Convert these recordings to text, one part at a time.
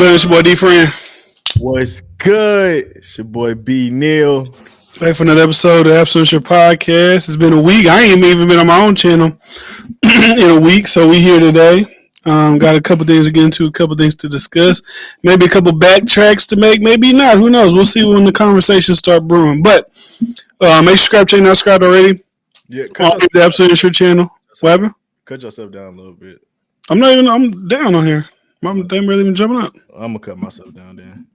building? It's your boy D Friend. What's good? It's your boy B Neil. Back for another episode of Absence Your Podcast. It's been a week. I ain't even been on my own channel in a week, so we here today. Got a couple things to get into, a couple things to discuss. Maybe a couple backtracks to make, maybe not. Who knows? We'll see when the conversations start brewing. But make sure you subscribe, channel not subscribed already. Yeah, The Absence Your channel. What happened? Cut yourself down a little bit. I'm down on here. I'm really even jumping up. I'm gonna cut myself down then.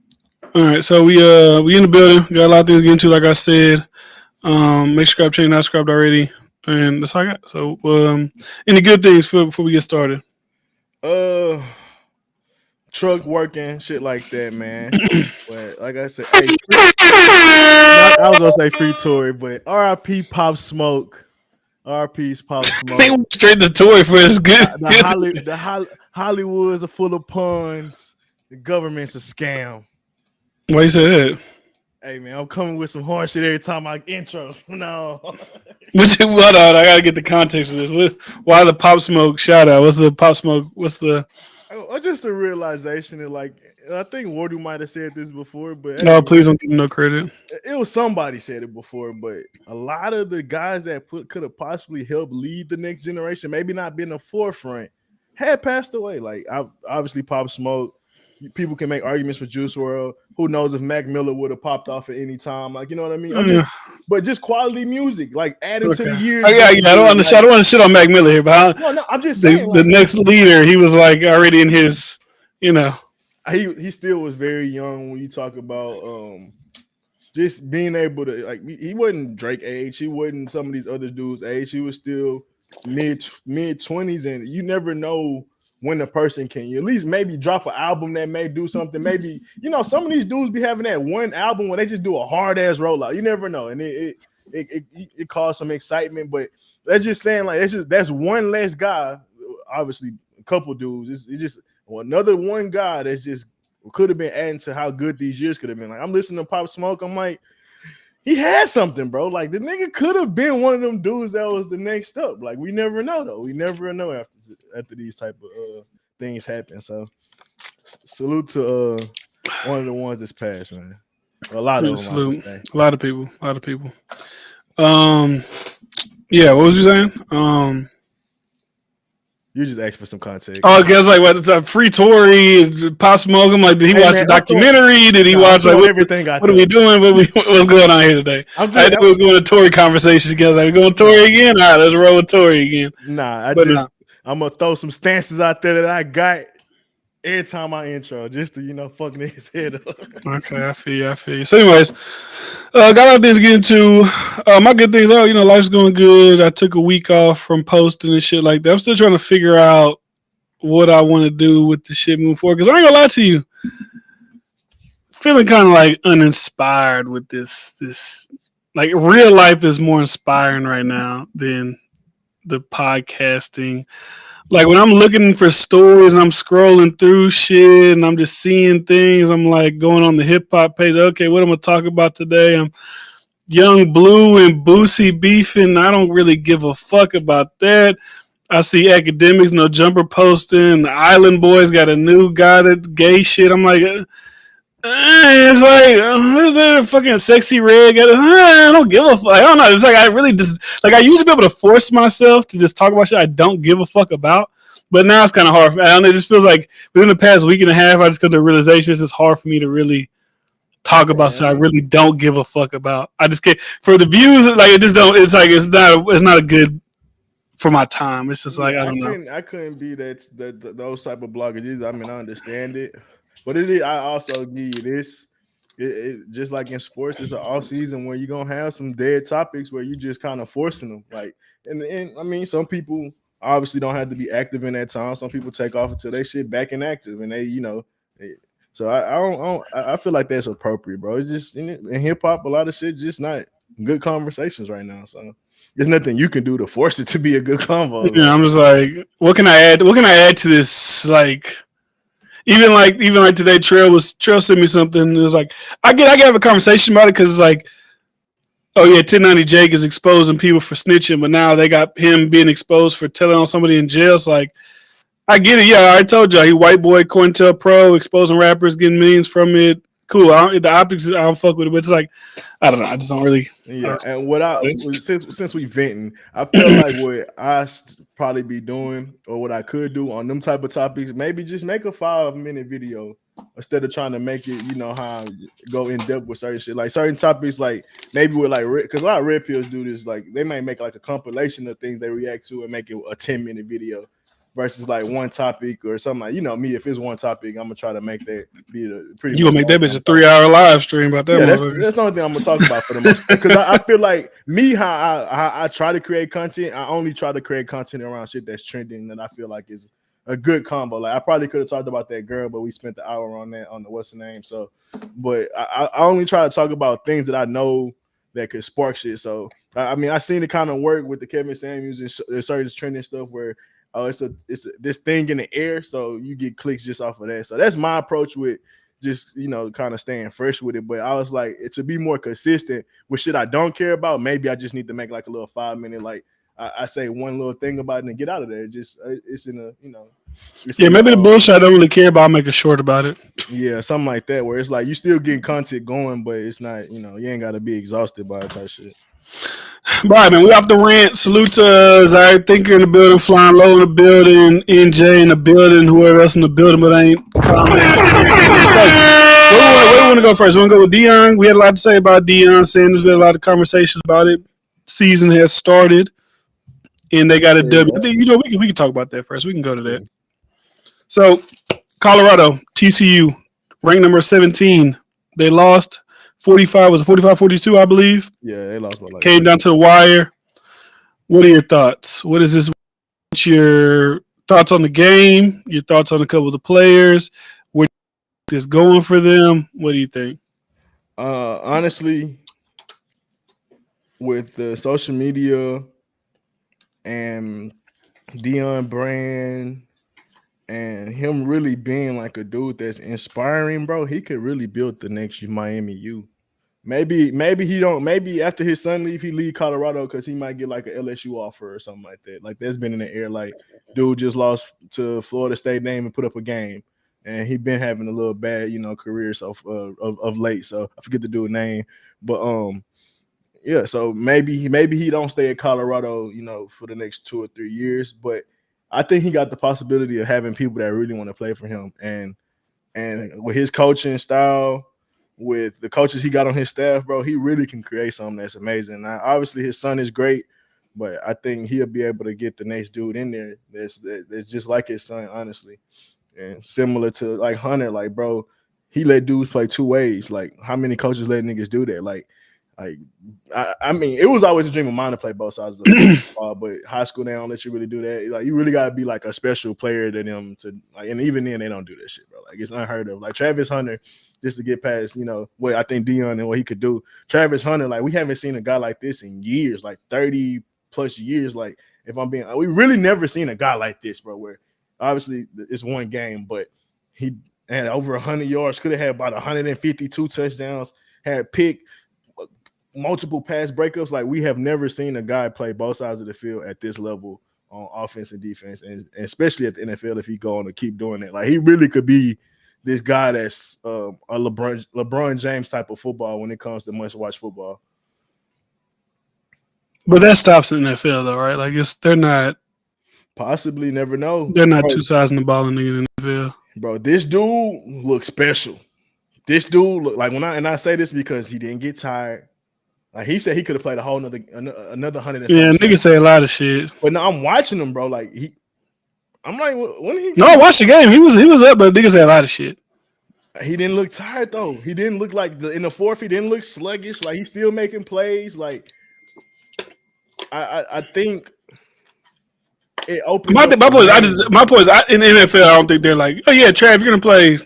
All right, so we in the building. Got a lot of things to get into, like I said. Make sure subscribe, channel not subscribed already, and that's all I got. So, any good things before we get started? Truck working, shit like that, man. But like I said, I was gonna say free Tory, but R.I.P. Pop Smoke. R.I.P. Pop Smoke. They went straight to Tory for his good. Hollywoods are full of puns. The government's a scam. Why you say that? Hey man, I'm coming with some horse shit every time I intro. No. Hold on, I gotta get the context of this. Why the Pop Smoke shout out? What's the Pop Smoke? What's the? Just a realization that, like, I think Wardu might have said this before, but no, please don't give him no credit. It was somebody said it before, but a lot of the guys that could have possibly helped lead the next generation, maybe not been the forefront, had passed away. Like, obviously Pop Smoke. People can make arguments for Juice WRLD. Who knows if Mac Miller would have popped off at any time? Like, you know what I mean? But just quality music, like added to the years. I don't want to shit on Mac Miller here, but no, I'm just saying the next leader. He was like already in his, He still was very young when you talk about just being able to, like, he wasn't Drake age. He wasn't some of these other dudes age. He was still mid 20s, and you never know when a person can at least maybe drop an album that may do something. Maybe, some of these dudes be having that one album where they just do a hard ass rollout. You never know, and it caused some excitement. But that's just saying, like, that's one less guy. Obviously, a couple dudes. It's just another one guy that's just could have been adding to how good these years could have been. Like, I'm listening to Pop Smoke. I'm like, he had something, bro. Like, the nigga could have been one of them dudes that was the next up. Like, we never know, though. We never know after these type of things happen. So, salute to one of the ones that's passed, man. A lot of them. Salute. A lot of people. Yeah. What was you saying? You just asked for some context. Oh, I guess like what the Free Tory, Pop Smoke. I'm like, did he watch the documentary? Did he watch everything? What are we doing? What's going on here today? I think we was going to Tory conversations together. Like, we going Tory again? All right, let's roll with Tory again. I'm gonna throw some stances out there that I got every time I intro, just to fuck niggas head up. Okay, I feel you. So, anyways, got a lot of things to get into. My good things are, life's going good. I took a week off from posting and shit like that. I'm still trying to figure out what I want to do with the shit moving forward. Because I ain't gonna lie to you, feeling kind of like uninspired with this. Like, real life is more inspiring right now than the podcasting. Like, when I'm looking for stories and I'm scrolling through shit and I'm just seeing things, I'm like going on the hip hop page. Okay, what I'm gonna talk about today? I'm Young Blue and Boosie beefing. I don't really give a fuck about that. I see academics, no jumper posting. The Island Boys got a new guy that's gay shit. I'm like, it's like, is there a fucking Sexy Red? I don't give a fuck. I don't know. It's like, I really just, like, I used to be able to force myself to just talk about shit I don't give a fuck about. But now it's kind of hard. I don't know. It just feels like within the past week and a half, I just got the realization it's just hard for me to really talk about shit I really don't give a fuck about. I just can't, for the views, like, it just don't, it's like, it's not a good for my time. It's just like, I don't know. I couldn't be those type of bloggers either. I mean, I understand it. But I also give you this. It just like in sports, it's an off season where you're gonna have some dead topics where you just kind of forcing them. Like, and I mean, some people obviously don't have to be active in that time. Some people take off until they shit back and active, and so I feel like that's appropriate, bro. It's just in hip hop, a lot of shit just not good conversations right now. So there's nothing you can do to force it to be a good convo. Yeah, I'm just like, what can I add? What can I add to this? Like. Even like today, Trail sent me something. It was like I have a conversation about it because it's like, oh yeah, 1090 Jake is exposing people for snitching, but now they got him being exposed for telling on somebody in jail. It's like I get it. Yeah, I told y'all he white boy COINTELPRO exposing rappers, getting memes from it. Cool. The optics I don't fuck with it, but it's like I don't know. I just don't really. I Yeah, don't and what I respect since we venting, I felt like what probably be doing or what I could do on them type of topics, maybe just make a 5-minute video instead of trying to make it, you know, how I go in depth with certain shit, like certain topics, like maybe with like because a lot of red pills do this, like they might make like a compilation of things they react to and make it a 10-minute video versus like one topic or something like, you know, me, if it's one topic, I'm gonna try to make that be pretty You gonna much make the only that thing bitch a I'm talking. 3 hour live stream about that Yeah, that's motherfucker. that's the only thing I'm gonna talk about for the most part. Because I feel like me, how I try to create content, I only try to create content around shit that's trending that I feel like is a good combo. Like I probably could have talked about that girl, but we spent the hour on that on the what's the name. So, but I only try to talk about things that I know that could spark shit. So I mean, I seen it kind of work with the Kevin Samuels and certain trending stuff where it's this thing in the air, so you get clicks just off of that. So that's my approach with just, you know, kind of staying fresh with it. But I was like, to be more consistent with shit I don't care about, maybe I just need to make like a little 5-minute, like I say one little thing about it and get out of there. Just it's in a, you know, it's Yeah, in the maybe the bullshit I don't really care about. I'll make a short about it. yeah, something like that where it's like you still getting content going, but it's not, you know, you ain't got to be exhausted by it type shit. But all right, man, we off the rant. Salute to Zach Thinker in the building, Flying Low in the building, NJ in the building, whoever else in the building, but ain't commenting. So, where we want to go first? We want to go with Deion. We had a lot to say about Deion Sanders. We had a lot of conversation about it. Season has started, and they got a W. I think, you know, we can talk about that first. We can go to that. So, Colorado, TCU, ranked number 17. They lost 45, was it 45-42, I believe? Yeah, they lost by like Came down to the wire. What are your thoughts? What is this? What's your thoughts on the game? Your thoughts on a couple of the players? Where is going for them? What do you think? honestly, with the social media and Deion brand and him really being like a dude that's inspiring, bro, he could really build the next Miami U. Maybe he don't. Maybe after his son leave, he leave Colorado because he might get like a LSU offer or something like that. Like that's been in the air. Like dude just lost to Florida State name and put up a game, and he been having a little bad, you know, career so of late. So I forget the dude's name, but yeah. So maybe he don't stay at Colorado, you know, for the next 2 or 3 years. But I think he got the possibility of having people that really want to play for him, and with his coaching style, with the coaches he got on his staff, bro, he really can create something that's amazing. Now, obviously, his son is great, but I think he'll be able to get the next dude in there that's just like his son, honestly, and similar to like Hunter. Like, bro, he let dudes play two ways. Like, how many coaches let niggas do that? Like I mean, it was always a dream of mine to play both sides of the ball, but high school they don't let you really do that. Like you really gotta be like a special player to them to like, and even then they don't do that shit, bro. Like it's unheard of. Like Travis Hunter, just to get past, you know, what I think Deion and what he could do. Travis Hunter, like we haven't seen a guy like this in years, like 30 plus years. Like if I'm being, we really never seen a guy like this, bro. Where obviously it's one game, but he had over 100 yards, could have had about 152 touchdowns, had pick multiple pass breakups. Like we have never seen a guy play both sides of the field at this level on offense and defense, and especially at the NFL if he go on to keep doing it. Like he really could be this guy that's a LeBron James type of football when it comes to must watch football. But that stops in the NFL though, right? Like Possibly, never know. they're not two sides in the ball in the NFL. Bro, this dude looks special. This dude look like I say this because he didn't get tired. Like he said he could have played a whole another 100 and Yeah, something. niggas say a lot of shit. But now I'm watching him, bro. Like I'm like, when he? No, I watched the game. He was up, but niggas say a lot of shit. He didn't look tired though. He didn't look like in the fourth. He didn't look sluggish. Like he's still making plays. Like I think it opens. My point is, in the NFL, I don't think they're like, oh yeah, Trav, you're gonna play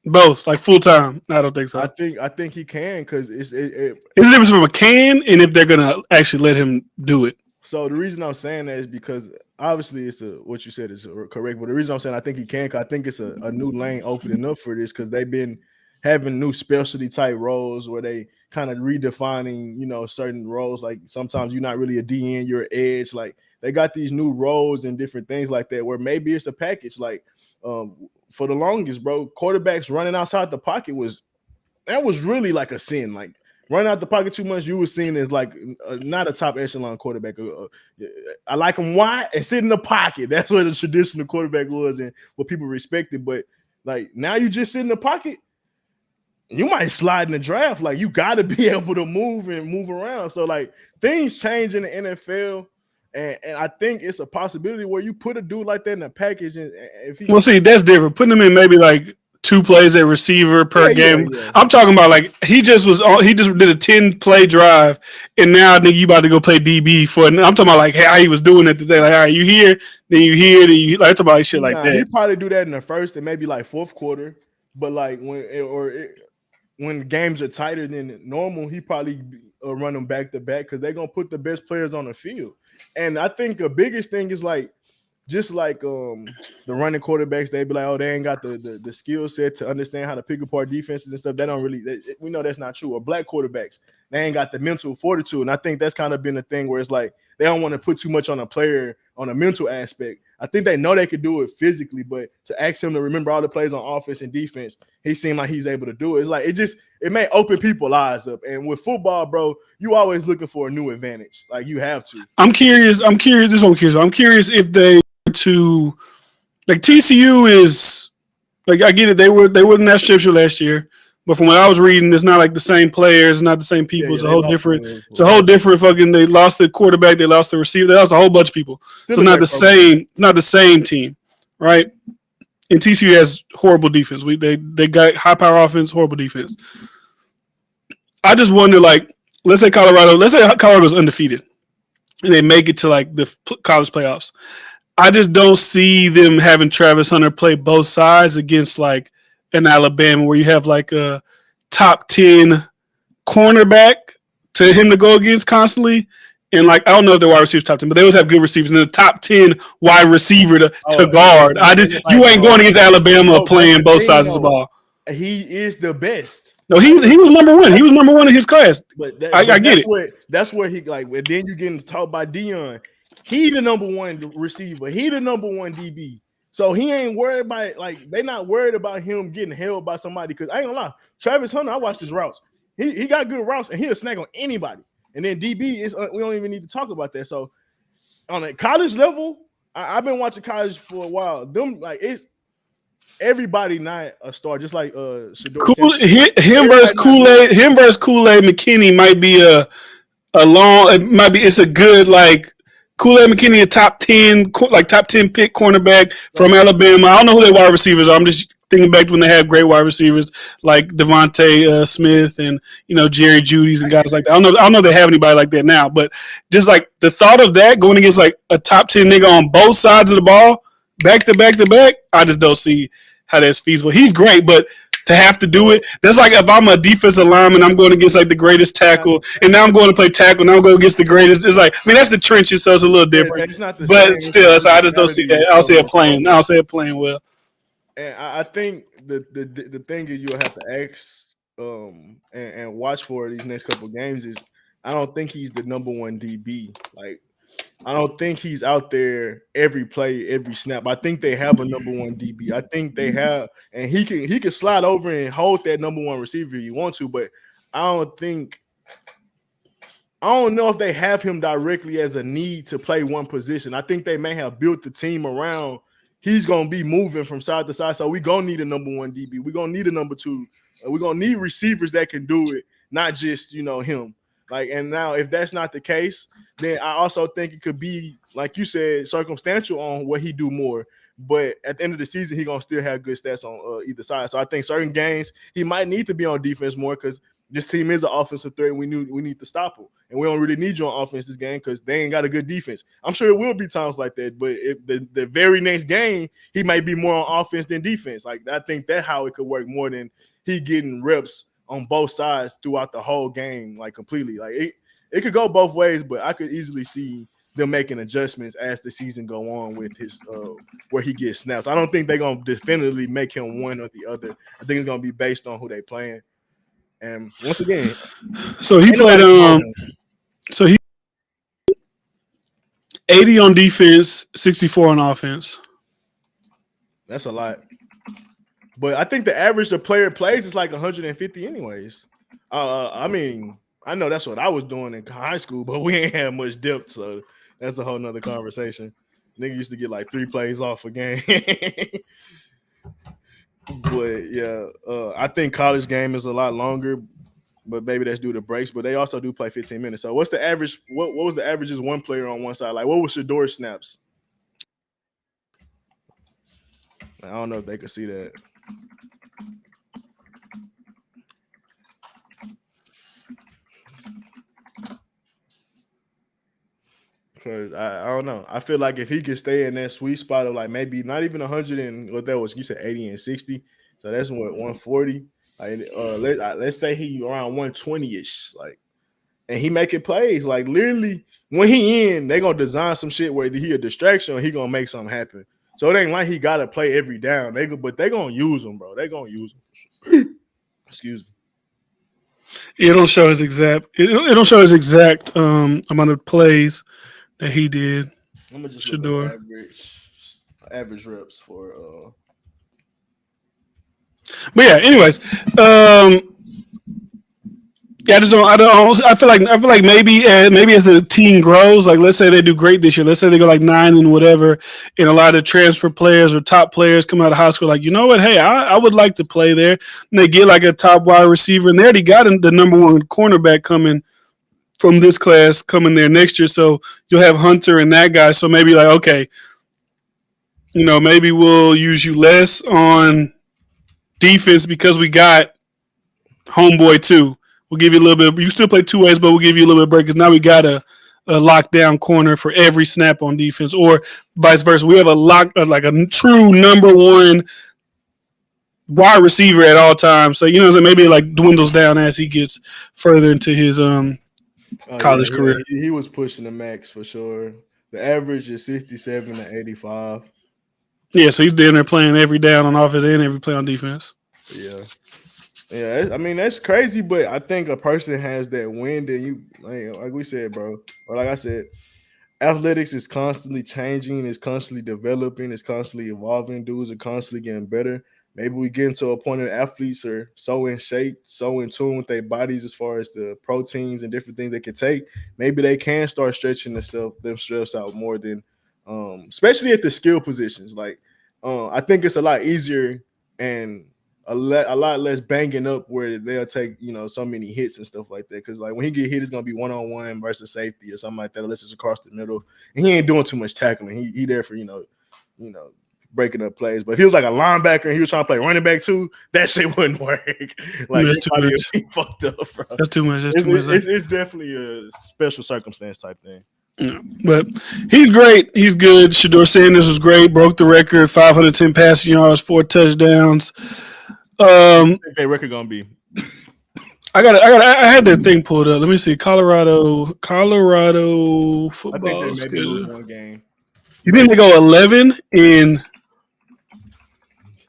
both like full time. I don't think so. I think he can because it's the difference from a can and if they're gonna actually let him do it. So the reason I'm saying that is because obviously what you said is correct, but the reason I'm saying I think he can, because I think it's a new lane opening up for this because they've been having new specialty type roles where they kind of redefining, certain roles. Like sometimes you're not really a DN, you're an edge. Like they got these new roles and different things like that where maybe it's a package. Like for the longest, bro, quarterbacks running outside the pocket was really like a sin. Like running out the pocket too much, you were seen as like not a top echelon quarterback. I like him wide and sit in the pocket. That's what the traditional quarterback was and what people respected. But like now you just sit in the pocket, you might slide in the draft. Like you got to be able to move around. So like things change in the NFL. And I think it's a possibility where you put a dude like that in a package, and if he see, that's different. Putting him in maybe like 2 plays at receiver per game. Yeah. I'm talking about like he just did a 10-play drive, and now I think you about to go play DB for. I'm talking about like how he was doing it today. Like, all right, you here, then you here, then you like I'm talking about shit like that. He probably do that in the first and maybe like fourth quarter, but like when games are tighter than normal, he probably run them back to back because they're gonna put the best players on the field. And I think the biggest thing is like just like the running quarterbacks, they be like, oh, they ain't got the skill set to understand how to pick apart defenses and stuff. They don't really, we know that's not true. Or black quarterbacks, they ain't got the mental fortitude. And I think that's kind of been a thing where it's like they don't want to put too much on a player on a mental aspect. I think they know they could do it physically, but to ask him to remember all the plays on offense and defense, he seemed like he's able to do it. It's like it may open people's eyes up. And with football, bro, you always looking for a new advantage. Like you have to. I'm curious. This is what I'm curious about. I'm curious if they to like TCU is like I get it. They were in that strip show last year, but from what I was reading, it's not like the same players, it's not the same people. It's a whole different. It's a whole different fucking. They lost the quarterback. They lost the receiver. They lost a whole bunch of people. So it's not the same. Not the same team, right? And TCU has horrible defense. They got high power offense, horrible defense. I just wonder, like, let's say Colorado's undefeated, and they make it to like the college playoffs. I just don't see them having Travis Hunter play both sides against like an Alabama where you have like a top 10 cornerback to him to go against constantly. And like, I don't know if the wide receivers top 10, but they always have good receivers and the top 10 wide receiver to guard. You ain't going against Alabama playing both sides of the ball. He is the best. No, he was number one. He was number one in his class. But I get it. That's where he like. And then you getting taught by Deion. He the number one receiver. He the number one DB. So he ain't worried about like they not worried about him getting held by somebody. Because I ain't gonna lie, Travis Hunter, I watched his routes. He got good routes and he'll snag on anybody. And then DB is we don't even need to talk about that. So on a college level, I've been watching college for a while. Them like it's everybody not a star. Just like Shedeur him versus Kool-Aid. Him versus Kool-Aid McKinney might be it's a good like. Kool-Aid McKinney, a top 10 pick cornerback from Alabama. I don't know who their wide receivers are. I'm just thinking back to when they had great wide receivers like Devontae Smith and Jerry Jeudy's and guys like that. I don't know if they have anybody like that now, but just like the thought of that going against like a top 10 nigga on both sides of the ball, back to back to back, I just don't see how that's feasible. He's great, but to have to do it, that's like if I'm a defensive lineman, I'm going against like the greatest tackle, and now I'm going to play tackle, now I'm going against the greatest. It's like, I mean, that's the trenches, so it's a little different. It's not the but same. Still, I just don't see that. I'll say it playing well. And I think the thing that you'll have to ask and watch for these next couple of games is I don't think he's the number one DB. Like, I don't think he's out there every play, every snap. I think they have a number one DB. I think they have, and he can slide over and hold that number one receiver if you want to, but I don't know if they have him directly as a need to play one position. I think they may have built the team around he's gonna be moving from side to side. So we're gonna need a number one DB. We're gonna need a number two. We're gonna need receivers that can do it, not just him. Like, and now if that's not the case, then I also think it could be, like you said, circumstantial on what he do more. But at the end of the season, he gonna still have good stats on either side. So I think certain games he might need to be on defense more because this team is an offensive threat. We need to stop him, and we don't really need you on offense this game because they ain't got a good defense. I'm sure it will be times like that, but if the very next game he might be more on offense than defense. Like, I think that's how it could work more than he getting reps on both sides throughout the whole game, like completely. Like it could go both ways, but I could easily see them making adjustments as the season go on with his where he gets snaps. I don't think they're gonna definitively make him one or the other. I think it's gonna be based on who they playing. And once again, So he ain't played. nobody can hold him. So he 80 on defense, 64 on offense. That's a lot. But I think the average a player plays is like 150 anyways. I mean, I know that's what I was doing in high school, but we ain't had much depth, so that's a whole nother conversation. Nigga used to get like 3 plays off a game. But yeah, I think college game is a lot longer, but maybe that's due to breaks. But they also do play 15 minutes. So what's the average? What was the average? Is one player on one side? Like what was Shador's snaps? I don't know if they could see that. Because I don't know. I feel like if he could stay in that sweet spot of like maybe not even 100 and what that was, you said 80 and 60. So that's what 140. Like let's say he around 120-ish. Like, and he making plays. Like literally when he in, they gonna design some shit where he a distraction or he gonna make something happen. So it ain't like he gotta play every down. But they gonna use him, bro. They gonna use him for sure. Excuse me. It don't show his exact. It don't show his exact amount of plays that he did. I'm gonna just Shador. look at average reps for But yeah, anyways, yeah, I just don't. I don't. I feel like maybe as the team grows, like let's say they do great this year. Let's say they go like 9 and whatever, and a lot of transfer players or top players come out of high school. Like you know what? Hey, I would like to play there. And they get like a top wide receiver, and they already got the number 1 cornerback coming from this class coming there next year. So you'll have Hunter and that guy. So maybe like okay, maybe we'll use you less on defense because we got homeboy too. We'll give you a little bit. You still play 2 ways, but we'll give you a little bit of break because now we got a lockdown corner for every snap on defense, or vice versa. We have like a true number 1 wide receiver at all times. So so maybe it like dwindles down as he gets further into his college career. He was pushing the max for sure. The average is 67 to 85. Yeah, so he's down there playing every down on offense and every play on defense. Yeah, I mean that's crazy, but I think a person has that wind, and you like we said, bro, or like I said, athletics is constantly changing, it's constantly developing, it's constantly evolving. Dudes are constantly getting better. Maybe we get into a point where athletes are so in shape, so in tune with their bodies as far as the proteins and different things they can take. Maybe they can start stretching themselves out more than, especially at the skill positions. Like, I think it's a lot easier and a lot less banging up where they'll take so many hits and stuff like that. Because like when he get hit, it's gonna be 1-on-1 versus safety or something like that. Unless it's across the middle, and he ain't doing too much tackling. He there for breaking up plays. But if he was like a linebacker and he was trying to play running back too, that shit wouldn't work. Like that's too much. would be fucked up, bro. That's too much. It's definitely a special circumstance type thing. Yeah, but he's great. He's good. Shador Sanders was great. Broke the record. 510 passing yards, 4 touchdowns. What do you think their record gonna be? I had their thing pulled up. Let me see. Colorado football. I think they maybe schedule. lose 1 game. You think they go 11 in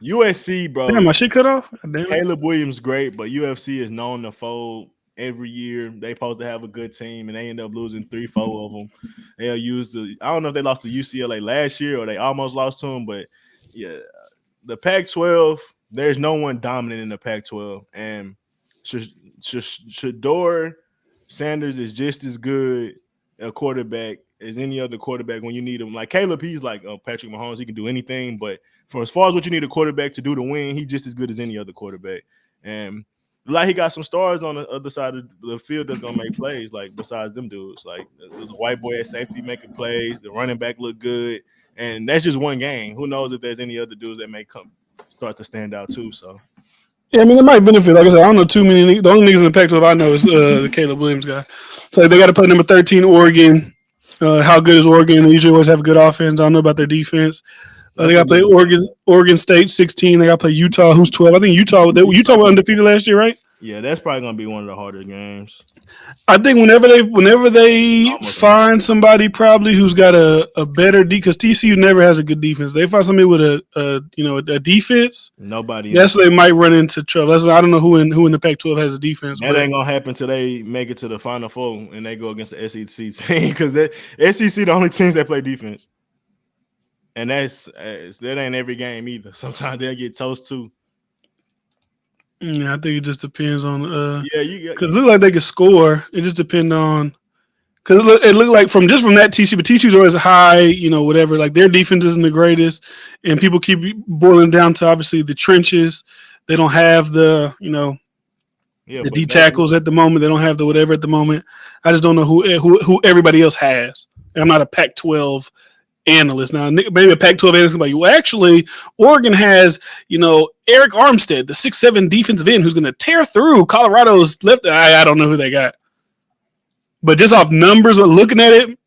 USC, bro? Damn, my shit cut off. Damn. Caleb Williams great, but UFC is known to fold every year. They supposed to have a good team, and they end up losing 3-4 of them. They'll use I don't know if they lost to UCLA last year or they almost lost to them, but yeah, the Pac-12. There's no one dominant in the Pac-12, and Shador Sanders is just as good a quarterback as any other quarterback when you need him. Like Caleb, he's like Patrick Mahomes. He can do anything, but for as far as what you need a quarterback to do to win, he's just as good as any other quarterback. And like he got some stars on the other side of the field that's gonna make plays. Like besides them dudes, like there's a white boy at safety making plays. The running back look good, and that's just 1 game. Who knows if there's any other dudes that may start to stand out too. So yeah, I mean it might benefit. Like I said, I don't know too many. The only niggas in the Pac-12 I know is the Caleb Williams guy. So they got to play number 13 Oregon. How good is Oregon? They usually always have a good offense. I don't know about their defense. They got to play Oregon State 16. They got to play Utah, who's 12. I think Utah was undefeated last year, right? Yeah, that's probably gonna be one of the harder games. I think whenever they Almost like find somebody probably who's got a better because TCU never has a good defense. They find somebody with a defense. nobody in the That's where they might run into trouble. I don't know who in the Pac-12 has a defense, that but ain't gonna happen till they make it to the Final Four and they go against the SEC team because that SEC the only teams that play defense, and that ain't every game either. Sometimes they'll get toast too. yeah, I think it just depends on Yeah, you got because it look like they could score. It just depends on because it looked like from that TCU, but TCU's always high, whatever. Like their defense isn't the greatest, and people keep boiling down to obviously the trenches. They don't have yeah, the but D they tackles at the moment. They don't have the whatever at the moment. I just don't know who everybody else has. And I'm not a Pac-12 analyst now. Maybe a Pac-12 analyst like, well, actually, Oregon has Eric Armstead, the 6'7" defensive end, who's going to tear through Colorado's left. I don't know who they got, but just off numbers or looking at it,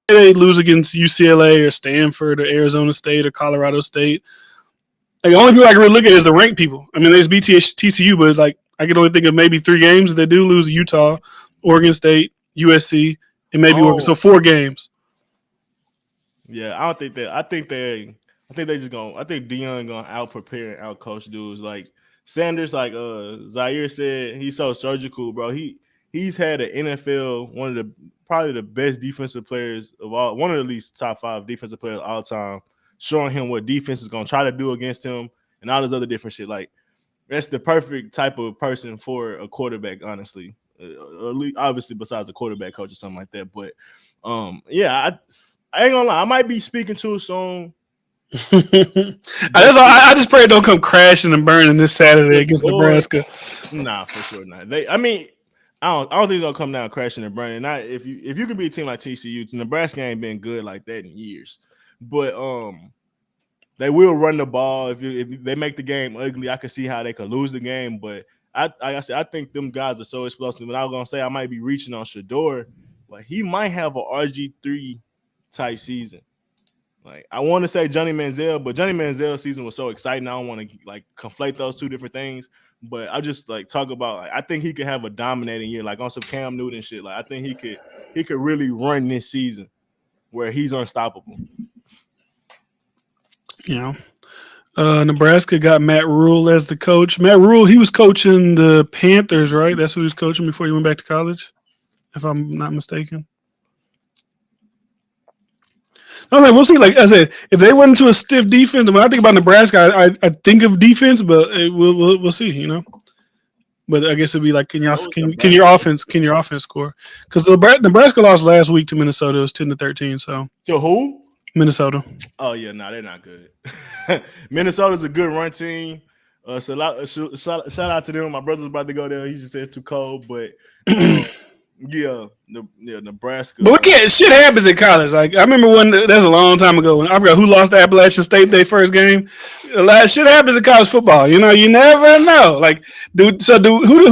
they lose against UCLA or Stanford or Arizona State or Colorado State. Like, the only people I can really look at is the ranked people. I mean, there's TCU, but it's like I can only think of maybe 3 games if they do lose Utah, Oregon State, USC, and maybe Oregon. So 4 games. yeah, I don't think that. I think they just gonna. I think Deion gonna out prepare and out coach dudes like Sanders. Like Zaire said, he's so surgical, bro. He's had an NFL one of the probably the best defensive players of all, one of the least top 5 defensive players of all time, showing him what defense is gonna try to do against him and all this other different shit. Like that's the perfect type of person for a quarterback, honestly. Obviously, besides a quarterback coach or something like that. But yeah, I ain't gonna lie, I might be speaking too soon. I just pray it don't come crashing and burning this Saturday against Nebraska. Nah, for sure not. I mean, I don't think they'll come down crashing and burning. Not if you can be a team like TCU. Nebraska ain't been good like that in years, but they will run the ball. If they make the game ugly, I can see how they could lose the game. But like I said, I think them guys are so explosive. And I was gonna say I might be reaching on Shador, but he might have a RG3 type season. Like I want to say Johnny Manziel, but Johnny Manziel's season was so exciting. I don't want to like conflate those two different things. But I just like talk about. Like, I think he could have a dominating year, like on some Cam Newton shit. Like I think he could really run this season where he's unstoppable. Nebraska got Matt Rule as the coach. Matt Rule, he was coaching the Panthers, right? That's who he was coaching before he went back to college, if I'm not mistaken. Okay, we'll see. Like I said, if they run into a stiff defense, when I think about Nebraska, I think of defense, but we'll see. But I guess it'd be like, can your offense score? Because Nebraska lost last week to Minnesota. It was 10-13. So To who? Minnesota. Oh yeah, no, they're not good. Minnesota's a good run team. Shout out to them. My brother's about to go there. He just said it's too cold, but yeah, Nebraska. But we can't. Shit happens in college. Like I remember that's a long time ago. When I forgot who lost to Appalachian State their first game. A lot of shit happens in college football. You never know. Like, who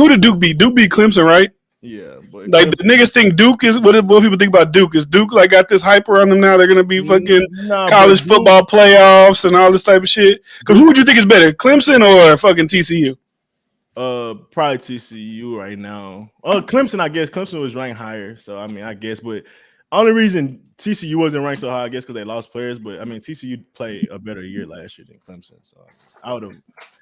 did Duke beat? Duke beat Clemson, right? Yeah, but like the niggas think Duke is what people think about Duke is Duke like got this hype around them now. They're gonna be fucking college football playoffs and all this type of shit. Because who would you think is better, Clemson or fucking TCU? Probably TCU right now. Clemson, I guess Clemson was ranked higher, so I mean, I guess, but only reason TCU wasn't ranked so high, I guess, because they lost players. But I mean, TCU played a better year last year than Clemson, so I would have.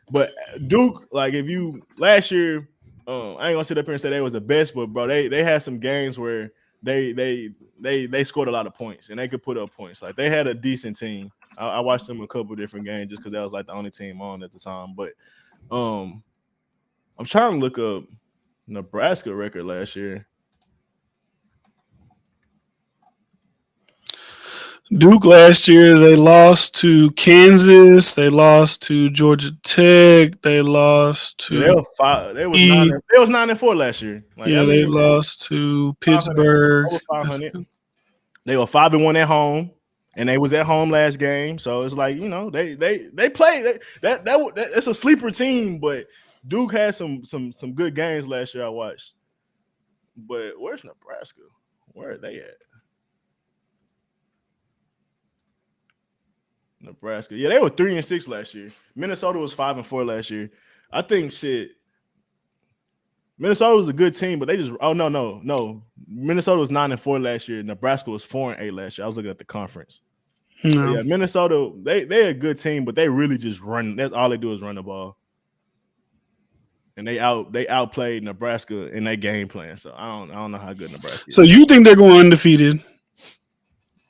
But Duke, like, if you last year, I ain't gonna sit up here and say they was the best, but bro, they had some games where they scored a lot of points and they could put up points. Like they had a decent team. I watched them a couple different games just because that was like the only team on at the time, but I'm trying to look up Nebraska record last year. Duke last year, they lost to Kansas. They lost to Georgia Tech. They lost to. They were 5. They was 9-4 last year. Like, yeah, they lost to Pittsburgh. Over 500. They were 5-1 at home, and they was at home last game. So it's like they played that. It's a sleeper team, but Duke had some good games last year. I watched, but where's Nebraska? Where are they at? Nebraska. Yeah, they were 3-6 last year. Minnesota was 5-4 last year. I think shit. Minnesota was a good team, but they just no. Minnesota was 9-4 last year. Nebraska was 4-8 last year. I was looking at the conference. No. Yeah, Minnesota, they're a good team, but they really just run. That's all they do is run the ball. And they outplayed Nebraska in their game plan. So I don't know how good Nebraska is. So you think they're going undefeated?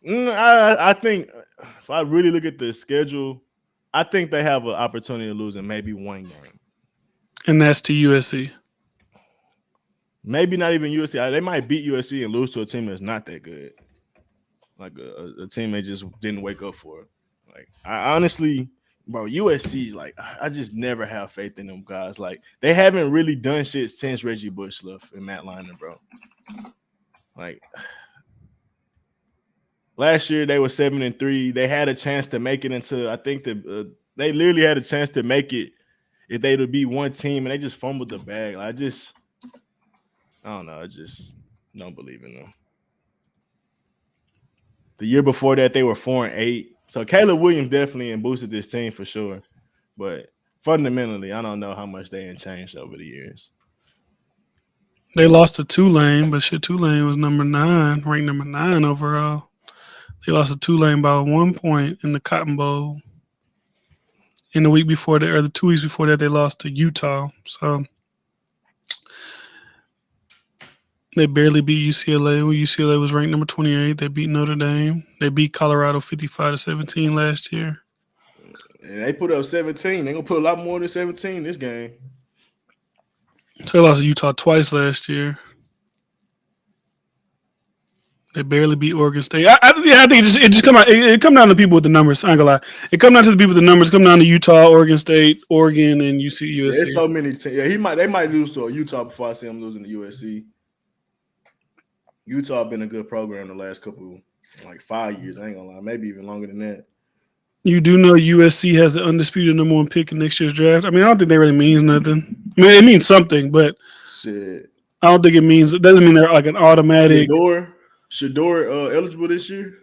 I think if I really look at the schedule, I think they have an opportunity to lose in maybe one game. And that's to USC. Maybe not even USC. They might beat USC and lose to a team that's not that good. Like a team they just didn't wake up for. Like I honestly, bro, USC's like I just never have faith in them guys. Like they haven't really done shit since Reggie Bush left and Matt Leinart, bro. Like last year they were 7-3. They had a chance to make it into. I think they literally had a chance to make it if they would be one team, and they just fumbled the bag. Like, I don't know. I just don't believe in them. The year before that, they were 4-8. So Caleb Williams definitely boosted this team for sure. But fundamentally, I don't know how much they had changed over the years. They lost to Tulane, but shit, Tulane was ranked number 9 overall. They lost to Tulane by 1 point in the Cotton Bowl. In the week before that, or the 2 weeks before that, they lost to Utah. So they barely beat UCLA. UCLA was ranked number 28. They beat Notre Dame. They beat Colorado 55-17 last year. And they put up 17. They're gonna put a lot more than 17 this game. So they lost to Utah twice last year. They barely beat Oregon State. I think it just come out. It come down to people with the numbers. I ain't gonna lie. It come down to the people with the numbers. Come down to Utah, Oregon State, Oregon, and USC. Yeah, there's so many teams. Yeah, they might lose to Utah before I see them losing to USC. Utah been a good program the last couple, like 5 years. I ain't gonna lie, maybe even longer than that. You do know USC has the undisputed number 1 pick in next year's draft. I mean, I don't think that really means nothing. I mean, it means something, but shit, I don't think it doesn't mean they're like an automatic. Shador eligible this year?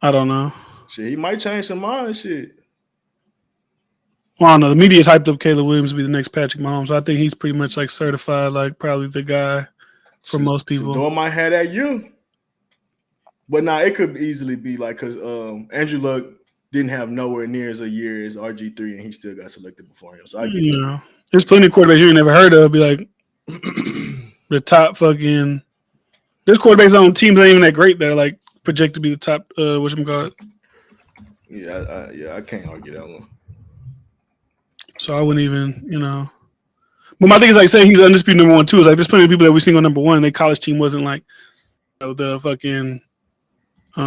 I don't know. Shit, he might change some mind. Shit. Well, I don't know. The media's hyped up Caleb Williams to be the next Patrick Mahomes. I think he's pretty much like certified, like probably the guy for most people. Shador might have that year. But now it could easily be like because Andrew Luck didn't have nowhere near as a year as RG3, and he still got selected before him. So I get it. There's plenty of quarterbacks you ain't never heard of. Be like the top fucking. There's quarterbacks on teams that ain't even that great that are like projected to be the top. Whatchamacallit? Yeah, I can't argue that one. So I wouldn't even, But my thing is like saying he's undisputed number 1 too. Is like there's plenty of people that we seen on number 1, and their college team wasn't like the fucking. What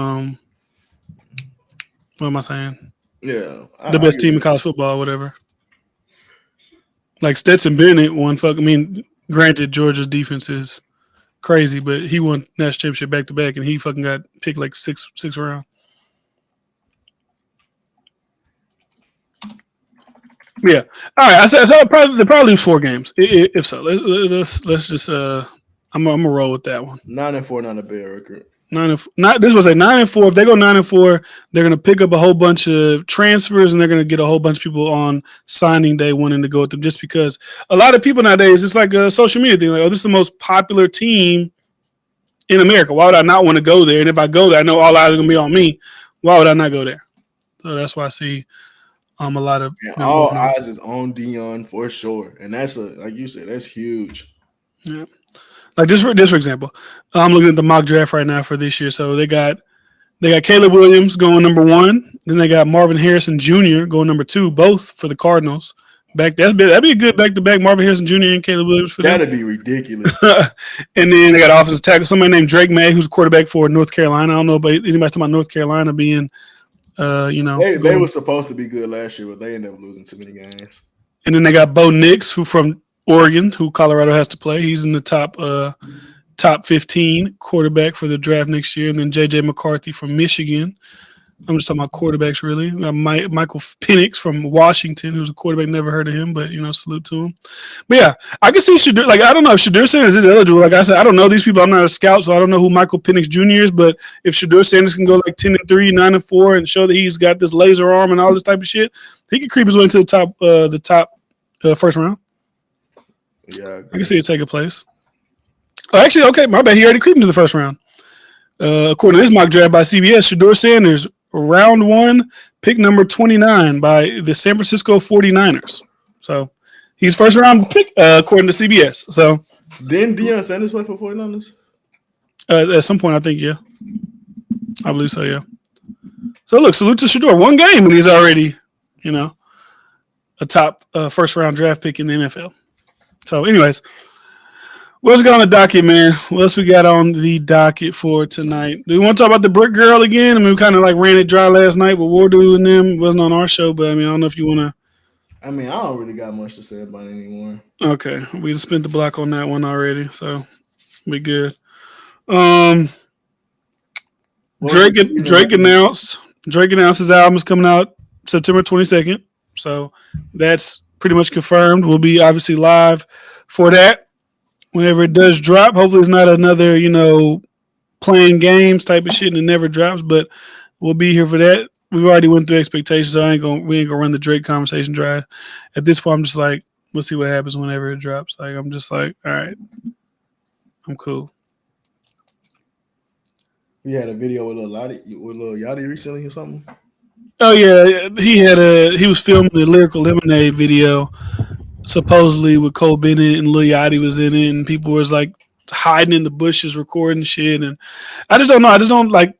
am I saying? Yeah, the best team in college football, or whatever. Like Stetson Bennett won. Granted, Georgia's defense is crazy, but he won national championship back to back, and he fucking got picked like sixth round. Yeah. All right. So they probably lose 4 games. If so, let's just. I'm gonna roll with that one. 9-4, not a bad record. 9-4. This was a 9-4. If they go 9-4, they're gonna pick up a whole bunch of transfers, and they're gonna get a whole bunch of people on signing day wanting to go with them. Just because a lot of people nowadays, it's like a social media thing. Like, oh, this is the most popular team in America. Why would I not want to go there? And if I go there, I know all eyes are gonna be on me. Why would I not go there? So that's why I see a lot of all eyes is on Deion for sure, and that's like you said, that's huge. Yeah. Like just for example, I'm looking at the mock draft right now for this year. So they got Caleb Williams going number 1. Then they got Marvin Harrison Jr. going number 2, both for the Cardinals. That'd be a good back-to-back Marvin Harrison Jr. and Caleb Williams for that'd be ridiculous. And then they got offensive tackle, somebody named Drake May, who's a quarterback for North Carolina. I don't know about anybody talking about North Carolina being, They were supposed to be good last year, but they ended up losing too many games. And then they got Bo Nix, who from Oregon, who Colorado has to play. He's in the top 15 quarterback for the draft next year. And then J.J. McCarthy from Michigan. I'm just talking about quarterbacks, really. Michael Penix from Washington, who's a quarterback. Never heard of him, but, salute to him. But, yeah, I can see Shedeur. Like, I don't know if Shedeur Sanders is eligible. Like I said, I don't know these people. I'm not a scout, so I don't know who Michael Penix Jr. is. But if Shedeur Sanders can go like 10-3, 9-4, and show that he's got this laser arm and all this type of shit, he could creep his way into the top first round. Yeah, I I can agree. see it taking place. Oh, actually, okay, my bad. He already creeped into the first round. According to this mock draft by CBS, Shador Sanders, round one, pick number 29 by the San Francisco 49ers. So he's first round pick, according to CBS. So Didn't Deion Sanders play for 49ers? at some point, I think, yeah, I believe so, yeah. So look, salute to Shador. One game and he's already, you know, a top first round draft pick in the NFL. So, anyways, let's go on the docket, man. What else we got on the docket for tonight? Do we want to talk about the Brick Girl again? I mean, we kind of like ran it dry last night with Wardo and them. It wasn't on our show, but I mean, I don't know if you want to. I mean, I don't really got much to say about it anymore. Okay, we just spent the block on that one already, so we good. Um, What was Drake the season Drake like? announced Drake announced his album is coming out September 22nd, so that's pretty much confirmed. We'll be obviously live for that whenever it does drop. Hopefully, it's not another playing games type of shit and it never drops, but we'll be here for that. We've already went through expectations, so we ain't gonna run the Drake conversation dry. At this point, I'm just like, we'll see what happens whenever it drops. Like I'm just like, all right, I'm cool. He had a video with Lil Yachty recently or something. Oh yeah, he was filming the Lyrical Lemonade video supposedly with Cole Bennett and Lil Yachty was in it, and people was like hiding in the bushes recording shit, and I just don't know. I just don't like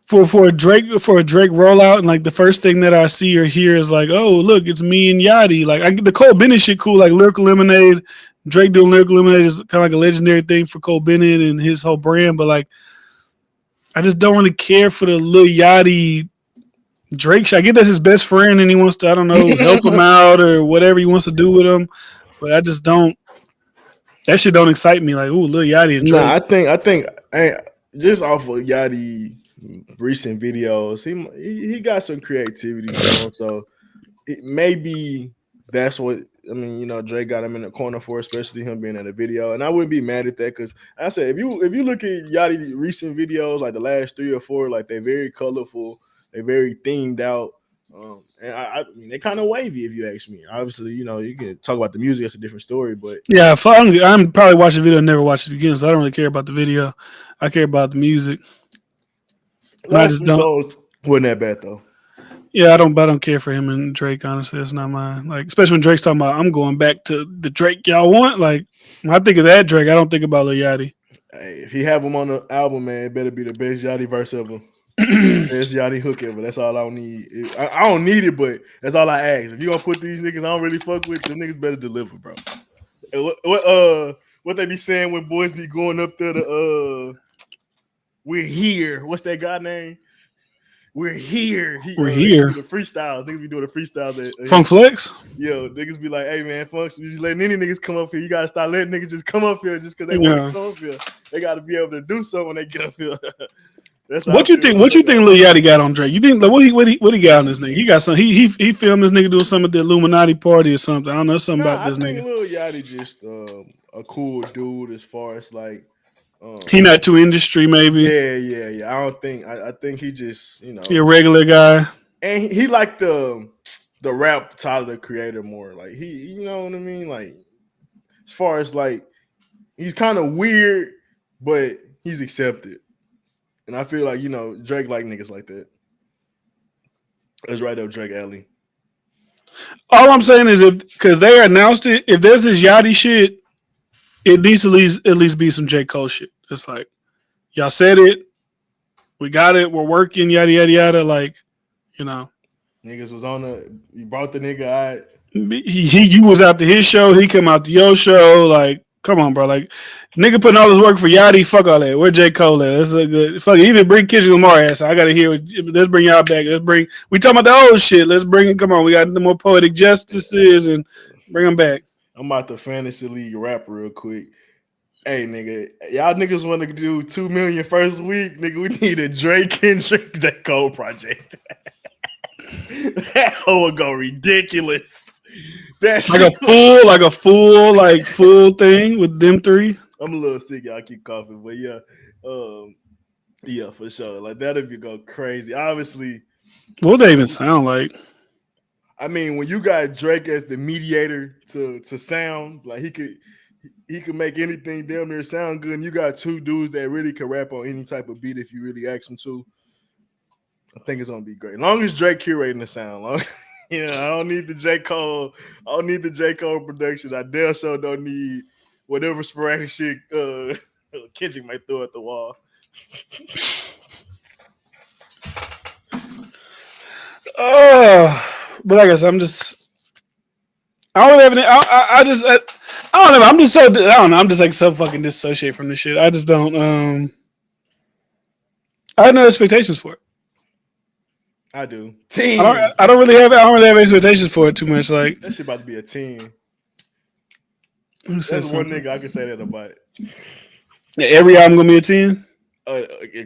for a Drake rollout, and like the first thing that I see or hear is like, oh look, it's me and Yachty. Like the Cole Bennett shit cool, like Lyrical Lemonade. Drake doing Lyrical Lemonade is kind of like a legendary thing for Cole Bennett and his whole brand, but like I just don't really care for the Lil Yachty Drake shit. I get that's his best friend and he wants to, I don't know, help him out or whatever he wants to do with him, but I just don't. That shit don't excite me. Like, ooh, Lil Yachty and Nah, Drake. I think just off of Yachty recent videos, he got some creativity to him. So maybe that's what I mean. Drake got him in the corner for, especially him being in a video. And I wouldn't be mad at that because I said if you look at Yachty recent videos, like the last 3 or 4, like they're very colorful, they're very themed out. And I mean, they're kind of wavy if you ask me. Obviously, you can talk about the music; that's a different story. But Yeah, I'm probably watch the video and never watch it again, so I don't really care about the video. I care about the music. And I last just three don't. songs wasn't that bad though. Yeah, I don't care for him and Drake. Honestly, it's not mine. Like, especially when Drake's talking about, I'm going back to the Drake y'all want. Like, when I think of that Drake, I don't think about Lil Yachty. Hey, if he have him on the album, man, it better be the best Yachty verse ever. Best Yachty hook ever. That's all I don't need. I don't need it, but that's all I ask. If you gonna put these niggas I don't really fuck with, the niggas better deliver, bro. And what they be saying when boys be going up there to we're here. What's that guy name? We're here. We're He here. do the freestyles. Niggas be doing the freestyles. Funk Flex. Yo, niggas be like, hey man, fuck, you just letting any niggas come up here. You gotta start letting niggas just come up here just because they want Yeah. to come up here. They gotta be able to do something when they get up here. That's how What I you feel think? about What you that think guy. Lil Yachty got on Drake? You think like what he got on this nigga? He got some. He filmed this nigga doing something at the Illuminati party or something. I don't know something Nah, about I this think nigga. Lil Yachty just a cool dude as far as like He not too industry maybe. yeah. I think he just He a regular guy. and he like the rap Tyler the Creator more. Like he you know what I mean? Like as far as like he's kind of weird, but he's accepted. And I feel like, Drake like niggas like that. That's right up Drake alley. All I'm saying is if because they announced it, if there's this Yachty shit, it needs to at least be some J Cole shit. It's like y'all said it, we got it, we're working, yada yada yada. Like you know, Niggas was on you brought the nigga out. you was out to his show, he come out to your show. Like come on, bro. Like nigga putting all this work for Yachty. Fuck all that. Where J Cole at? That's a good. Fuck it. Even bring Kendrick Lamar ass. I gotta hear. Let's bring y'all back. We talking about the old shit. Let's bring it. Come on. We got the more poetic justices and bring them back. I'm about to fantasy league rap real quick. Hey nigga, y'all niggas want to do 2 million first week, nigga. We need a Drake Kendrick J. Cole project. That hoe would go ridiculous. That Like a full thing with them three. I'm a little sick, y'all keep coughing, but yeah, for sure. Like that'll be go crazy. Obviously, What would they even sound like? I mean, when you got Drake as the mediator to sound, like he could make anything damn near sound good. And you got two dudes that really can rap on any type of beat if you really ask them to. I think it's gonna be great. As long as Drake curating the sound, long, I don't need the J Cole. I don't need the J Cole production. I damn sure don't need whatever sporadic shit Kendrick might throw at the wall. But like I guess I'm just. I don't really have any. I don't know. I'm just so. I don't know. I'm just like so fucking dissociated from this shit. I just don't. I have no expectations for it. I do. I don't really have. I don't really have expectations for it too much. Like that shit about to be a 10. That's one nigga I can say that about. Every album gonna be a 10.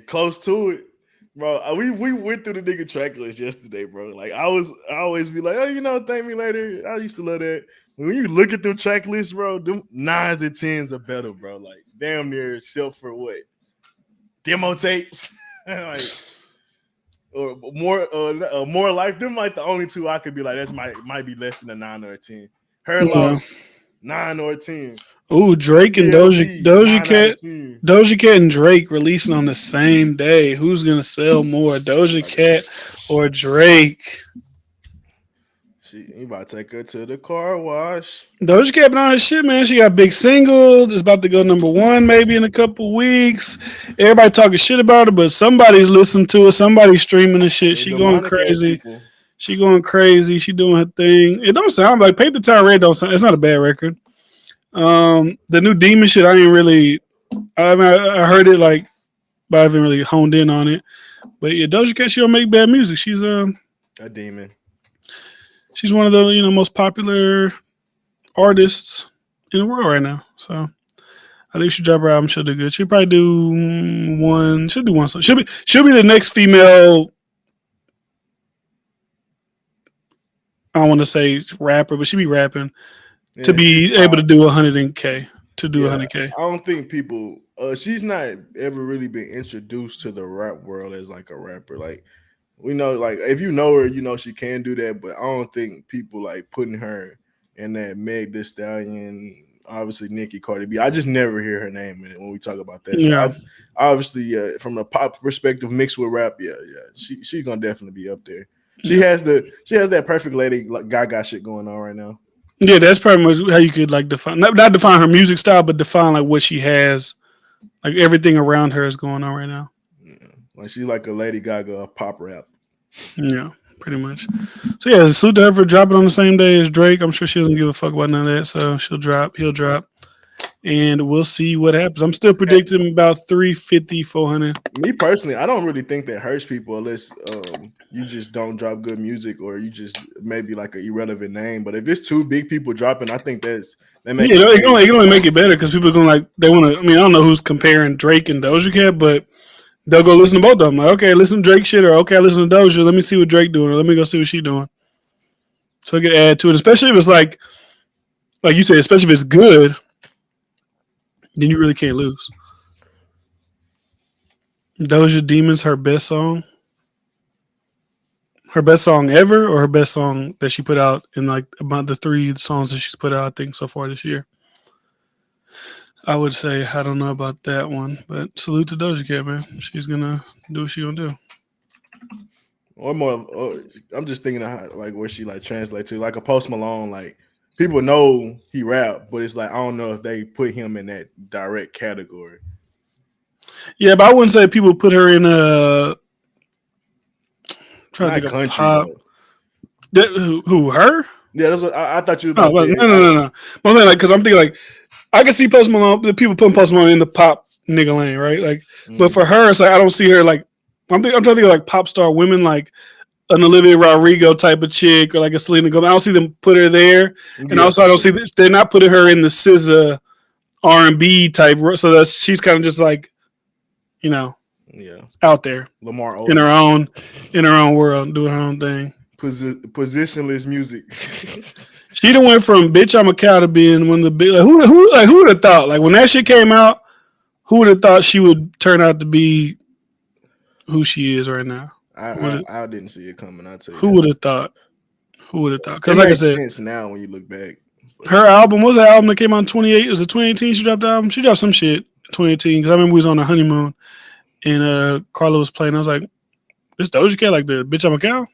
Close to it, bro. We went through the nigga track list yesterday, bro. Like I always be like, oh, thank me later. I used to love that. When you look at the track list, bro, them 9s and 10s are better, bro. Like damn near, except for what demo tapes, like or more life. Them like the only two I could be like that's might be less than a 9 or a 10. Her loss 9 or a 10. Ooh, Drake and Doja Cat and Drake releasing on the same day. Who's gonna sell more, Doja Cat or Drake? He about to take her to the car wash. Doja Cat been on her shit, man. She got a big single. It's about to go #1 maybe in a couple weeks. Everybody talking shit about her, but somebody's listening to it. Somebody's streaming the shit. She going crazy. She going crazy. She doing her thing. It don't sound like Paint the Town Red. Don't sound. It's not a bad record. The new Demon shit. I ain't really. I mean, I heard it like, but I haven't really honed in on it. But yeah, Doja Cat. She don't make bad music. She's a demon. She's one of the most popular artists in the world right now. So I think she'll drop her album. She'll do good. She'll probably do one. She'll do one song. She'll be the next female. I don't want to say rapper, but she'll be rapping to be able to do 100K. To do 100K. I don't think people. She's not ever really been introduced to the rap world as like a rapper. Like. We know, like, if you know her, she can do that. But I don't think people like putting her in that Meg Thee Stallion, obviously Nicki, Cardi B. I just never hear her name in it when we talk about that. So obviously, from a pop perspective, mixed with rap, she's gonna definitely be up there. She has that perfect Lady Gaga shit going on right now. Yeah, that's pretty much how you could like define not define her music style, but define like what she has. Like everything around her is going on right now. Yeah. Like she's like a Lady Gaga of pop rap. Yeah, pretty much. So yeah, salute to her for dropping on the same day as Drake. I'm sure she doesn't give a fuck about none of that. So he'll drop, and we'll see what happens. I'm still predicting about 350, 400. Me personally, I don't really think that hurts people unless you just don't drop good music or you just maybe like an irrelevant name. But if it's two big people dropping, I think that makes it can only make it better because people are gonna they want to. I mean, I don't know who's comparing Drake and Doja Cat, but they'll go listen to both of them. Like, okay, listen to Drake shit, or okay, listen to Doja. Let me see what Drake doing, or let me go see what she doing. So I could add to it, especially if it's like you said, especially if it's good, then you really can't lose. Doja Demon's her best song ever, or her best song that she put out in like about the 3 songs that she's put out, I think, so far this year. I would say I don't know about that one, but salute to Doja Cat, man. She's gonna do what she gonna do. Or more, I'm just thinking of how, like where she like translate to, like a Post Malone. Like people know he rap, but it's like I don't know if they put him in that direct category. Yeah, but I wouldn't say people put her in a. Trying to think of pop. Who her? Yeah, that's what I thought you. No. But like, because I'm thinking like. I can see Post Malone, the people putting Post Malone in the pop nigga lane, right? Like, but for her, it's like I don't see her like. I'm trying to think of like pop star women, like an Olivia Rodrigo type of chick, or like a Selena Gomez. I don't see them put her there, and also I don't see they're not putting her in the SZA R&B type. So that she's kind of just like, out there, Lamar in her own world, doing her own thing. Positionless music. She done went from bitch I'm a cow to being one of the big. Like, who would have thought? Like when that shit came out, who would have thought she would turn out to be who she is right now? I didn't see it coming. I'll tell you. Who would have thought? Who would have thought? It Because like I makes said, sense now when you look back. But her album was an album that came out in 28. Was it 2018? She dropped the album. She dropped some shit in 2018. Because I remember we was on a honeymoon and Carla was playing. I was like, "This Doja Cat, like the bitch I'm a cow." All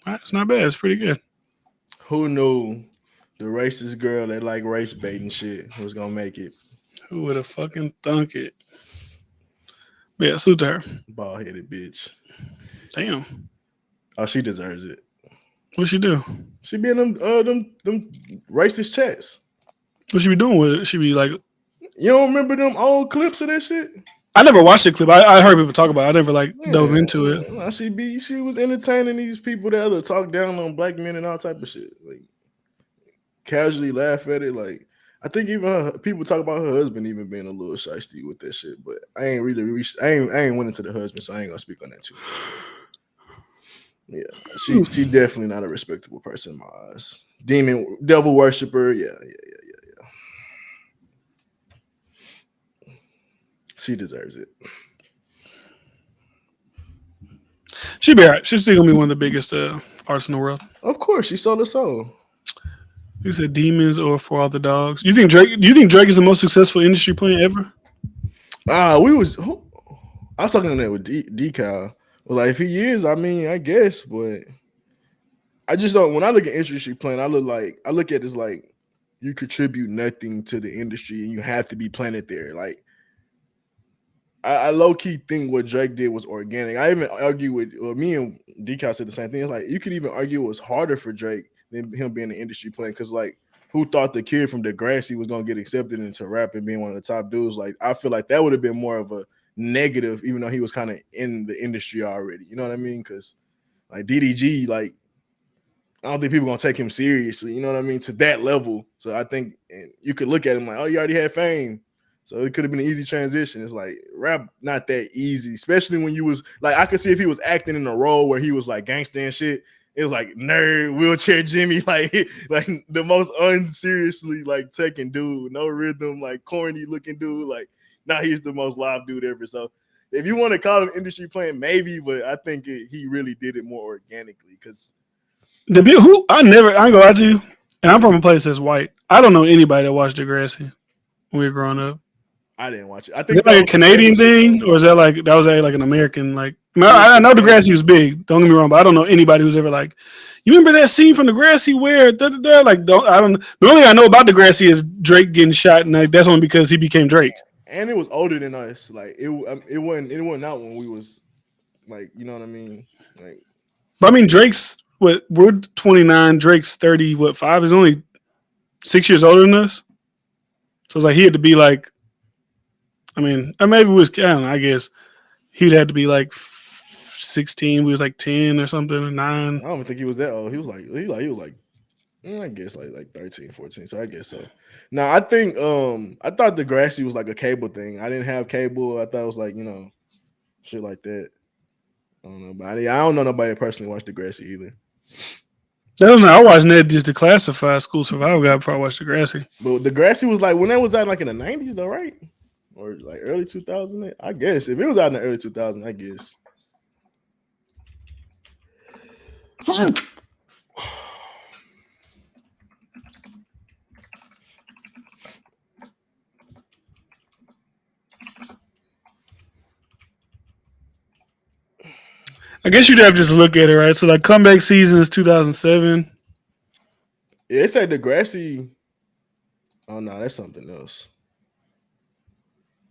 right, it's not bad. It's pretty good. who knew the racist girl that like race bait and shit was gonna make it? Who would have fucking thunk it? But yeah, salute to her. Bald headed bitch. Damn. Oh, she deserves it. What she do? She be in them racist chats. What she be doing with it? She be like, You don't remember them old clips of that shit? I never watched the clip. I heard people talk about it. I never like dove Yeah, into it. nah, she was entertaining these people that would talk down on black men and all type of shit. Like casually laugh at it. Like I think even people talk about her husband even being a little shiesty with that shit. But I ain't really reached. I ain't went into the husband, so I ain't gonna speak on that too. Yeah, she definitely not a respectable person in my eyes. Devil worshiper. Yeah. She deserves it. She be alright. She's still gonna be one of the biggest artists in the world. Of course, she sold her soul. You said demons or for all the dogs. You think Drake? Do you think Drake is the most successful industry plant ever? I was talking on that with Decal. Like if he is, I mean, I guess, but I just don't. When I look at industry plant, I look at it as like you contribute nothing to the industry and you have to be planted there. Like I low key think what Drake did was organic. I even argue with me and Decal said the same thing. It's like you could even argue it was harder for Drake than him being an industry plant because like who thought the kid from Degrassi was gonna get accepted into rap and being one of the top dudes? Like I feel like that would have been more of a negative, even though he was kind of in the industry already. You know what I mean? Because like DDG, like I don't think people gonna take him seriously. You know what I mean? To that level. So I think and you could look at him like, oh, you already had fame. So it could have been an easy transition. It's like rap not that easy, especially when you was like I could see if he was acting in a role where he was like gangster and shit. It was like nerd, wheelchair Jimmy, like the most unseriously like taking dude, no rhythm, like corny looking dude. Like now he's the most live dude ever. So if you want to call him industry plant, maybe, but I think he really did it more organically because I ain't gonna lie to you, and I'm from a place that's white. I don't know anybody that watched Degrassi when we were growing up. I didn't watch it. I Is think that like a Canadian thing, or is that like an American? Like, I know Degrassi was big. Don't get me wrong, but I don't know anybody who's ever like. You remember that scene from Degrassi where like I don't. The only thing I know about Degrassi is Drake getting shot, and like, that's only because he became Drake. And it was older than us. Like it wasn't out when we was like, you know what I mean? Like, but I mean, Drake's what we're 29. Drake's 30. What 5? He's only 6 years older than us. So it's like he had to be like. I mean, or maybe it was. I don't know. I guess he'd had to be like 16. We was like 10 or something, or 9. I don't think he was that old. He was like I guess like 13, 14. So I guess so. Now I think I thought Degrassi was like a cable thing. I didn't have cable. I thought it was like, you know, shit like that. I don't know. But I don't know nobody that personally watched Degrassi either. I watched that just Declassified School Survival Guide before I watched Degrassi. But Degrassi was like when that was out like in the 90s though, right? Or like early 2000. I guess if it was out in the early 2000s, I guess. I guess you'd have to just look at it, right? So like comeback season is 2007. Yeah, they say Degrassi. Oh no, that's something else.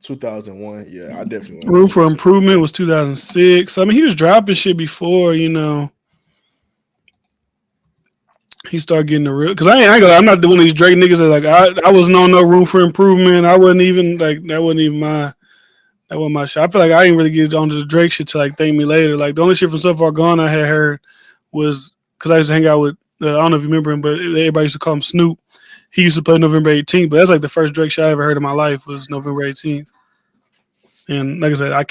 2001. Yeah, I definitely Room for Improvement was 2006. I mean, he was dropping shit before, you know. He started getting the real because I'm not the one of these Drake niggas that like I wasn't on no Room for Improvement. I wasn't even like that wasn't my shit. I feel like I didn't really get onto the Drake shit till like Thank Me Later. Like the only shit from So Far Gone I had heard was because I used to hang out with I don't know if you remember him, but everybody used to call him Snoop. He used to play November 18th, but that's like the first Drake shit I ever heard in my life was November 18th. And like I said, I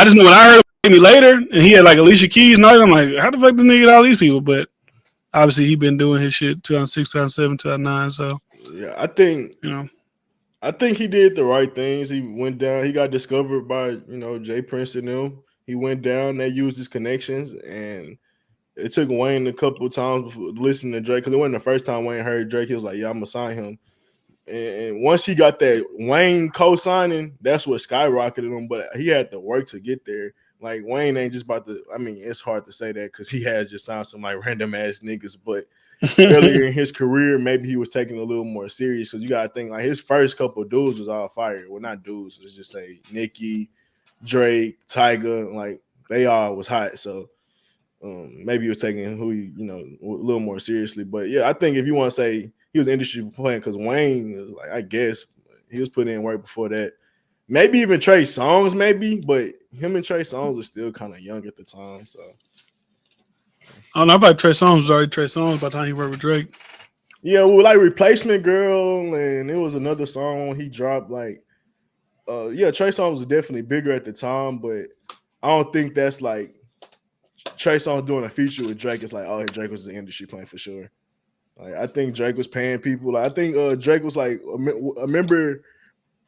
just know when I heard him Thank Me Later and he had like Alicia Keys and all that, I'm like, how the fuck this nigga get all these people? But obviously he been doing his shit 2006, 2007, 2009. So yeah, I think you know. I think he did the right things. He went down. He got discovered by Jay Prince and them. He went down. They used his connections, and it took Wayne a couple of times before listening to Drake because it wasn't the first time Wayne heard Drake. He was like, "Yeah, I'm gonna sign him." And once he got that Wayne co-signing, that's what skyrocketed him. But he had to work to get there. Like Wayne ain't just about to. I mean, it's hard to say that because he has just signed some like random ass niggas. But earlier in his career, maybe he was taking a little more serious because you gotta think like his first couple of dudes was all fire. Well, not dudes. Let's just say Nicki, Drake, Tyga. Like they all was hot. So maybe he was taking who he, a little more seriously. But yeah, I think if you want to say he was industry playing, because Wayne was like, I guess he was putting in work before that. Maybe even Trey Songz, maybe, but him and Trey Songz were still kind of young at the time. So I don't know. I thought Trey Songz was already Trey Songz by the time he worked with Drake. yeah, well, like Replacement Girl, and it was another song he dropped. Like, yeah, Trey Songz was definitely bigger at the time, but I don't think that's like Trey Songz doing a feature with Drake. It's like, oh, Drake was the industry playing for sure. Like, I think Drake was paying people. Like, I think Drake was like, I remember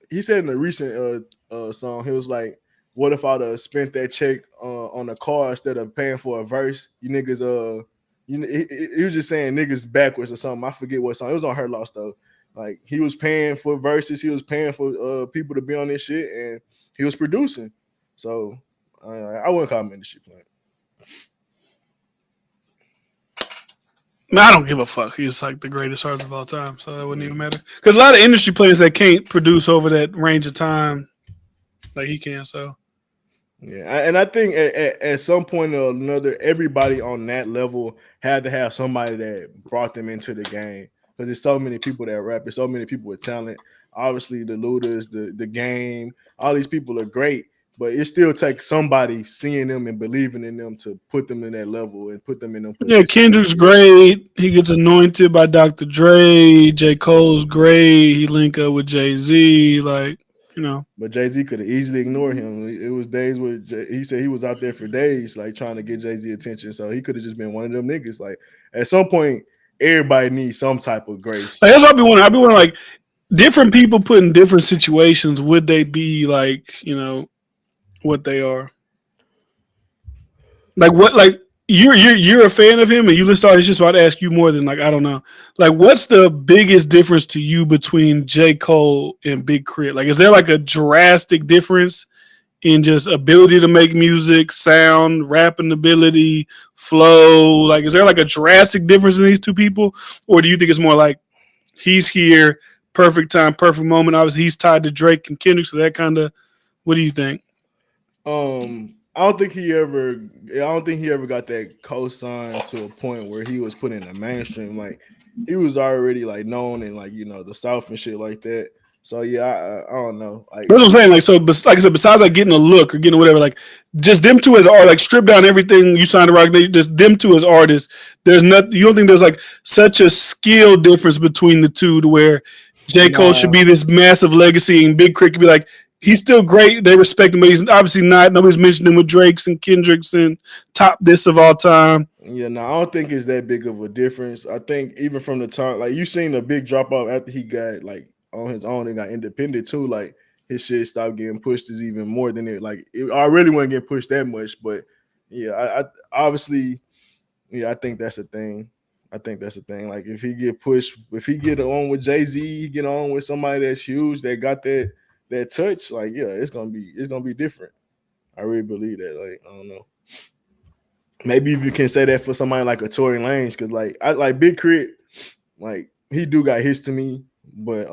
he said in a recent song, he was like, "What if I'd have spent that check on a car instead of paying for a verse? You niggas, he was just saying niggas backwards or something. I forget what song. It was on Her Loss though. Like he was paying for verses, he was paying for people to be on this shit, and he was producing. So I wouldn't call him industry plant. Man, I don't give a fuck. He's like the greatest artist of all time, so that wouldn't even matter. Because a lot of industry players that can't produce over that range of time, like he can. So yeah, and I think at some point or another, everybody on that level had to have somebody that brought them into the game because there's so many people that rap, there's so many people with talent. Obviously, the Luders, the game, all these people are great, but it still takes somebody seeing them and believing in them to put them in that level and put them in them yeah, positions. Kendrick's great. He gets anointed by Dr. Dre. J. Cole's great. He link up with Jay Z. Like you know, But Jay Z could have easily ignored him. It was days where he said he was out there for days, like trying to get Jay Z attention. So he could have just been one of them niggas. Like at some point, everybody needs some type of grace. like that's what I be wondering. I be wondering like different people put in different situations. Would they be like what they are? Like what? Like you're a fan of him and you listen to all this shit. So I'd ask you more than like I don't know. Like what's the biggest difference to you between J Cole and Big Crit? Like is there like a drastic difference in just ability to make music, sound, rapping ability, flow? Like is there like a drastic difference in these two people, or do you think it's more like he's here, perfect time, perfect moment? Obviously he's tied to Drake and Kendrick, so that kind of. What do you think? I don't think he ever. I don't think he ever got that cosign to a point where he was put in the mainstream. Like he was already like known in like the South and shit like that. So yeah, I don't know. Like That's what I'm saying. Like, so, like I said, besides like getting a look or getting whatever, like just them two as art, like strip down everything you signed to rock. They just them two as artists. There's nothing. You don't think there's like such a skill difference between the two to where J. Cole should nah, be this massive legacy and Big Crit could be like he's still great. They respect him, but he's obviously not. Nobody's mentioned him with Drake's and Kendrick's and top this of all time. yeah, no, I don't think it's that big of a difference. I think even from the time, like you seen a big drop off after he got like on his own and got independent too. Like his shit stopped getting pushed is even more than it. Like I really wasn't getting pushed that much, but yeah, I obviously, yeah, I think that's a thing. I think that's the thing. Like if he get pushed, if he get on with Jay Z, get on with somebody that's huge that got that touch, like yeah, it's gonna be different. I really believe that. Like I don't know. Maybe if you can say that for somebody like a Tory Lanez, because like I like Big Crit, like he do got hits to me, but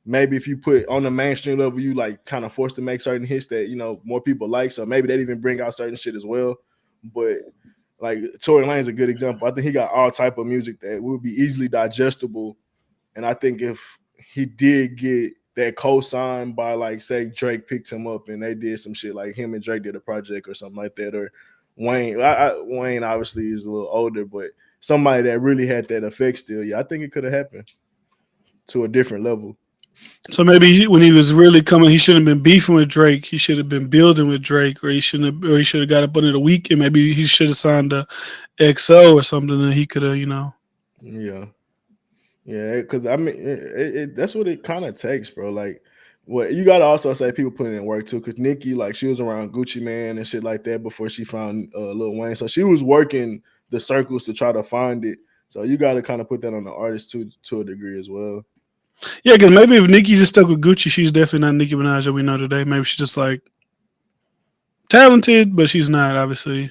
maybe if you put on the mainstream level, you like kind of forced to make certain hits that more people like, so maybe they'd even bring out certain shit as well. But like Tory Lanez is a good example. I think he got all type of music that would be easily digestible, and I think if he did get that co-signed by like say Drake picked him up and they did some shit like him and Drake did a project or something like that, or Wayne. Wayne obviously is a little older, but somebody that really had that effect still. Yeah, I think it could have happened to a different level. So maybe when he was really coming, he shouldn't have been beefing with Drake. He should have been building with Drake, or he shouldn't have, or he should have got up under the weekend. Maybe he should have signed a XO or something, and he could have. Yeah, yeah, because I mean, that's what it kind of takes, bro. Like, what you gotta also say, people putting in work too. Because Nicki, like, she was around Gucci Man and shit like that before she found Lil Wayne, so she was working the circles to try to find it. So you got to kind of put that on the artist to a degree as well. Yeah, because maybe if Nicki just stuck with Gucci, she's definitely not Nicki Minaj that we know today. Maybe she's just like talented, but she's not obviously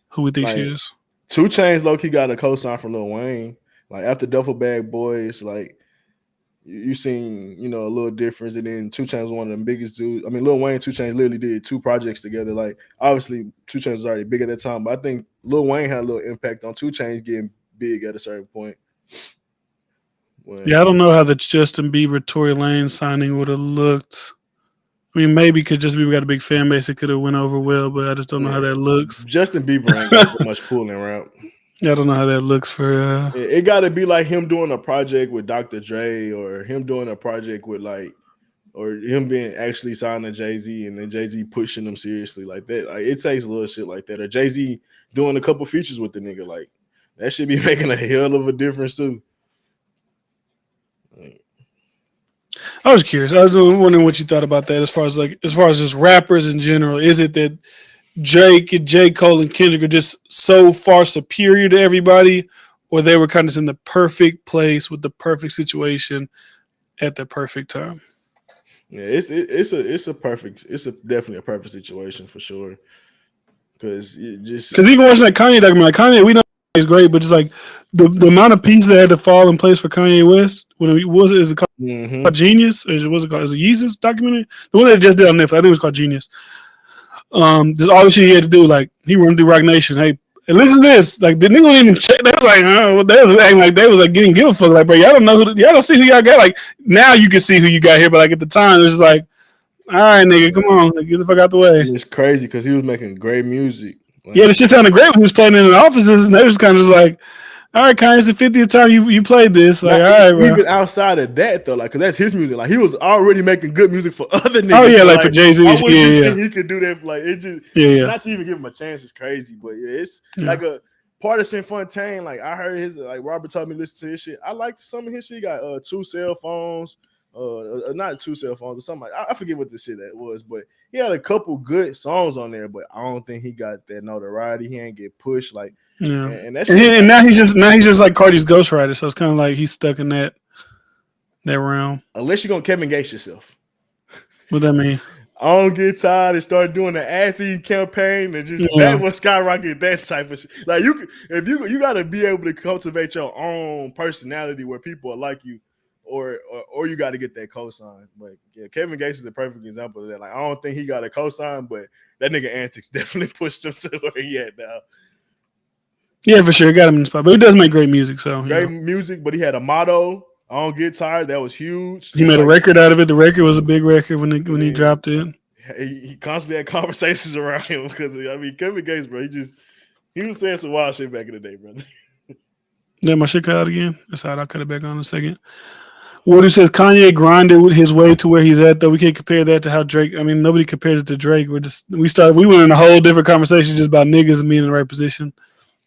who we think she Like is. 2 Chainz low key got a co-sign from Lil Wayne. Like after Duffel Bag Boys, like you seen, a little difference. And then 2 Chainz was one of the biggest dudes. I mean, Lil Wayne, 2 Chainz literally did 2 projects together. Like obviously 2 Chainz was already big at that time, but I think Lil Wayne had a little impact on 2 Chainz getting big at a certain point. Yeah, I don't know how the Justin Bieber Tory Lanez signing would have looked. I mean, maybe because Justin Bieber got a big fan base, it could have went over well, but I just don't know how that looks. Justin Bieber ain't got that much pull in rap. I don't know how that looks for. It got to be like him doing a project with Dr. Dre, or him doing a project with or him being actually signed to Jay-Z, and then Jay-Z pushing him seriously like that. Like it takes a little shit like that, or Jay-Z doing a couple features with the nigga. Like that should be making a hell of a difference too. I was curious. I was wondering what you thought about that, as far as just rappers in general. Is it that Drake and J. Cole and Kendrick are just so far superior to everybody, or they were kind of in the perfect place with the perfect situation at the perfect time? Yeah, it's definitely a perfect situation for sure. Because even watching that Kanye documentary, like Kanye, we know he's great, but just like the amount of pieces that had to fall in place for Kanye West when is it called Genius? Or was it called? Is it Yeezus documentary? The one that just did on Netflix, I think it was called Genius. Just all the shit he had to do, like he run through Rock Nation. Hey, and listen to this. Like the nigga didn't even check. They was like, they was acting like they was like getting give a fuck. Like, bro, y'all don't know y'all don't see who y'all got. Like now you can see who you got here, but like at the time it was just like, all right, nigga, come on, like, get the fuck out the way. It's crazy because he was making great music. Like, yeah, the shit sounded great when he was playing in the offices, and they was kind of just like, all right, Kanye, it's the 50th time you played this. Like, all right, bro. Even outside of that, though, like, because that's his music. Like, he was already making good music for other niggas. Oh, yeah, like for Jay-Z. I wouldn't think he could do that. Like, it just, not to even give him a chance is crazy. But, yeah, it's like a Partisan Fontaine. Like, I heard his, like, Robert told me to listen to his shit. I liked some of his shit. He got 2 cell phones. Not 2 cell phones or something. Like, I forget what the shit that was, but he had a couple good songs on there. But I don't think he got that notoriety. He ain't get pushed. Like, and now he's just like Cardi's ghostwriter. So it's kind of like he's stuck in that realm. Unless you're gonna Kevin Gates yourself. What that mean? I don't get tired and start doing the ass-eating campaign and just that will skyrocket that type of shit. Like you gotta be able to cultivate your own personality where people are like you. Or you got to get that cosign. But yeah, Kevin Gates is a perfect example of that. Like I don't think he got a cosign, but that nigga antics definitely pushed him to where he at now. Yeah, for sure, got him in the spot. But he does make great music. So great music, but he had a motto. I don't get tired. That was huge. He made a record out of it. The record was a big record when he dropped it. He constantly had conversations around him because Kevin Gates, bro, he was saying some wild shit back in the day, brother. Yeah, my shit cut out again. That's all right. I'll cut it back on in a second. Woody says Kanye grinded his way to where he's at, though. We can't compare that to how Drake. I mean, nobody compares it to Drake. We went in a whole different conversation just about niggas and being in the right position.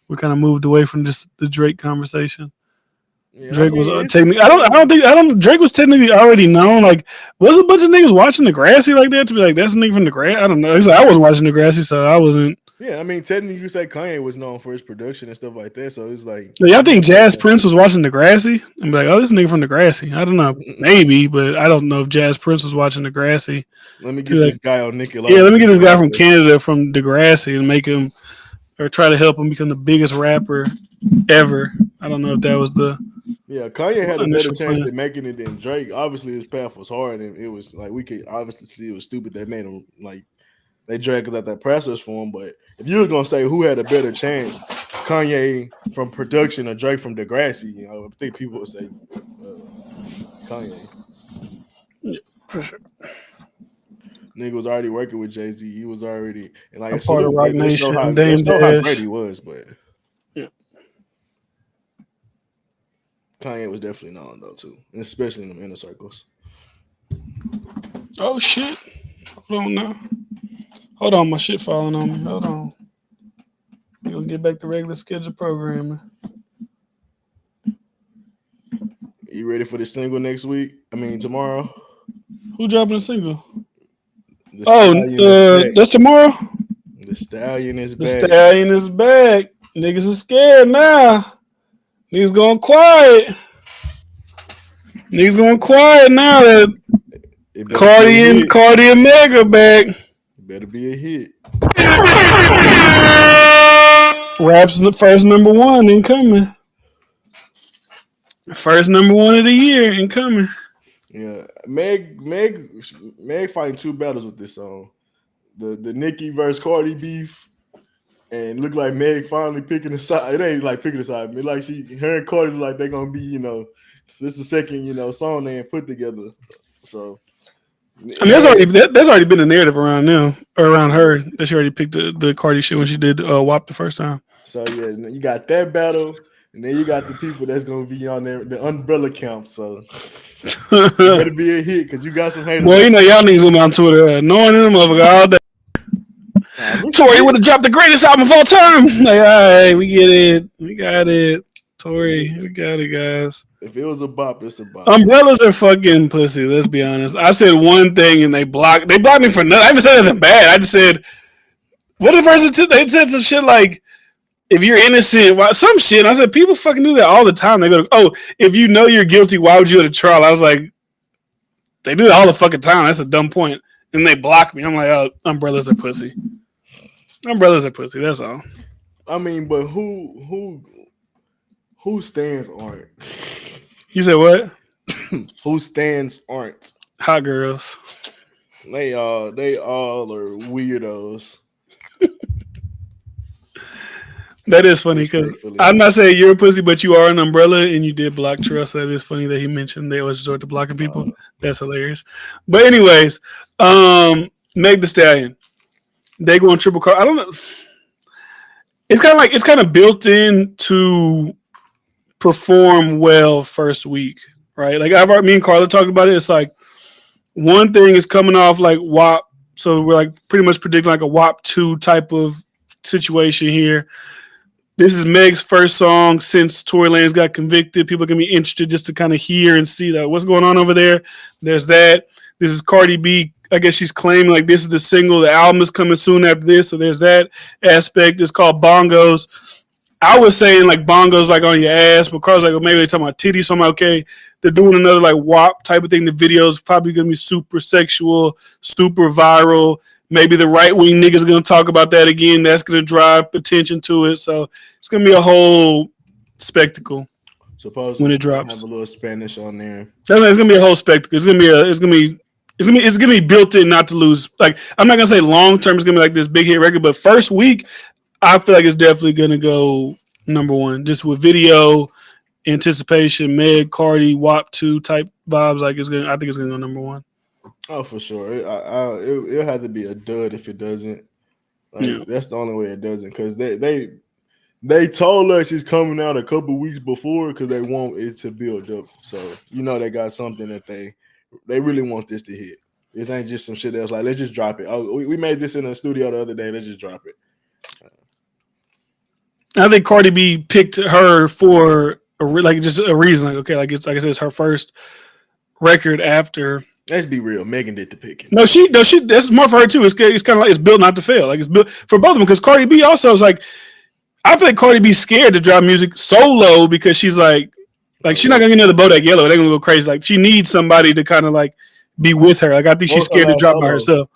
We kind of moved away from just the Drake conversation. Yeah, Drake was technically. Drake was technically already known. Like, was a bunch of niggas watching Degrassi like that to be like, that's a nigga from Degrassi? I don't know. Like, I wasn't watching Degrassi, so I wasn't. Yeah, I mean, technically, you could say Kanye was known for his production and stuff like that. So it was like, y'all think Jazz Prince was watching Degrassi and be like, oh, this nigga from Degrassi? I don't know, maybe, but I don't know if Jazz Prince was watching Degrassi. Let me get this guy on Nickelodeon. Yeah, let me get this guy from Canada from Degrassi and make him, or try to help him become the biggest rapper ever. I don't know if that was the. Yeah, Kanye had a better chance at making it than Drake. Obviously, his path was hard, and it was like we could obviously see it was stupid that made him like. They dragged out that process for him, but if you were gonna say who had a better chance, Kanye from production or Drake from Degrassi, I think people would say Kanye. Yeah, for sure. Nigga was already working with Jay-Z. He was already and like a part of Rock Nation. How great he was, but yeah, Kanye was definitely known though too, especially in the inner circles. Oh shit! Hold on now. Hold on, my shit falling on me. Hold on. We're going to get back to regular schedule programming. You ready for the single next week? I mean, tomorrow? Who dropping a single? That's tomorrow? The Stallion is back. The Stallion is back. Niggas are scared now. Niggas going quiet. Niggas going quiet now that It better be a hit. Cardi and Meg are back. It better be a hit. Raps the first number one incoming. First number one of the year incoming. Yeah, Meg fighting two battles with this song. The Nicki versus Cardi beef, and look like Meg finally picking a side. It ain't like picking a side. It like her and Cardi look like they're gonna be, just the second, song they put together. So I mean, there's already been a narrative around them or around her that she already picked the Cardi shit when she did WAP the first time. So yeah, you got that battle, and then you got the people that's gonna be on there, the umbrella camp. So it better be a hit because you got some haters. Well, y'all niggas on my Twitter annoying them motherfucker all day. Tory would have dropped the greatest album of all time. Like, all right, we get it. We got it. Tory, we got it, guys. If it was a bop, it's a bop. Umbrellas are fucking pussy. Let's be honest. I said one thing and they blocked me for nothing. I haven't said anything bad. I just said, what the first they said some shit like, if you're innocent, some shit. I said people fucking do that all the time. They go, oh, if you know you're guilty, why would you go to trial? I was like, they do it all the fucking time. That's a dumb point. And they block me. I'm like, oh, umbrellas are pussy. Umbrellas are pussy. That's all. I mean, but who stands aren't? You said what? Who stands aren't? Hot girls. They all are weirdos. That is funny because I'm not saying you're a pussy, but you are an umbrella and you did block Trust. That is funny that he mentioned they always resort to blocking people. That's hilarious. But anyways, Meg Thee Stallion. They go on triple car. I don't know. It's kind of built in to perform well first week, right? Like me and Carla talked about it. It's like one thing is coming off like WAP, so we're like pretty much predicting like a WAP 2 type of situation here. This is Meg's first song since Tory Lanez got convicted. People are gonna be interested just to kind of hear and see that what's going on over there. There's that. This is Cardi B. I guess she's claiming like this is the single. The album is coming soon after this, so there's that aspect. It's called Bongos. I was saying like bongos like on your ass, but Carl's like, well, maybe they're talking about titties. So I'm like, okay, they're doing another like WAP type of thing. The video is probably gonna be super sexual, super viral. Maybe the right wing niggas are gonna talk about that again. That's gonna drive attention to it. So it's gonna be a whole spectacle. Suppose when it drops, have a little Spanish on there. It's gonna be a whole spectacle. It's gonna be built in not to lose. Like I'm not gonna say long term it's gonna be like this big hit record, but first week I feel like it's definitely gonna go number one, just with video, anticipation, Meg, Cardi, WAP 2 type vibes. Like I think it's gonna go number one. Oh, for sure. It'll have to be a dud if it doesn't. Like, that's the only way it doesn't, because they told us it's coming out a couple weeks before because they want it to build up. So they got something that they really want this to hit. This ain't just some shit that's like, let's just drop it. Oh, we made this in the studio the other day. Let's just drop it. I think Cardi B picked her for just a reason. Like, okay, like I said, it's her first record after. Let's be real. Megan did the picking. No, she. That's more for her too. It's kind of like it's built not to fail. Like it's built for both of them, because Cardi B also is like, I feel like Cardi B's scared to drop music solo because she's like she's not gonna get another Bodak Yellow. They're gonna go crazy. Like she needs somebody to kind of like be with her. Like I think she's scared to drop by herself.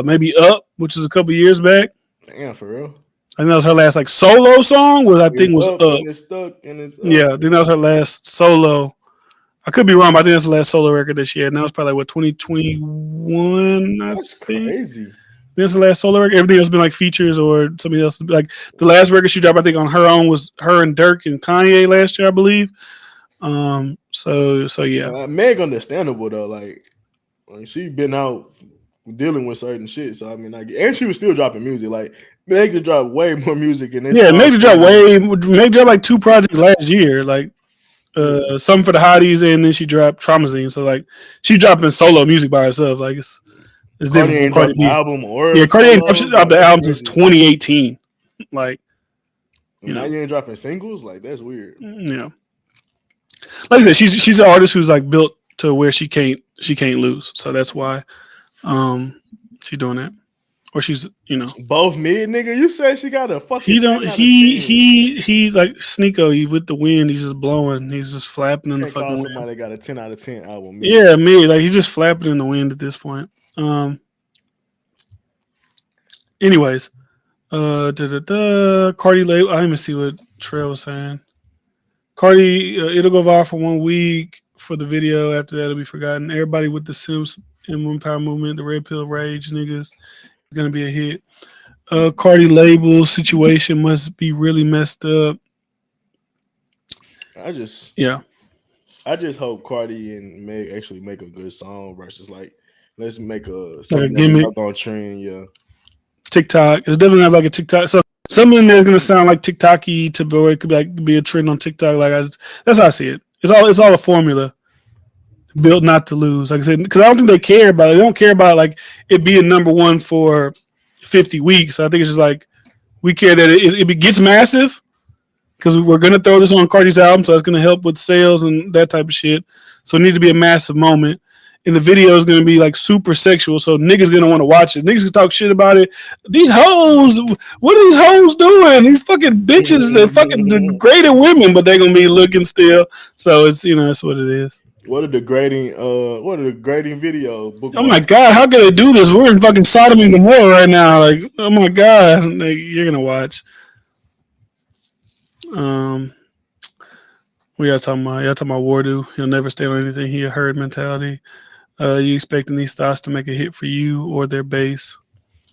Maybe Up, which is a couple years back. Damn, for real. I think that was her last like solo song. Was Up. And it's stuck and it's up. Yeah, I think that was her last solo. I could be wrong, but I think that's the last solo record that she had. Now it's probably like 2021. That's crazy. That's the last solo record. Everything else has been like features or something else. Like the last record she dropped, I think on her own, was her and Dirk and Kanye last year, I believe. So yeah. Meg understandable though. Like she been out dealing with certain shit. So I mean, and she was still dropping music. Like Meg to drop way more music. And Meg dropped like 2 projects last year. Like something for the hotties, and then she dropped Traumazine. So like she dropping solo music by herself. Like it's different. Ain't dropped the album or Cardi ain't dropped the album since 2018. Like now you ain't dropping singles. Like that's weird. Yeah. Like I said, she's an artist who's like built to where she can't lose. So that's why she's doing that. or she's Both mid, nigga. You said she got a he fucking don't 10 out of 10. he like Sneeko. He with the wind. He's just blowing. He's just flapping in the Can't call fucking wind. somebody that got a 10 out of 10 album mid. Yeah, me like he's just flapping in the wind at this point. Anyways, Cardi label. I didn't even see what Trail was saying. Cardi, it'll go viral for 1 week for the video. After that, it'll be forgotten. Everybody with the Sims M1 Power Movement, the Red Pill Rage niggas, is gonna be a hit. Cardi label situation must be really messed up. I just Yeah, hope Cardi and Meg actually make a good song versus like let's make like a something that we gimmick. know gonna trend. Yeah, TikTok. It's definitely not like a TikTok. So something in there is gonna sound like TikToky to where it could be like be a trend on TikTok. That's how I see it. It's all a formula built not to lose. Like I said, because I don't think they care about it. They don't care about like it being number one for 50 weeks. I think it's just like we care that it gets massive because we're gonna throw this on Cardi's album, so it's gonna help with sales and that type of shit. So it needs to be a massive moment. And the video is gonna be like super sexual, so niggas gonna want to watch it. Niggas can talk shit about it. These hoes, what are these hoes doing? These fucking bitches, they're fucking degraded women, but they're gonna be looking still. So it's that's what it is. what are the grading video Oh my bookmark? god, how can they do this? We're in fucking Sodom and Gomorrah right now. Like, oh my god, like, you're gonna watch. We got talking about Wardu. He'll never stand on anything. He a herd mentality. You expecting these thoughts to make a hit for you or their base?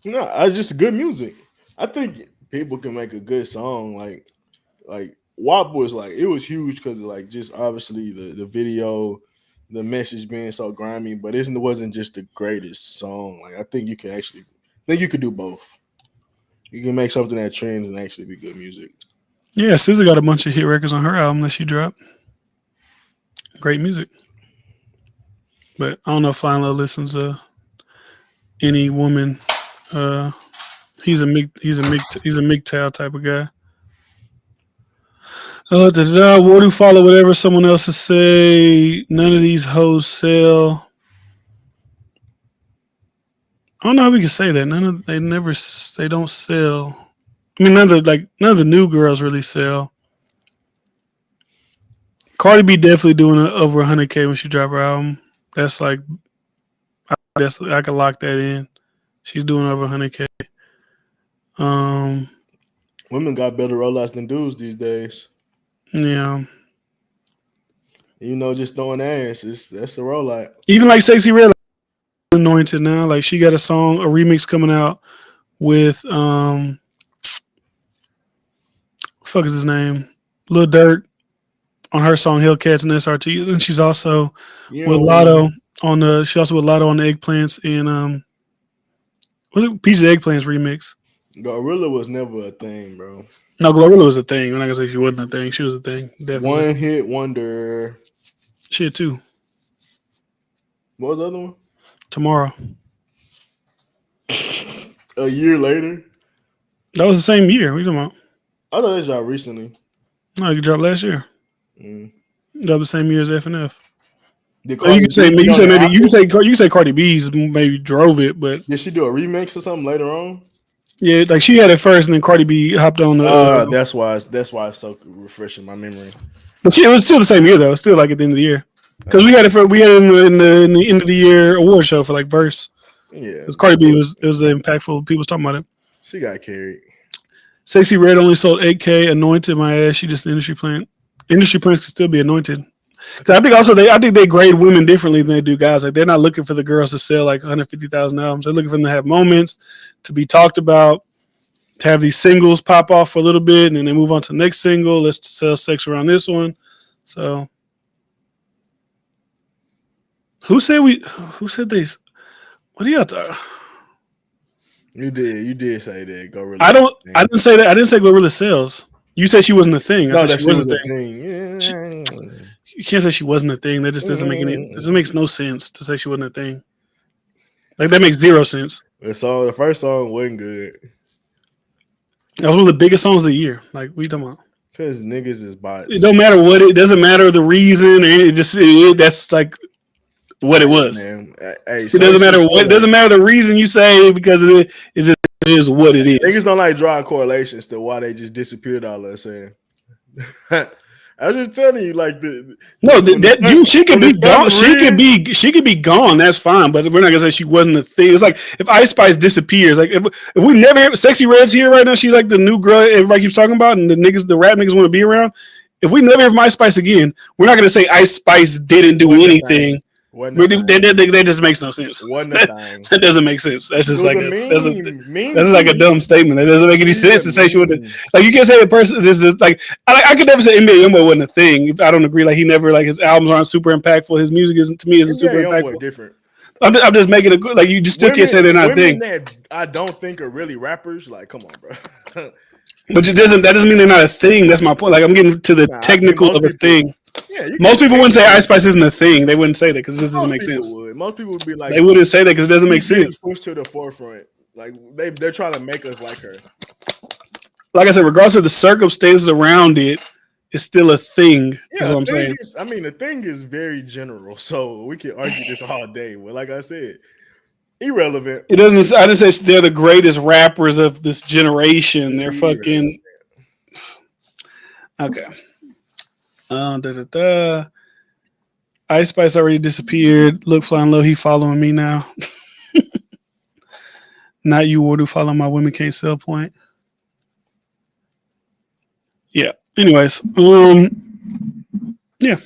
No, I just good music. I think people can make a good song. Like WAP was like it was huge because of like just obviously the video, the message being so grimy, but it wasn't just the greatest song. Like I think you could do both. You can make something that trends and actually be good music. Yeah, SZA got a bunch of hit records on her album that she dropped. Great music. But I don't know if Flying Low listens to any woman. He's a MGTOW type of guy. Wardu follow whatever someone else is say. None of these hoes sell. I don't know how we can say that. They don't sell. I mean, none of the new girls really sell. Cardi B definitely doing over 100K when she drop her album. That's like, I can lock that in. She's doing over 100K. Women got better rollouts than dudes these days. Yeah. Just throwing ass. That's the rollout. Even like Sexy Red, anointed now. Like she got a remix coming out with fuck is his name? Lil Durk on her song Hellcats and SRT. And she's also with Lotto on the Eggplants and was it Peaches Eggplants remix? Gorilla was never a thing, bro. No, Glorilla was a thing. I'm not gonna say she wasn't a thing. She was a thing. Definitely. One hit wonder. She had two. What was the other one? Tomorrow. A year later. That was the same year. What are you talking about? I thought it dropped recently. No, you dropped last year. Dropped the same year as FNF. You can say Cardi B's maybe drove it, but did she do a remix or something later on? Yeah, like she had it first, and then Cardi B hopped on the. That's why it's so refreshing my memory. But it was still the same year though. Still like at the end of the year, because we had it in the end of the year award show for like verse. Yeah, because Cardi B was impactful. People was talking about it. She got carried. Sexy Red only sold 8K. Anointed my ass. She just an industry plant. Industry plants can still be anointed. I think they grade women differently than they do guys. Like they're not looking for the girls to sell like 150,000 albums. They're looking for them to have moments, to be talked about, to have these singles pop off for a little bit, and then they move on to the next single. Let's sell sex around this one. So, who said these? What do you got there? You did say that. Gorilla. I didn't say that. I didn't say Glorilla sells. You said she wasn't a thing. No, that she wasn't a thing. Yeah. You can't say she wasn't a thing. That just doesn't make any. It just makes no sense to say she wasn't a thing. Like that makes zero sense. The first song wasn't good. That was one of the biggest songs of the year. Like, what are you talking about? Because niggas is bots. It don't matter what. It doesn't matter the reason. That's like what it was. Man, hey, It doesn't social matter what. It doesn't matter the reason you say because it is what it is. niggas don't like drawing correlations to why they just disappeared all of a sudden. I was just telling you, like No, she could be gone. Ring, She could be gone. That's fine. But we're not gonna say she wasn't a thing. It's like if Ice Spice disappears. Like if we never Sexy Red's here right now. She's like the new girl everybody keeps talking about, and the rap niggas want to be around. If we never hear from Ice Spice again, we're not gonna say Ice Spice didn't do anything. That just makes no sense. That doesn't make sense. That's just like that's like a dumb statement. That doesn't make any sense to say she would. Like you can't say the person this is like I could never say NBA Youngboy wasn't a thing. I don't agree. Like he never like his albums aren't super impactful. His music isn't to me isn't super impactful. Different. I'm just making it like you just still can't say they're not a thing. That I don't think are really rappers. Like come on, bro. But that doesn't mean they're not a thing. That's my point. Like I'm getting to the technical of a thing. Yeah, most people wouldn't say Ice Spice isn't a thing. They wouldn't say that because this doesn't make sense. Most people would be like, they wouldn't say that because it doesn't make sense. Pushed to the forefront, like they're trying to make us like her. Like I said, regardless of the circumstances around it, it's still a thing. Yeah, is what I'm saying. The thing is very general, so we can argue this all day. But like I said, irrelevant. It doesn't. I didn't say they're the greatest rappers of this generation. They're fucking okay. Ice Spice already disappeared. Look, flying low. He following me now. Not you, or do follow my women can't sell point. Yeah. Anyways, yeah.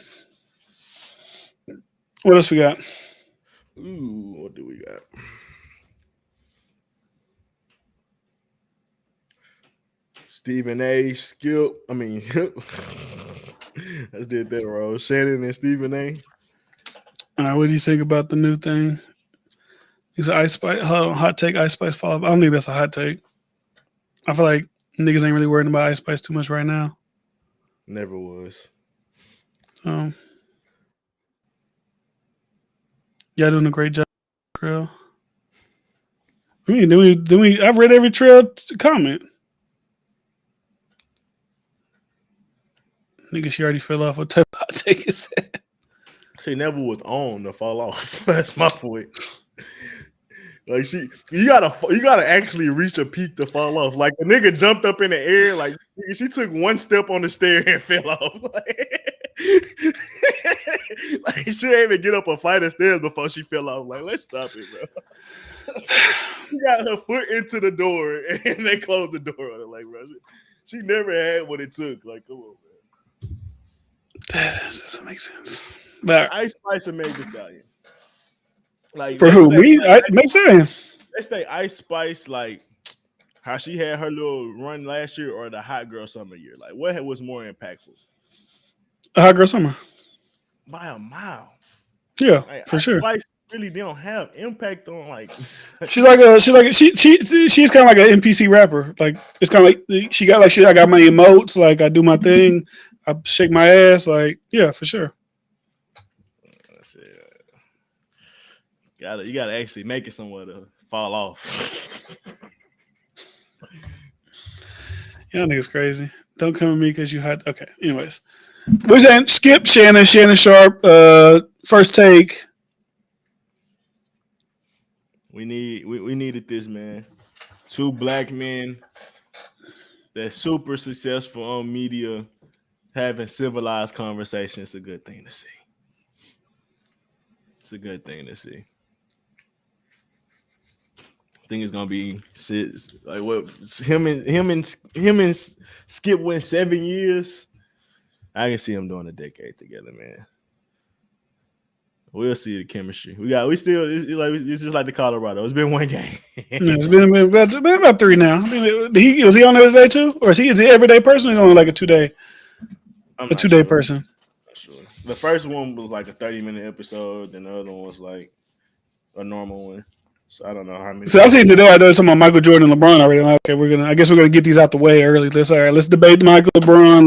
What else we got? Ooh, what do we got? Stephen A. Skip. I mean, let's do that, bro. Shannon and Stephen A. All right, what do you think about the new thing? It's Ice Spice. Hot take. Ice Spice follow up. I don't think that's a hot take. I feel like niggas ain't really worried about Ice Spice too much right now. Never was. Y'all doing a great job, Trail. I mean, I've read every Trail comment. Nigga, she already fell off. What type of hot take is that? She never was on to fall off. That's my point. Like you gotta actually reach a peak to fall off. Like the nigga jumped up in the air, like she took one step on the stair and fell off. Like she didn't even get up a flight of stairs before she fell off. Like let's stop it, bro. She got her foot into the door and they closed the door on it. Like bro, she never had what it took. Like come on, man. That doesn't make sense. But Ice Spice and Meg Thee Stallion. Like for who? Makes sense. Let's say Ice Spice, like how she had her little run last year, or the Hot Girl Summer year. Like what was more impactful? The Hot Girl Summer. By a mile. Yeah, like, for sure. Spice really don't have impact on like. she's kind of like an NPC rapper. Like it's kind of like she got I got my emotes. Like I do my thing. I shake my ass. Like yeah, for sure. You gotta actually make it somewhere to fall off. Y'all niggas crazy. Don't come at me because you had okay. Anyways. We're saying skip Shannon Sharp, first take. We needed this, man. Two black men that's super successful on media having civilized conversations. It's a good thing to see. It's a good thing to see. I think it's gonna be shit like what him and Skip went 7 years. I can see them doing a decade together, man. We'll see the chemistry. It's just like the Colorado. It's been one game. It's been about 3 now. I mean, was he on there today too, or is he an everyday person? Or is he only like a 2-day? A 2-day person. Not sure. The first one was like a 30-minute episode, and the other one was like a normal one. So I don't know how many. So I seen today. I know something about Michael Jordan and LeBron already. Like, okay, I guess we're gonna get these out the way early. Let's debate Michael LeBron.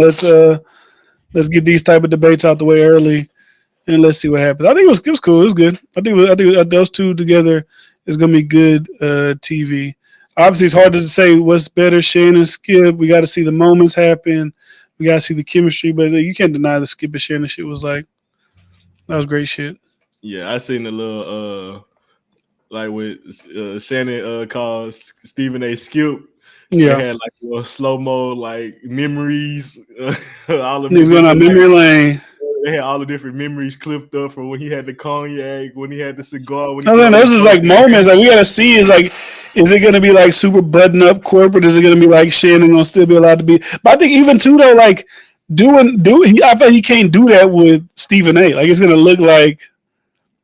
Let's get these type of debates out the way early, and let's see what happens. I think it was cool. It was good. I think those two together is gonna be good TV. Obviously, it's hard to say what's better, Shannon, Skip. We got to see the moments happen. We got to see the chemistry, but you can't deny the Skip and Shannon shit was like that was great shit. Yeah, I seen the little like with Shannon calls Stephen A. Skip. They Yeah, had like a little slow mo like memories, all of he's his going on different like memory lane. they had all the different memories clipped up from when he had the cognac, when he had the cigar, when he I mean, thought he those is smoked. like moments. Like we gotta see is like, is it gonna be like super button up corporate? Is it gonna be like Shannon gonna still be allowed to be? But I think even too though, like I feel like he can't do that with Stephen A. Like it's gonna look like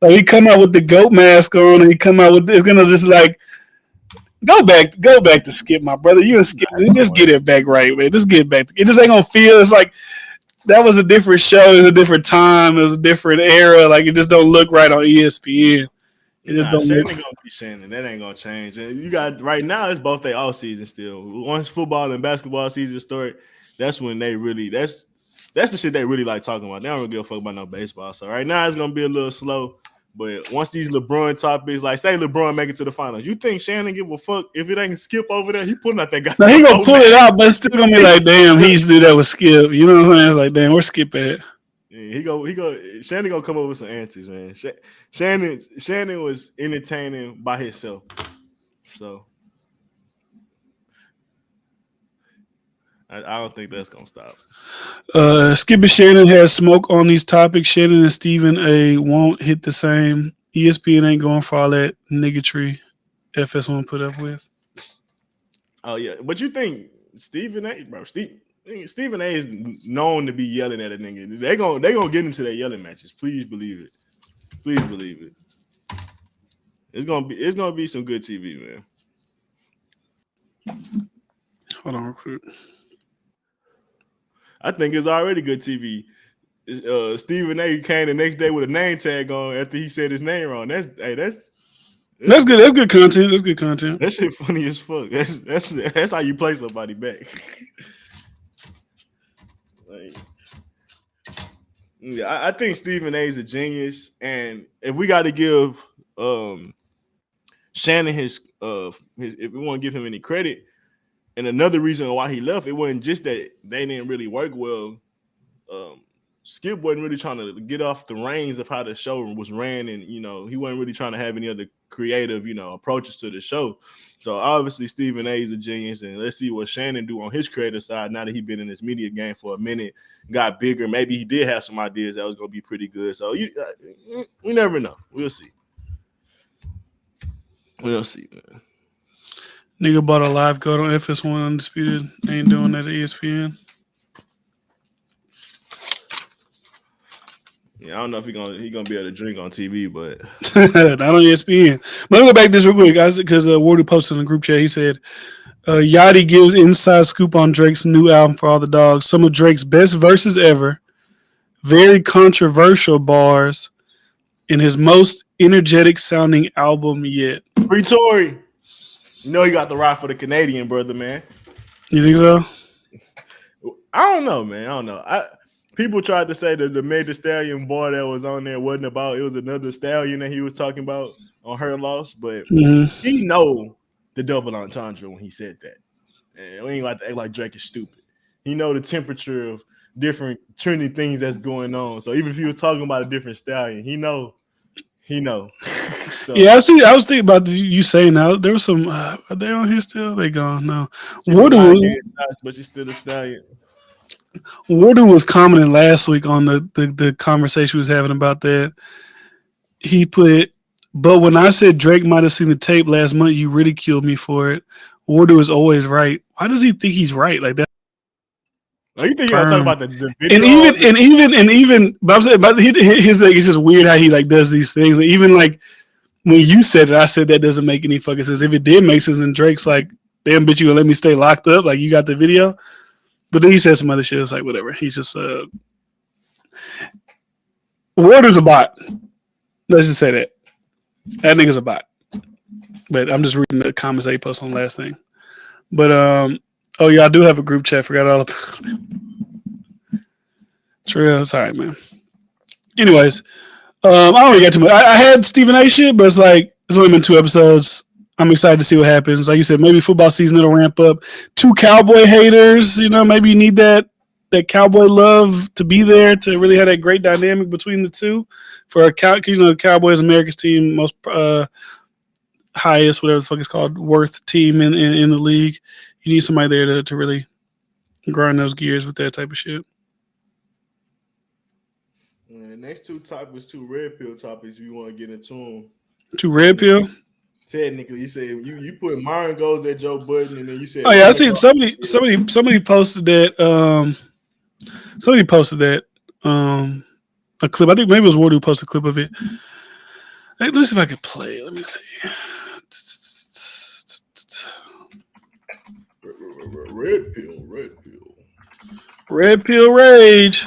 he come out with the goat mask on, and he come out with it's gonna just like go back to Skip, my brother. You and Skip, just get it back right, man. Just get back. It just ain't gonna feel. It's like that was a different show. It was a different time. It was a different era. Like it just don't look right on ESPN. It just Nah, don't Shannon look. gonna be Shannon. That ain't gonna change. And you got right now. It's both their off season still. Once football and basketball season start, that's when they really that's the shit they really like talking about. They don't really give a fuck about no baseball. So right now it's gonna be a little slow. But once these LeBron topics, like say LeBron make it to the finals, you think Shannon give a fuck if it ain't Skip over there? He pulling out that Now goddamn he gonna phone pull it out, but it's still gonna be like, damn, he used to do that with Skip. You know what I'm saying? It's like, damn, where's Skip at? Yeah, he go. Shannon gonna come up with some answers, man. Shannon was entertaining by himself, so I don't think that's gonna stop. Skip and Shannon has smoke on these topics. Shannon and Stephen A won't hit the same. ESPN ain't going for all that niggatry FS1 put up with. Oh yeah, but you think Stephen A, bro? Stephen A is known to be yelling at a nigga. They gonna get into their yelling matches. Please believe it. Please believe it. It's gonna be some good TV, man. Hold on, real quick. I think it's already good TV. Stephen A came the next day with a name tag on after he said his name wrong. That's good. That's good content. That's good content. That shit funny as fuck. That's how you play somebody back. Like, yeah, I think Stephen A is a genius, and if we got to give Shannon his if we want to give him any credit, and another reason why he left, it wasn't just that they didn't really work well. Skip wasn't really trying to get off the reins of how the show was ran, and he wasn't really trying to have any other creative approaches to the show. So obviously Stephen A is a genius, and let's see what Shannon do on his creative side now that he's been in this media game for a minute, got bigger. Maybe he did have some ideas that was going to be pretty good. So you never know. We'll see. We'll see, man. Nigga bought a live goat on FS1 Undisputed. Ain't doing that at ESPN. Yeah, I don't know if he gonna be able to drink on TV, but not on ESPN. But let me go back to this real quick, guys, because Wardy posted in the group chat. He said, Yachty gives inside scoop on Drake's new album For All the Dogs. Some of Drake's best verses ever. Very controversial bars. In his most energetic sounding album yet. Free Tory. He got the ride for the Canadian brother, man. You think so? I don't know, man. I don't know. People tried to say that the Major Stallion boy that was on there wasn't about. It was another stallion that he was talking about on Her Loss, but he know the double entendre when he said that. And we ain't like to act like Drake is stupid. He know the temperature of different trendy things that's going on. So even if he was talking about a different stallion, he know. So, yeah, I was thinking about you saying now. There was some. Are they on here still? They gone now. But she's still a stallion. Warder was commenting last week on the conversation we was having about that. He put, but when I said Drake might have seen the tape last month, you ridiculed me for it. Warder was always right. Why does he think he's right like that? Oh, you think you're talking about the video? And even, but I'm saying, but his like, it's just weird how he like does these things. Like, even like when you said it, I said that doesn't make any fucking sense. If it did make sense, and Drake's like, damn bitch, you gonna let me stay locked up? Like you got the video. But then he said some other shit. It's like, whatever. He's just Warder's a bot. Let's just say that. That nigga's a bot. But I'm just reading the comments that he posted on the last thing. But, oh, yeah, I do have a group chat. Forgot all of True. It's all right, man. Anyways, I don't really got too much. I had Stephen A shit, but it's like, it's only been 2 episodes. I'm excited to see what happens. Like you said, maybe football season it'll ramp up. 2 Cowboy haters, maybe you need that that cowboy love to be there to really have that great dynamic between the two. For a the Cowboys, America's team, most highest, whatever the fuck it's called, worth team in the league. You need somebody there to really grind those gears with that type of shit. And the next two topics, two red pill topics, if you want to get into them. Two red pill? Technically, you said you put Myron goes at Joe Budden, and then you said, oh yeah, I see somebody posted that. Somebody posted that a clip. I think maybe it was Ward who posted a clip of it. Hey, let me see if I can play it. Let me see. Red pill, red pill. Red pill rage.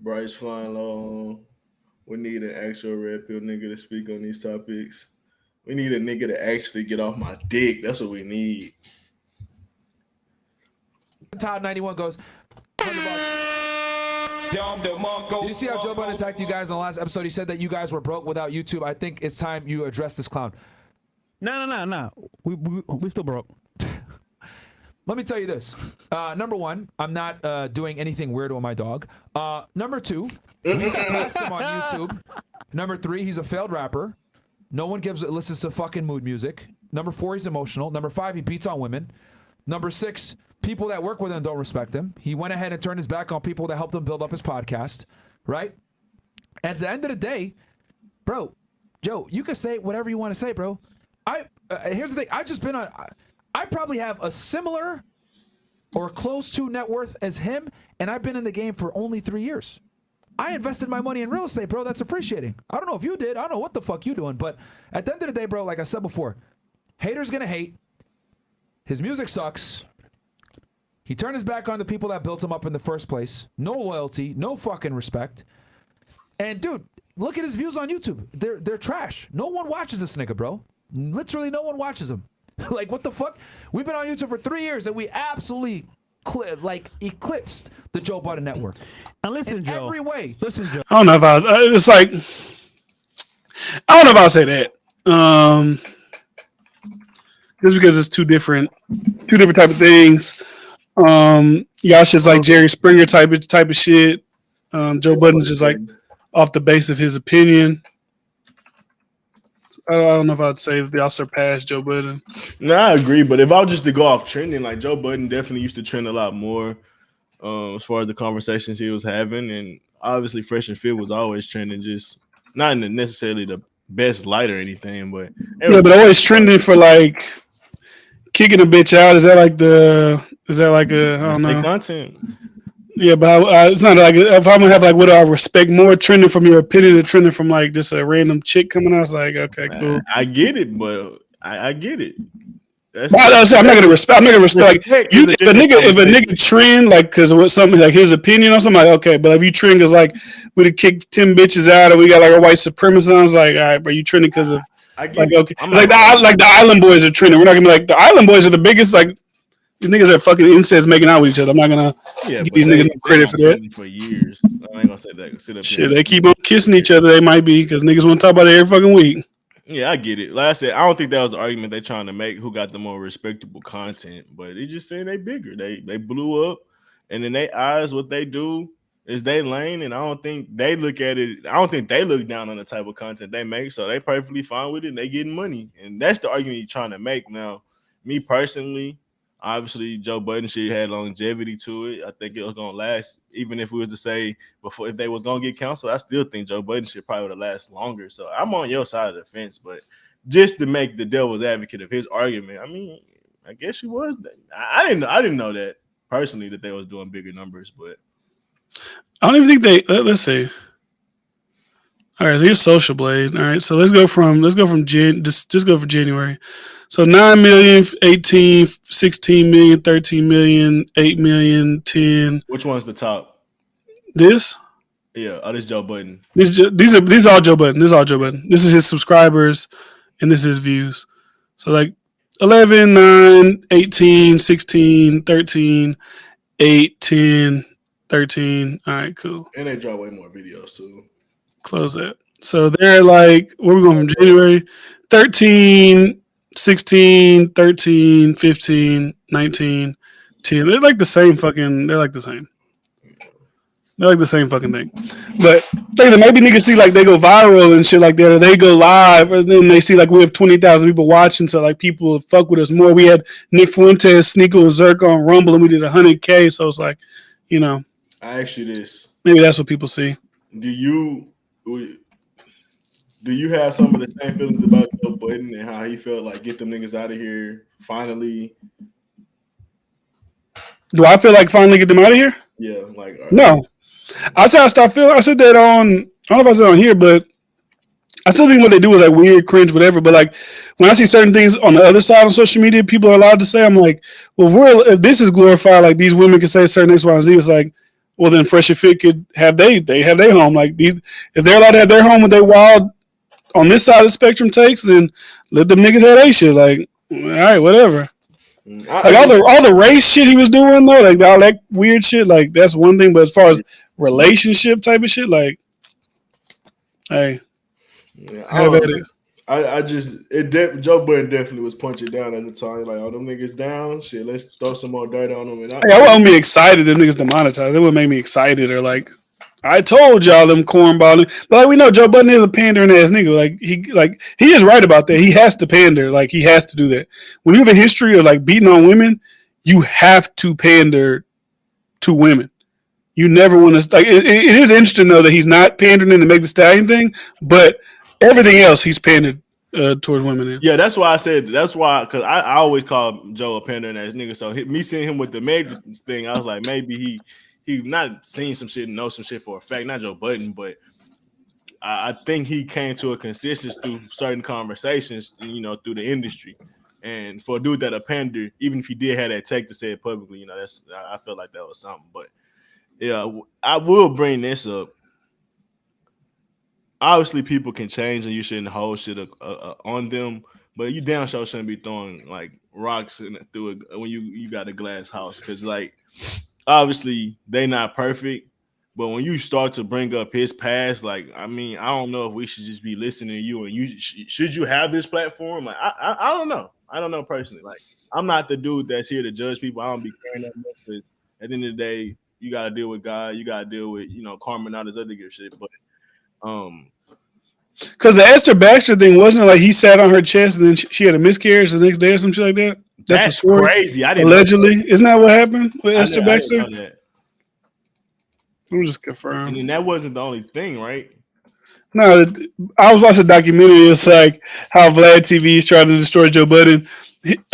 Bryce flying low. We need an actual red pill nigga to speak on these topics. We need a nigga to actually get off my dick. That's what we need. Todd 91 goes, $100. Did you see how Joe Budden attacked you guys in the last episode? He said that you guys were broke without YouTube. I think it's time you address this clown. No. We still broke. Let me tell you this. Number one, I'm not doing anything weird with my dog. Number two, we suppressed him on YouTube. Number three, he's a failed rapper. No one listens to fucking mood music. Number four, he's emotional. Number five, he beats on women. Number six, people that work with him don't respect him. He went ahead and turned his back on people that helped him build up his podcast, right? At the end of the day, bro, Joe, you can say whatever you want to say, bro. Here's the thing. I probably have a similar or close to net worth as him, and I've been in the game for only 3 years. I invested my money in real estate, bro. That's appreciating. I don't know if you did. I don't know what the fuck you doing, but at the end of the day, bro, like I said before, haters gonna hate. His music sucks. He turned his back on the people that built him up in the first place. No loyalty, no fucking respect. And dude, look at his views on YouTube. They're trash. No one watches this nigga, bro. Literally no one watches him. Like, what the fuck? We've been on YouTube for 3 years and we absolutely eclipsed the Joe Budden network. And listen, in Joe. every way. Listen, Joe. I don't know if it's like, I don't know if I'll say that. Just because it's two different type of things. Y'all shit's like Jerry Springer type of shit. Joe Budden's just like off the base of his opinion. I don't know if I'd say y'all surpassed Joe Budden. No, I agree, but if I was just to go off trending, like Joe Budden definitely used to trend a lot more as far as the conversations he was having, and obviously Fresh and Fit was always trending, just not in necessarily the best light or anything, but yeah, but always trending for like kicking a bitch out. Is that like a I don't know content? Yeah, but it's not like if I'm gonna have like what I respect more trending from your opinion or trending from like just a random chick coming out. It's like okay, cool. I get it, but I get it. I'm not gonna respect. Like you, if a nigga trend like because of what something like his opinion or something, like okay, but if you trend because like we done kicked 10 bitches out and we got like a white supremacist, I was like, all right, but you trending because of like okay, like the Island Boys are trending. We're not gonna be like the Island Boys are the biggest like. These niggas are fucking incest making out with each other. I'm not gonna give these niggas no credit for that. For years, I ain't gonna say that. Sit up shit, they keep on kissing each other. They might be because niggas want to talk about it every fucking week. Yeah, I get it. Like I said, I don't think that was the argument they trying to make. Who got the more respectable content? But they just saying they bigger. They blew up, and in their eyes, what they do is they lane, and I don't think they look at it. I don't think they look down on the type of content they make. So they perfectly fine with it. And they getting money, and that's the argument you're trying to make. Now, me personally. Obviously, Joe Budden shit had longevity to it. I think it was gonna last, even if we was to say before if they was gonna get canceled. I still think Joe Budden shit probably would have lasted longer. So I'm on your side of the fence, but just to make the devil's advocate of his argument, I mean, I guess he was. I didn't know that personally that they was doing bigger numbers, but I don't even think they. Let's see. All right, so here's Social Blade. All right, so let's go from just go for January. So 9 million, 18, 16 million, 13 million, 8 million, 10. Which one's the top? This? Yeah. Oh, this Joe Budden. These are all Joe Budden. This is all Joe Budden. This is his subscribers, and this is his views. So like 11, 9, 18, 16, 13, 8, 10, 13. All right, cool. And they draw way more videos too. Close that. So they're like, where are we going from January? 13, 16, 13, 15, 19, 10. They're like the same fucking, they're like the same. They're like the same fucking thing. But maybe niggas see like they go viral and shit like that, or they go live, and then they see like we have 20,000 people watching, so like people fuck with us more. We had Nick Fuentes, Sneako, and Zerk on Rumble, and we did 100K, so it's like, you know. I ask you this. Maybe that's what people see. Do you have some of the same feelings about Joe Budden and how he felt like get them niggas out of here finally? Do I feel like finally get them out of here? Yeah, like no. I said I stopped feeling. I said that on. I don't know if I said it on here, but I still think what they do is like weird, cringe, whatever. But like when I see certain things on the other side of social media, people are allowed to say, I'm like, well, if this is glorified, like these women can say certain X, Y, and Z, it's like, well, then Fresh and Fit could have they have their home. Like these, if they're allowed to have their home with their wild on this side of the spectrum takes, then let them niggas have their shit. Like, all right, whatever. Like all the race shit he was doing though, like all that weird shit, like that's one thing. But as far as relationship type of shit, like, hey, I just Joe Budden definitely was punching down at the time. Like, oh, them niggas down, shit. Let's throw some more dirt on them. And I wouldn't be excited if niggas demonetized. It wouldn't make me excited or like, I told y'all them cornballing. But like we know Joe Budden is a pandering ass nigga. Like he is right about that. He has to pander. Like he has to do that. When you have a history of like beating on women, you have to pander to women. You never want to like. It is interesting though that he's not pandering in the Meg Thee Stallion thing, but everything else he's pandered towards women in. Yeah, that's why I said that's why because I always call Joe a pandering ass nigga. So me seeing him with the Meg thing, I was like maybe he not seen some shit and know some shit for a fact. Not Joe Budden, but I think he came to a consensus through certain conversations, you know, through the industry. And for a dude that a pander, even if he did have that take to say it publicly, you know, I felt like that was something. But yeah, I will bring this up. Obviously, people can change, and you shouldn't hold shit on them. But you damn sure shouldn't be throwing like rocks through it when you got a glass house, because like obviously they not perfect. But when you start to bring up his past, like I mean, I don't know if we should just be listening to you. And you should you have this platform? Like I don't know. I don't know personally. Like I'm not the dude that's here to judge people. I don't be caring that much, because at the end of the day, you got to deal with God. You got to deal with, you know, karma and all this other good shit. But because the Esther Baxter thing wasn't like he sat on her chest and then she had a miscarriage the next day or some shit like that. That's the story. Crazy. I didn't allegedly. Isn't that what happened with Esther Baxter? I didn't know that. I'm just confirmed. And that wasn't the only thing, right? No, I was watching a documentary. It's like how Vlad TV is trying to destroy Joe Budden.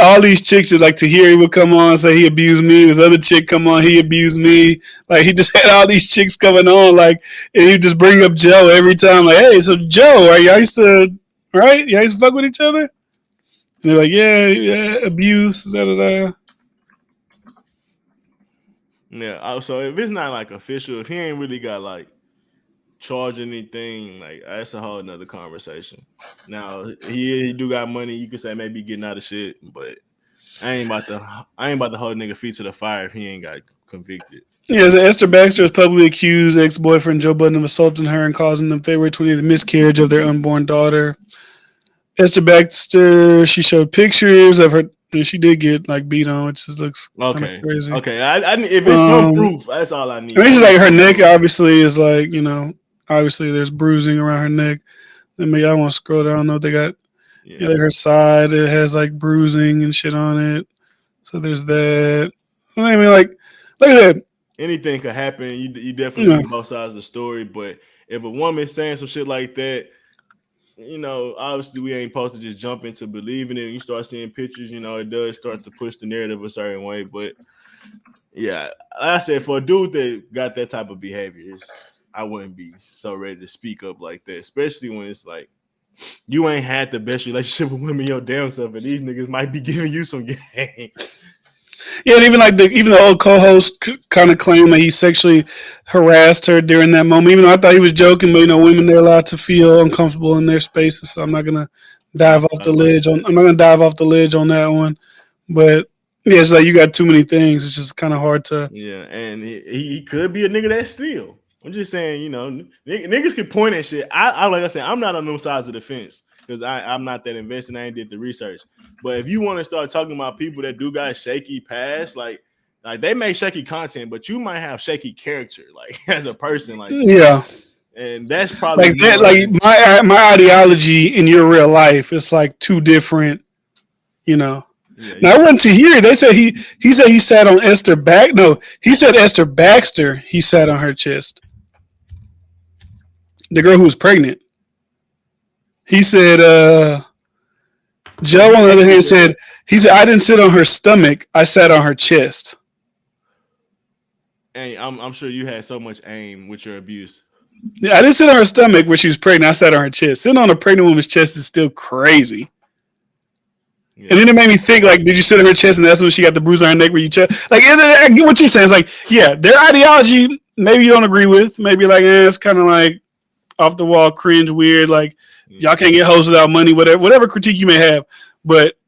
All these chicks, just like Tahiri would come on and say he abused me. This other chick come on, he abused me. Like he just had all these chicks coming on, like, and he just bring up Joe every time. Like, hey, so Joe, are y'all used to right? Y'all used to fuck with each other? And they're like, yeah, abuse, da da da. Yeah. So if it's not like official, if he ain't really got like charge anything, like that's a whole nother conversation. Now he do got money. You could say maybe getting out of shit, but I ain't about to hold nigga feet to the fire if he ain't got convicted. Yeah, so Esther Baxter has publicly accused ex-boyfriend Joe Budden of assaulting her and causing them February 20th a miscarriage of their unborn daughter. Esther Baxter, she showed pictures of her. She did get like beat on, which just looks crazy. Okay. I if it's some proof, that's all I need. I mean, she's like her neck obviously is like, you know, obviously there's bruising around her neck. Then maybe I want to scroll down. I don't know if they got like her side. It has like bruising and shit on it. So there's that. I mean, like I said, anything could happen. You definitely know both sides of the story. But if a woman's saying some shit like that, you know, obviously we ain't supposed to just jump into believing it. You start seeing pictures, you know, it does start to push the narrative a certain way. But yeah, like I said, for a dude that got that type of behavior, I wouldn't be so ready to speak up like that, especially when it's like you ain't had the best relationship with women your damn self, and these niggas might be giving you some game. Yeah, and even the old co-host kind of claimed that he sexually harassed her during that moment. Even though I thought he was joking, but women, they're allowed to feel uncomfortable in their spaces. So I'm not gonna dive off the ledge on. I'm not gonna dive off the ledge on that one. But yeah, it's like you got too many things. It's just kind of hard to. Yeah, and he could be a nigga that steal. I'm just saying, niggas can point at shit. I like I said, I'm not on no sides of the fence because I'm not that invested. I ain't did the research. But if you want to start talking about people that do got shaky past, like they make shaky content, but you might have shaky character, like as a person, like yeah. And that's probably like that. Like my ideology in your real life, it's like two different, Yeah, now I went to hear. They said he said he sat on Esther back. No, he said Esther Baxter. He sat on her chest. The girl who was pregnant. He said. Joe, on the other hand, said I didn't sit on her stomach. I sat on her chest. And I'm sure you had so much aim with your abuse. Yeah, I didn't sit on her stomach when she was pregnant. I sat on her chest. Sitting on a pregnant woman's chest is still crazy. Yeah. And then it made me think, like, did you sit on her chest and that's when she got the bruise on her neck where you chest? Like, I get what you're saying. It's like, yeah, their ideology, maybe you don't agree with. Maybe like, it's kind of like off the wall, cringe, weird. Like, y'all can't get hoes without money, whatever critique you may have. But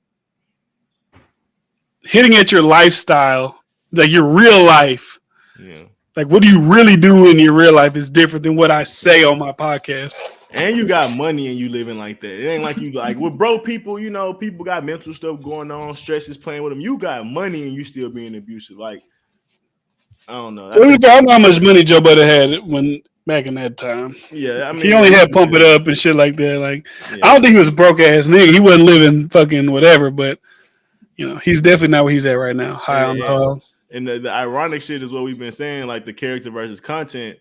hitting at your lifestyle, like your real life, like what do you really do in your real life is different than what I say on my podcast. And you got money and you living like that. It ain't like you like with broke people, people got mental stuff going on, stress is playing with them. You got money and you still being abusive. Like, I don't know. I don't know how much money Joe Budden had when back in that time. Yeah, I mean, he only had Pump It Up and shit like that. Like, I don't think he was a broke ass nigga. He wasn't living fucking whatever, but he's definitely not where he's at right now. High on the hog. And the ironic shit is what we've been saying, like the character versus content.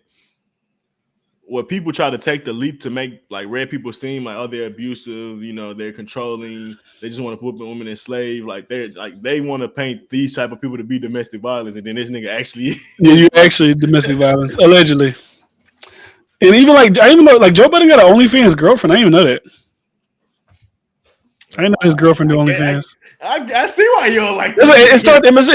What people try to take the leap to make like red people seem like, oh, they're abusive, they're controlling, they just want to put women in slave, like they want to paint these type of people to be domestic violence, and then this nigga actually you actually domestic violence allegedly. And even I even know like Joe Budden got an OnlyFans girlfriend. I didn't even know that. I didn't know his girlfriend do OnlyFans. I see why you don't like it. It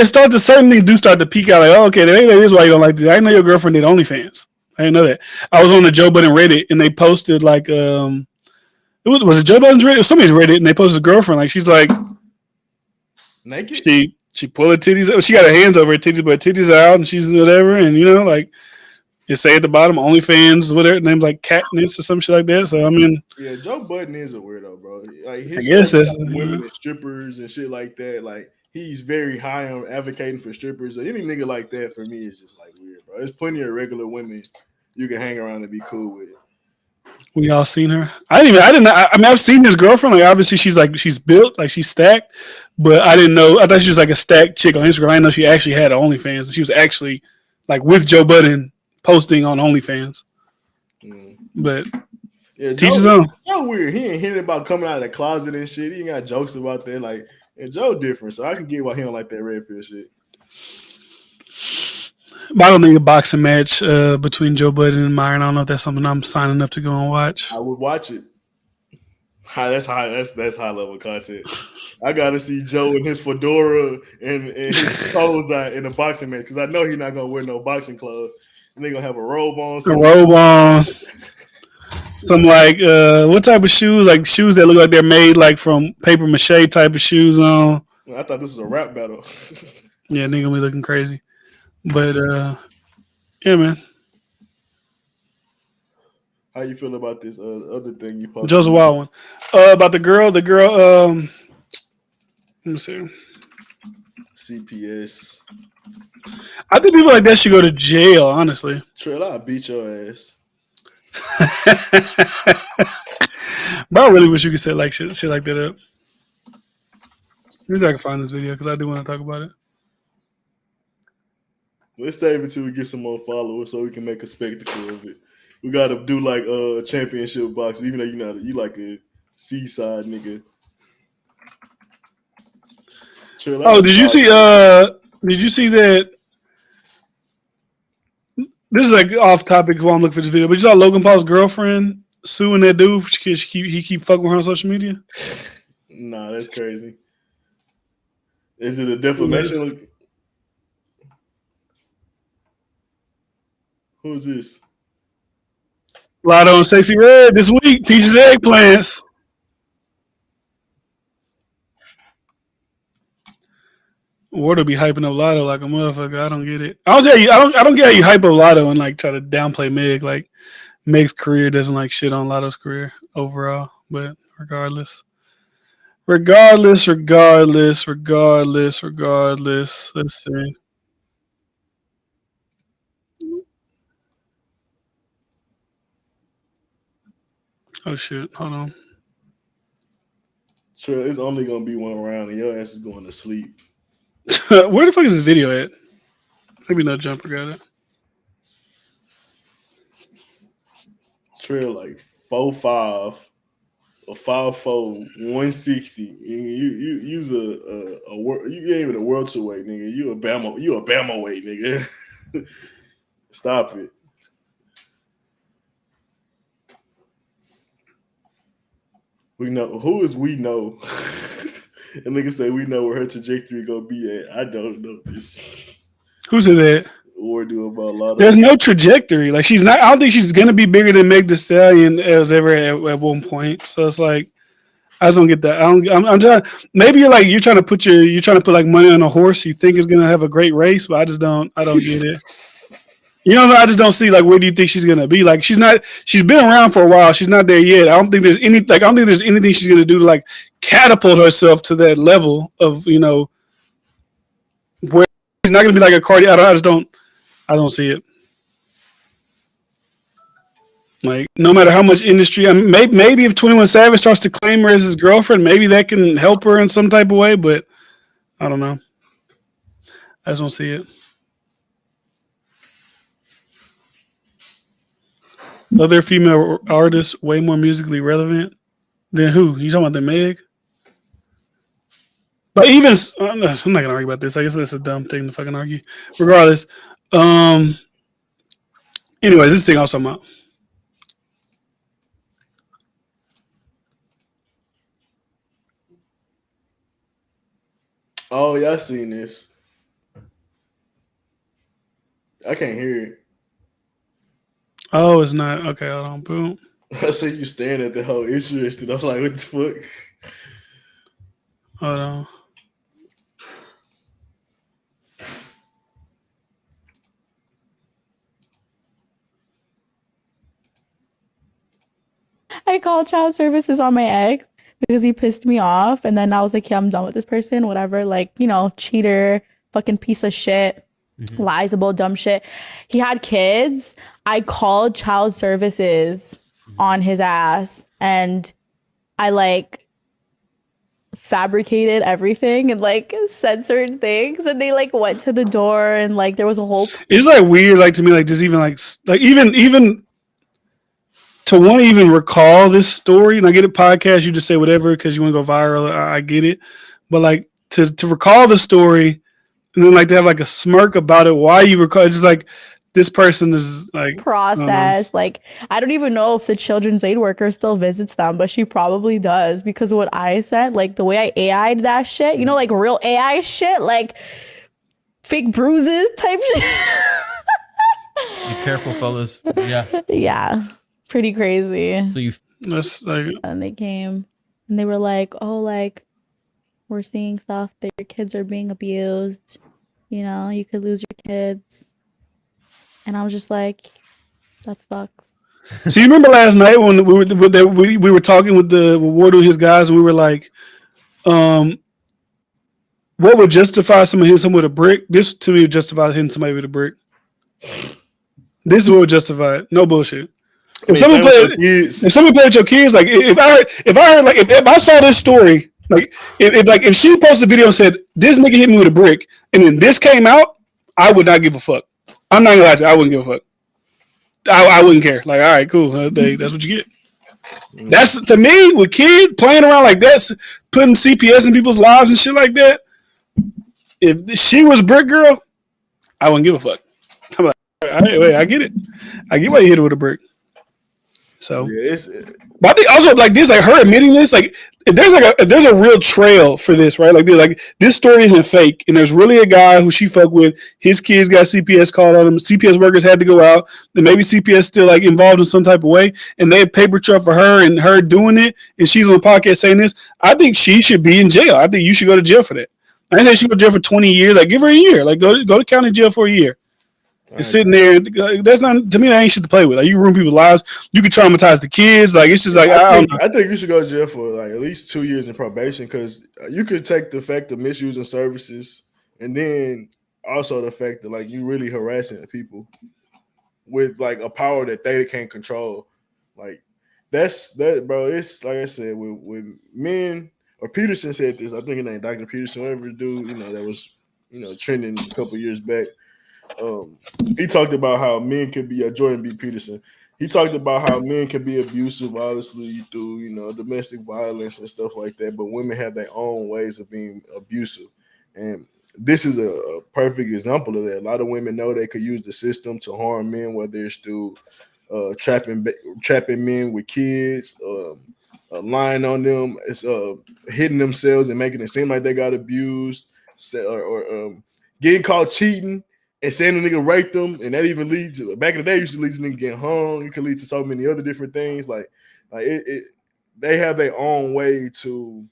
started. Certain things do start to peak out. Like, oh, okay, that is why you don't like this. I didn't know your girlfriend did OnlyFans. I didn't know that. I was on the Joe Budden Reddit and they posted like was it Joe Budden's Reddit? It was somebody's Reddit and they posted a girlfriend like she's like naked. She pulled her titties out. She got her hands over her titties, but her titties are out and she's whatever and like. You say at the bottom, OnlyFans, whatever, names like Katniss or some shit like that. So I mean, yeah, Joe Budden is a weirdo, bro. Like I guess that's women and strippers and shit like that. Like he's very high on advocating for strippers. So any nigga like that for me is just like weird, bro. There's plenty of regular women you can hang around and be cool with. We all seen her. I mean, I've seen his girlfriend. Like obviously she's built, like she's stacked, but I didn't know. I thought she was like a stacked chick on Instagram. I didn't know she actually had OnlyFans. She was actually like with Joe Budden. Posting on OnlyFans, but teach his own. So weird. He ain't hinting about coming out of the closet and shit. He ain't got jokes about that. Like, and Joe different, so I can get why he don't like that red pill shit. But I don't think a boxing match between Joe Budden and Myron. I don't know if that's something I'm signing up to go and watch. I would watch it. That's high. That's high level content. I gotta see Joe in his fedora and his clothes out in a boxing match because I know he's not gonna wear no boxing clothes. And they're gonna have a robe on. Some like what type of shoes? Like shoes that look like they're made like from paper mache type of shoes on. I thought this was a rap battle. Yeah, they're gonna be looking crazy. But yeah, man. How you feel about this other thing you posted? Joe's a wild one. About the girl. Let me see. CPS. I think people like that should go to jail, honestly. Trill, I'll beat your ass. But I really wish you could set like shit like that up. Maybe I can find this video because I do want to talk about it. Let's save it till we get some more followers so we can make a spectacle of it. We gotta do like a championship box, even though you like a seaside nigga. Trill, did you see that? This is like off topic while I'm looking for this video, but you saw Logan Paul's girlfriend suing that dude he keep fucking with her on social media? Nah, that's crazy. Is it a defamation? Who's this? Lotto and Sexy Red this week. Peaches eggplants. Ward'll be hyping up Lotto like a motherfucker. I don't get it. I don't get how you hype up Lotto and like try to downplay Meg. Like Meg's career doesn't like shit on Lotto's career overall. But regardless. Let's see. Oh shit! Hold on. Sure, it's only gonna be one round, and your ass is going to sleep. Where the fuck is this video at? Maybe no jumper got it. Trail like 4'5" or 5'4", 160. You use you ain't even a world tour weight, nigga. You a Bama weight, nigga. Stop it. We know who is we know. And nigga say we know where her trajectory gonna be at. I don't know this. Who's it at? Or do about a lot of. There's no trajectory. Like she's not. I don't think she's gonna be bigger than Meg Thee Stallion as ever at one point. So it's like I just don't get that. I'm trying. Maybe you're trying to put like money on a horse you think is gonna have a great race, but I just don't. I don't get it. You know, I just don't see like where do you think she's gonna be? Like she's not. She's been around for a while. She's not there yet. I don't think there's anything she's gonna do to like catapult herself to that level of where she's not gonna be like a Cardi. I don't see it. Like no matter how much industry, maybe if 21 Savage starts to claim her as his girlfriend, maybe that can help her in some type of way. But I don't know. I just don't see it. Other female artists way more musically relevant than who? You talking about the Meg? But even I'm not gonna argue about this. I guess that's a dumb thing to fucking argue. Regardless, anyways, this thing I was talking about. Oh yeah, I seen this. I can't hear it. Oh, it's not. Okay, hold on. Boom. I see you staring at the whole interested. I was like, what the fuck? Hold on. I called child services on my ex because he pissed me off. And then I was like, yeah, I'm done with this person, whatever. Like, cheater, fucking piece of shit, lies about dumb shit. He had kids. I called child services on his ass and I fabricated everything and said certain things and they went to the door and there was a whole. It's weird to me just even even to want to even recall this story, and I get it podcast, you just say whatever because you want to go viral. I get it. But to recall the story and then to have a smirk about it, why you recall it's just this person is process. I don't even know if the children's aid worker still visits them, but she probably does because of what I said, the way I AI'd that shit, real AI shit, fake bruises type shit. Be careful, fellas. Yeah. Yeah. Pretty crazy. So that's and they came and they were like, oh, we're seeing stuff that your kids are being abused. You could lose your kids. And I was just like, that sucks. So you remember last night when we were talking with Ward and his guys, and we were like, what would justify someone hitting someone with a brick? This to me would justify hitting somebody with a brick. This is what would justify it. No bullshit. If someone played with your kids, if I saw this story, if she posted a video and said this nigga hit me with a brick, and then this came out, I would not give a fuck. I'm not gonna lie to you, I wouldn't give a fuck. I wouldn't care. All right, cool. That's what you get. That's to me with kids playing around like that, putting CPS in people's lives and shit like that. If she was a brick girl, I wouldn't give a fuck. I'm like, I get it. I get why you hit her with a brick. So, Yeah, but I think also like this, like her admitting this, like if there's a real trail for this, right? Like this story isn't fake, and there's really a guy who she fucked with. His kids got CPS called on him. CPS workers had to go out, and maybe CPS still like involved in some type of way, and they had paper trail for her and her doing it, and she's on the podcast saying this. I think she should be in jail. I think you should go to jail for that. I say she go to jail for 20 years. Like give her a year. Like go to county jail for a year. And sitting there, that's not to me. That ain't shit to play with. Like you ruin people's lives. You can traumatize the kids. Like it's just like I think you should go to jail for like at least 2 years in probation because you could take the fact of misusing services and then also the fact that like you really harassing people with like a power that they can't control. Like that, bro. It's like I said with men. Or Peterson said this. I think his name Dr. Peterson, whatever dude that was trending a couple years back. He talked about how men can be Jordan B. Peterson. He talked about how men can be abusive, obviously through domestic violence and stuff like that. But women have their own ways of being abusive, and this is a perfect example of that. A lot of women know they could use the system to harm men, whether it's through trapping men with kids, lying on them, it's hitting themselves and making it seem like they got abused, or getting caught cheating. And saying the nigga raped them, and that even leads to back in the day used to lead to nigga getting hung. It could lead to so many other different things. Like they have their own way to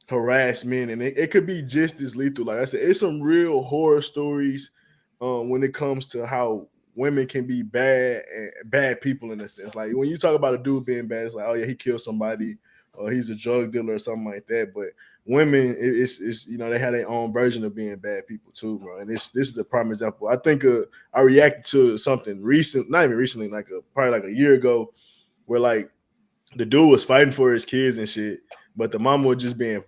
harass men, and it could be just as lethal. Like I said, it's some real horror stories when it comes to how women can be bad people in a sense. Like when you talk about a dude being bad, it's like, oh yeah, he killed somebody, or he's a drug dealer or something like that. But women, it's they have their own version of being bad people too, bro. And this is a prime example. I think I reacted to something recent, not even recently, like probably like a year ago, where like the dude was fighting for his kids and shit, but the mama was just being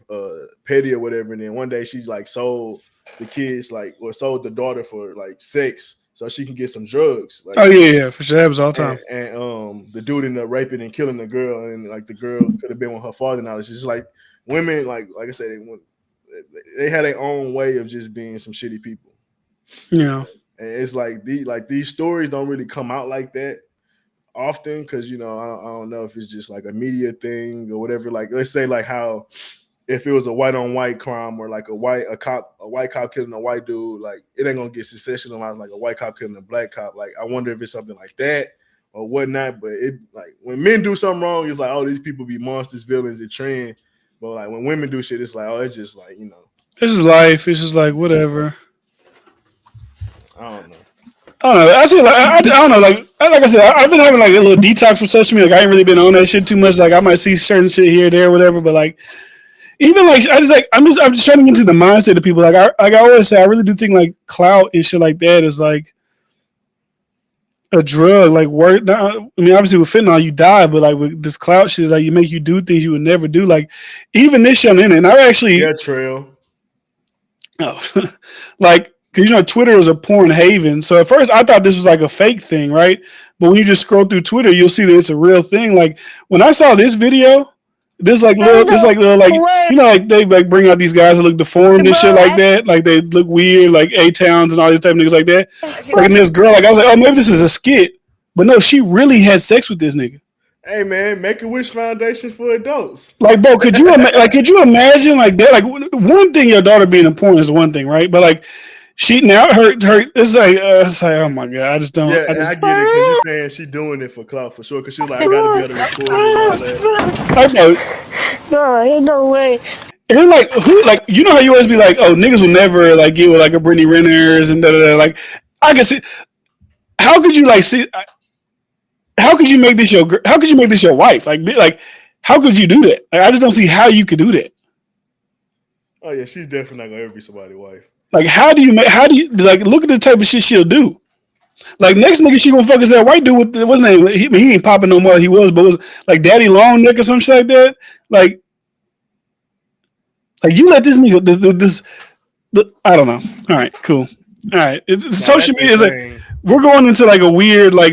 petty or whatever. And then one day she's like sold the kids or sold the daughter for like sex so she can get some drugs. Like, oh yeah, for sure, that happens all the time. And the dude ended up raping and killing the girl, and like the girl could have been with her father now. It's just like women, like I said, they had their own way of just being some shitty people. Yeah, and it's like these stories don't really come out like that often because I don't know if it's just like a media thing or whatever. Like let's say like how if it was a white on white crime or like a white cop killing a white dude, like it ain't gonna get sensationalized like a white cop killing a black cop. Like I wonder if it's something like that or whatnot. But it like when men do something wrong, it's like, oh, these people be monsters, villains, and trend. But like when women do shit, it's like, oh, it's just like it's just life. It's just like whatever. I don't know. I say like I don't know. Like I said, I've been having like a little detox from social media. Like I ain't really been on that shit too much. Like I might see certain shit here, there, whatever. But like even like I'm just trying to get into the mindset of people. Like I always say, I really do think like clout and shit like that is like a drug. Like work. I mean, obviously with fentanyl you die, but like with this clout shit, like you make you do things you would never do. Like even this shit on the internet. And I actually trail. Oh, like. Because Twitter is a porn haven, so at first I thought this was like a fake thing, right? But when you just scroll through Twitter, you'll see that it's a real thing. Like when I saw this video, like they like bring out these guys that look deformed and shit like that, like they look weird, like A-Towns and all these type of niggas like that. Like and this girl, like I was like, oh, maybe this is a skit, but no, she really had sex with this nigga. Hey man, Make-A-Wish Foundation for adults. Like, bro, could you imagine like that? Like one thing, your daughter being in porn is one thing, right? But like. She now her it's like oh my god, I just don't. Yeah, I get it because you're saying she's doing it for clout for sure. Because she's like, I gotta be able to record it. And all that. No, ain't no way. And then like who how you always be like, oh, niggas will never like get with like a Brittany Renner's and da da da. Like I can see. How could you How could you make this your wife? Like how could you do that? Like I just don't see how you could do that. Oh yeah, she's definitely not gonna ever be somebody's wife. Like how do you like look at the type of shit she'll do? Like next nigga she gonna fuck is that white dude with what's his name? He ain't popping no more. He was, but was like Daddy Long Neck or some shit like that. Like you let this nigga I don't know. All right, cool. All right, social media is like we're going into like a weird we're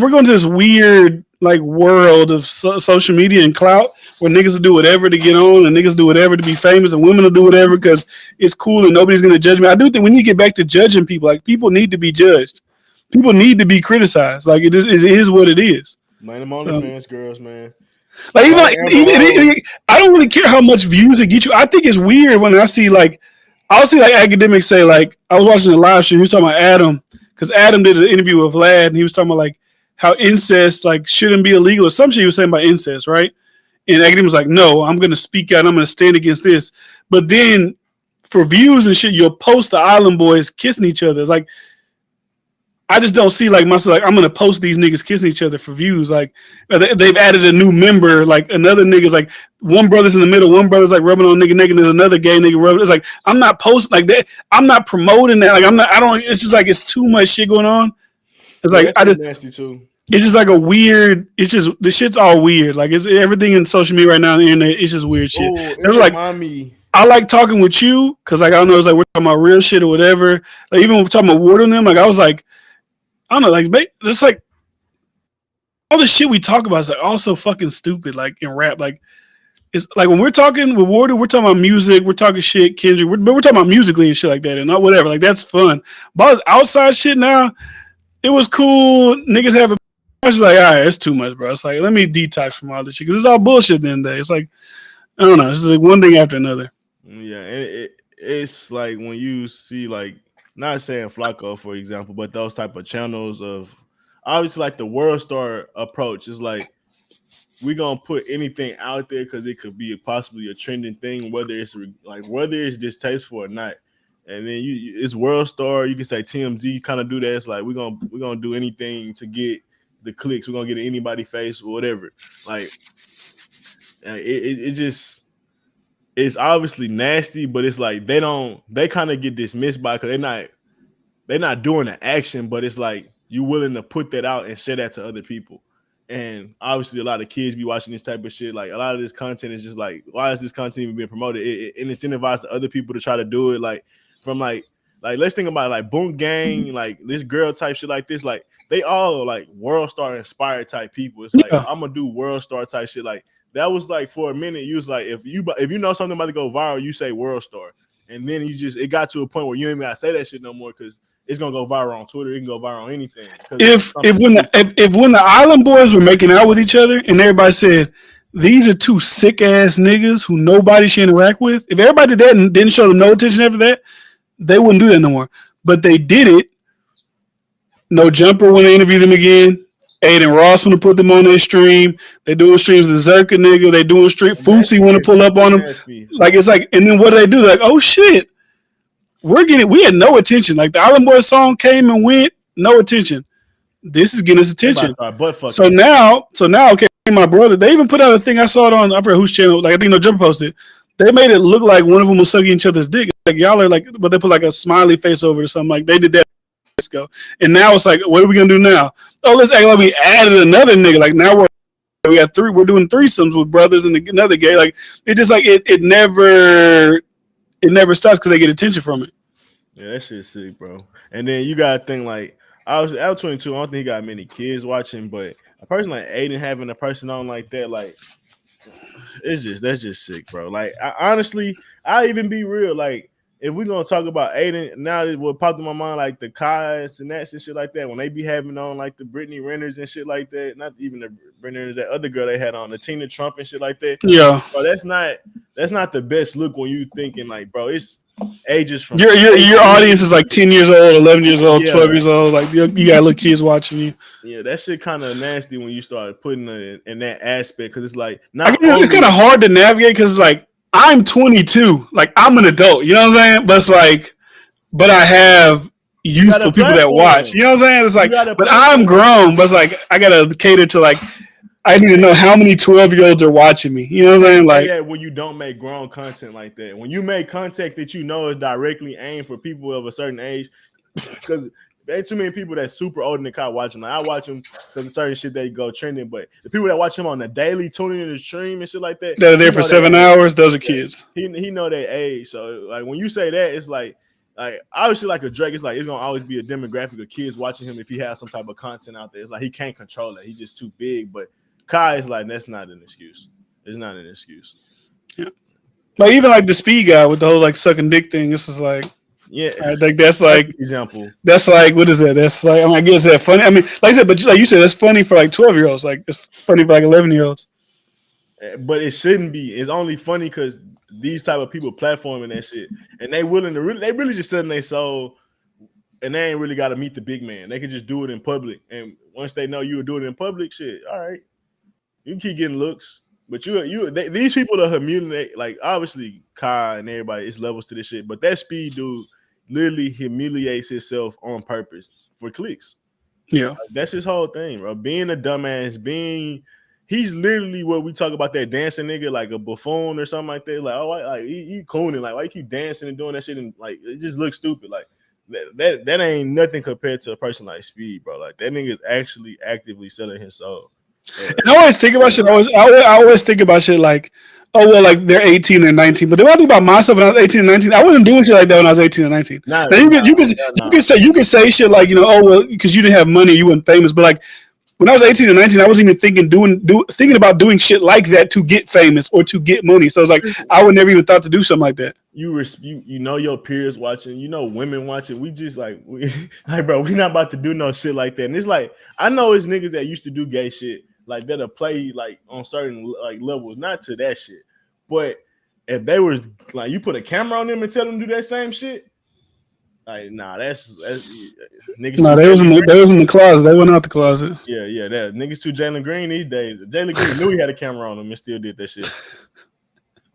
going to this weird like world of social media and clout where niggas will do whatever to get on and niggas do whatever to be famous and women will do whatever because it's cool and nobody's going to judge me. I do think we need to get back to judging people. Like people need to be judged. People need to be criticized. Like it is what it is. Man, them So, OnlyFans girls, man. like even, Follow like, Amber Rose. I don't really care how much views it get you. I think it's weird when I see like I'll see like academics say like I was watching a live stream. He was talking about Adam because Adam did an interview with Vlad and he was talking about like how incest like shouldn't be illegal or some shit he was saying about incest, right? And academics was like, no, I'm gonna speak out. I'm gonna stand against this. But then for views and shit, you'll post the Island Boys kissing each other. It's like I just don't see like myself like I'm gonna post these niggas kissing each other for views. Like they've added a new member, like another nigga's like one brother's in the middle, one brother's like rubbing on nigga naked, and there's another gay nigga rubbing. It's like I'm not posting like that. I'm not promoting that. Like I'm not. I don't. It's just like it's too much shit going on. It's like That's I just. nasty too. It's just like a weird. It's just the shit's all weird. Like it's everything in social media right now on the internet. It's just weird shit. Oh, it It's like remind me. I like talking with you because like I don't know. It's like we're talking about real shit or whatever. Like even when we're talking about Ward on them, like I was like. I don't know, like just like all the shit we talk about is like also fucking stupid. Like in rap, like it's like when we're talking with Warder, we're talking about music, we're talking shit, Kendrick, but we're talking about musically and shit like that, and not whatever. Like that's fun. But all this outside shit now, it was cool. Niggas have a. I was like, all right, it's too much, bro. It's like let me detox from all this shit because it's all bullshit at the end of the day. It's like I don't know. It's just like one thing after another. Yeah, and it's like when you see like. Not saying Flacco, for example, but those type of channels of obviously like the World Star approach is like we're gonna put anything out there because it could be possibly a trending thing, whether it's distasteful or not. And then it's World Star. You can say TMZ kind of do that. It's like we're gonna do anything to get the clicks. We're gonna get anybody face or whatever. Like it just. It's obviously nasty, but it's like they kind of get dismissed by because they're not doing the action, but it's like you willing to put that out and share that to other people. And obviously a lot of kids be watching this type of shit. Like a lot of this content is just like, why is this content even being promoted? It incentivizes other people to try to do it. Like from like let's think about like Boom Gang, like this girl type shit like this. Like they all like World Star inspired type people. It's like I'm gonna do World Star type shit. Like that was like for a minute, you was like, if you know something about to go viral, you say World Star. And then it got to a point where you ain't gotta say that shit no more because it's gonna go viral on Twitter. It can go viral on anything. If when the Island Boys were making out with each other and everybody said these are two sick ass niggas who nobody should interact with, if everybody did that and didn't show them no attention after that, they wouldn't do that no more. But they did it. No Jumper when they interview them again. Aiden Ross want to put them on their stream. They doing streams with the Zerka nigga. They doing stream. Fousey want to pull up on them. Like it's like, and then what do? They're like, oh shit, we had no attention. Like the Island Boys song came and went, no attention. This is getting us attention. So now, okay, my brother, they even put out a thing. I saw it on I forget whose channel. Like I think No Jumper posted. They made it look like one of them was sucking each other's dick. Like y'all are like, but they put like a smiley face over it or something. Like they did that. Go. And now it's like, what are we gonna do now? Oh, let's act like we added another nigga. Like now we got we're doing threesomes with brothers and another gay. Like it just like it never stops because they get attention from it. Yeah, that shit's sick, bro. And then you gotta think like I was 22. I don't think he got many kids watching, but a person like Aiden having a person on like that, like that's just sick, bro. Like honestly, I even be real, like. If we're gonna talk about Aiden, now that what popped in my mind, like the Kais and that and shit like that, when they be having on like the Brittany Renners and shit like that, not even the Brittany Renners, that other girl they had on, the Tina Trump and shit like that. Yeah, bro, that's not the best look when you thinking like, bro, it's ages from your audience is like 10 years old, 11 years old, 12 years old. Like you got little kids watching you. Yeah, that shit kind of nasty when you start putting it in that aspect because it's like it's kind of hard to navigate because it's like. I'm 22. Like I'm an adult. You know what I'm saying? But it's like, but I have useful people that watch. You know what I'm saying? It's like, but I'm grown. But it's like I gotta cater to like I need to know how many 12-year-olds are watching me. You know what I'm saying? Like when you don't make grown content like that, when you make content that you know is directly aimed for people of a certain age, because. There ain't too many people that's super old in the car watching. Like I watch them because of certain shit they go trending, but the people that watch him on the daily, tuning in the stream and shit like that, they're there for 7 hours. Those are kids. He know their age. So like when you say that, it's like obviously like a Drake, it's like it's gonna always be a demographic of kids watching him if he has some type of content out there. It's like he can't control it. He's just too big. But Kai is like that's not an excuse. It's not an excuse. Yeah. Like even like the speed guy with the whole like sucking dick thing. This is like. Yeah, I think that's that's like an example. that's like what is that? That's like I guess that funny. I mean, like I said, but like you said, that's funny for like 12-year-olds. Like it's funny for like 11-year-olds. But it shouldn't be. It's only funny because these type of people platforming that shit, and they willing to they really just selling their soul, and they ain't really got to meet the big man. They can just do it in public, and once they know you were doing it in public, shit, all right, you can keep getting looks. But these people that humiliate, like obviously Kai and everybody, it's levels to this shit. But that speed dude literally humiliates himself on purpose for clicks. Yeah, Like, that's his whole thing, bro. Being a dumbass, he's literally what we talk about, that dancing nigga, like a buffoon or something like that. Like, oh, like he cooning, like why you keep dancing and doing that shit, and like it just looks stupid. Like that ain't nothing compared to a person like Speed, bro. Like that nigga is actually actively selling his soul. and I always think about shit. I always think about shit like, oh well, like they're 18 and 19. But then when I think about myself when I was 18 and 19, I wasn't doing shit like that when I was 18 and 19. Now you can say shit like, you know, oh well, because you didn't have money, you weren't famous. But like when I was 18 and 19, I wasn't even thinking about doing shit like that to get famous or to get money. So it's like I would never even thought to do something like that. You know your peers watching, you know women watching. We just like bro, we not about to do no shit like that. And it's like I know it's niggas that used to do gay shit like that'll play like on certain like levels, not to that shit. But if they was like you put a camera on them and tell them to do that same shit, like nah, that's niggas. No, they was in the closet. They went out the closet. Yeah, that niggas too Jalen Green these days. Jalen Green knew he had a camera on him and still did that shit.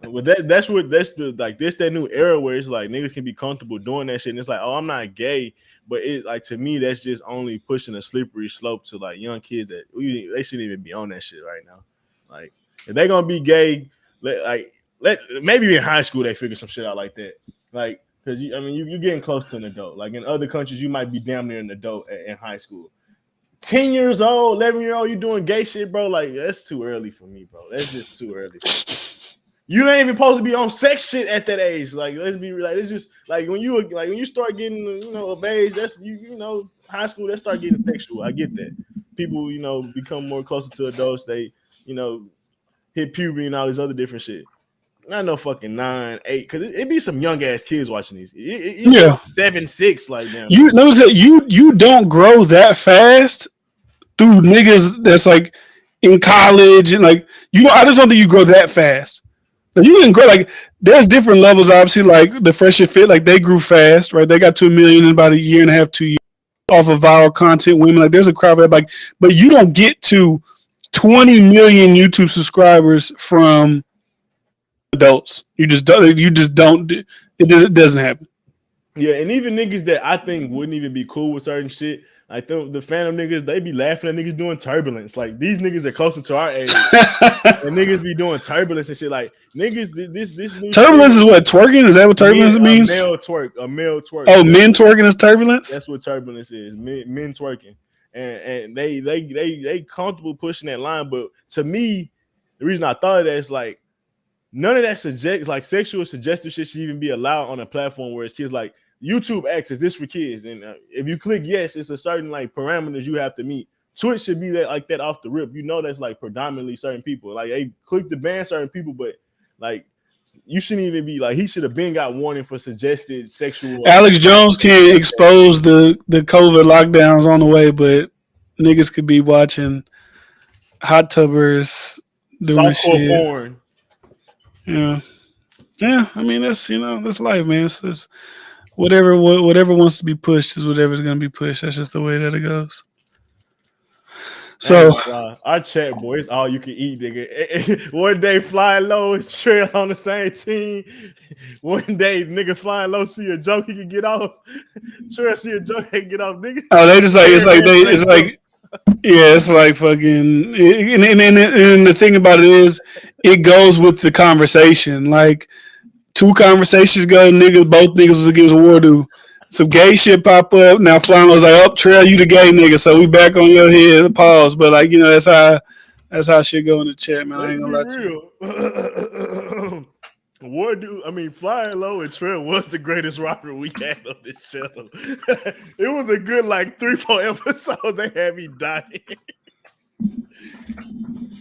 But that's that new era where it's like niggas can be comfortable doing that shit. And it's like, oh, I'm not gay, but it's like to me that's just only pushing a slippery slope to like young kids that they shouldn't even be on that shit right now. Like if they gonna be gay, let maybe in high school they figure some shit out like that. Like because you're getting close to an adult. Like in other countries, you might be damn near an adult in high school. 10 years old, 11-year-old, you doing gay shit, bro. Like that's too early for me, bro. That's just too early. You ain't even supposed to be on sex shit at that age. Like, let's be like, it's just like when you start getting, of age, that's high school, that start getting sexual. I get that. People, become more closer to adults. They, hit puberty and all these other different shit. Not no fucking 9, 8, because it be some young ass kids watching these. Yeah, 7, 6, like that. You notice that you don't grow that fast through niggas that's like in college and like I just don't think you grow that fast. So you can grow like there's different levels. Obviously, like the Fresh and Fit, like they grew fast, right? They got 2 million in about a year and a half, 2 years off of viral content. Women, like there's a crowd that like, but you don't get to 20 million YouTube subscribers from adults. You just don't. It doesn't happen. Yeah, and even niggas that I think wouldn't even be cool with certain shit. Like the Phantom niggas, they be laughing at niggas doing turbulence. Like these niggas are closer to our age, and niggas be doing turbulence and shit. Like niggas, this new turbulence is what twerking? Is that what turbulence means? A male twerk. Oh, men twerking is turbulence. That's what turbulence is. Men twerking, and they comfortable pushing that line. But to me, the reason I thought of that is like none of that sexual suggestive shit should even be allowed on a platform where it's kids like. YouTube X is this for kids, and if you click yes, it's a certain like parameters you have to meet. Twitch should be that off the rip. That's like predominantly certain people. Like they click to ban certain people, but like you shouldn't even be like he should have been got warning for suggested sexual. Alex Jones can't expose the COVID lockdowns on the way, but niggas could be watching hot tubbers doing shit. Porn. Yeah. I mean that's that's life, man. It's whatever wants to be pushed is whatever's gonna be pushed. That's just the way that it goes. So our chat, boy, it's all you can eat, nigga. One day flying low is Trail on the same team. One day, nigga flying low see a joke he can get off. Trail see a joke he can get off, nigga. Oh, they just like it's like fucking. And the thing about it is, it goes with the conversation, like. 2 conversations ago, both niggas was against war do. Some gay shit pop up. Now Flying was like, "Oh, Trail, you the gay nigga." So we back on your head. Pause. But like that's how shit go in the chat, man. I ain't gonna lie to you. War dude, Flying Low and Trail was the greatest robbery we had on this channel. It was a good 3-4 episodes. They had me dying.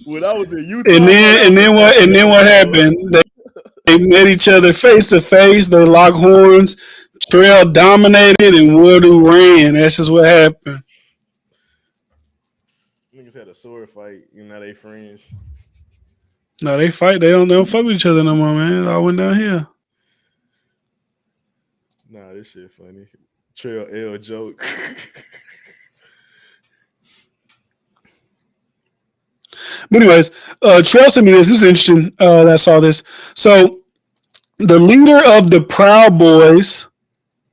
When I was in Utah, and then what happened? They met each other face to face. They locked horns, Trail dominated and Woodoo ran. That's just what happened. Niggas had a sword fight. You know, they friends. No, they fight. They don't fuck with each other no more, man. It all went down here. Nah, this shit funny. Trail L joke. But anyways, Trail sent me this. This is interesting that I saw this. So the leader of the Proud Boys,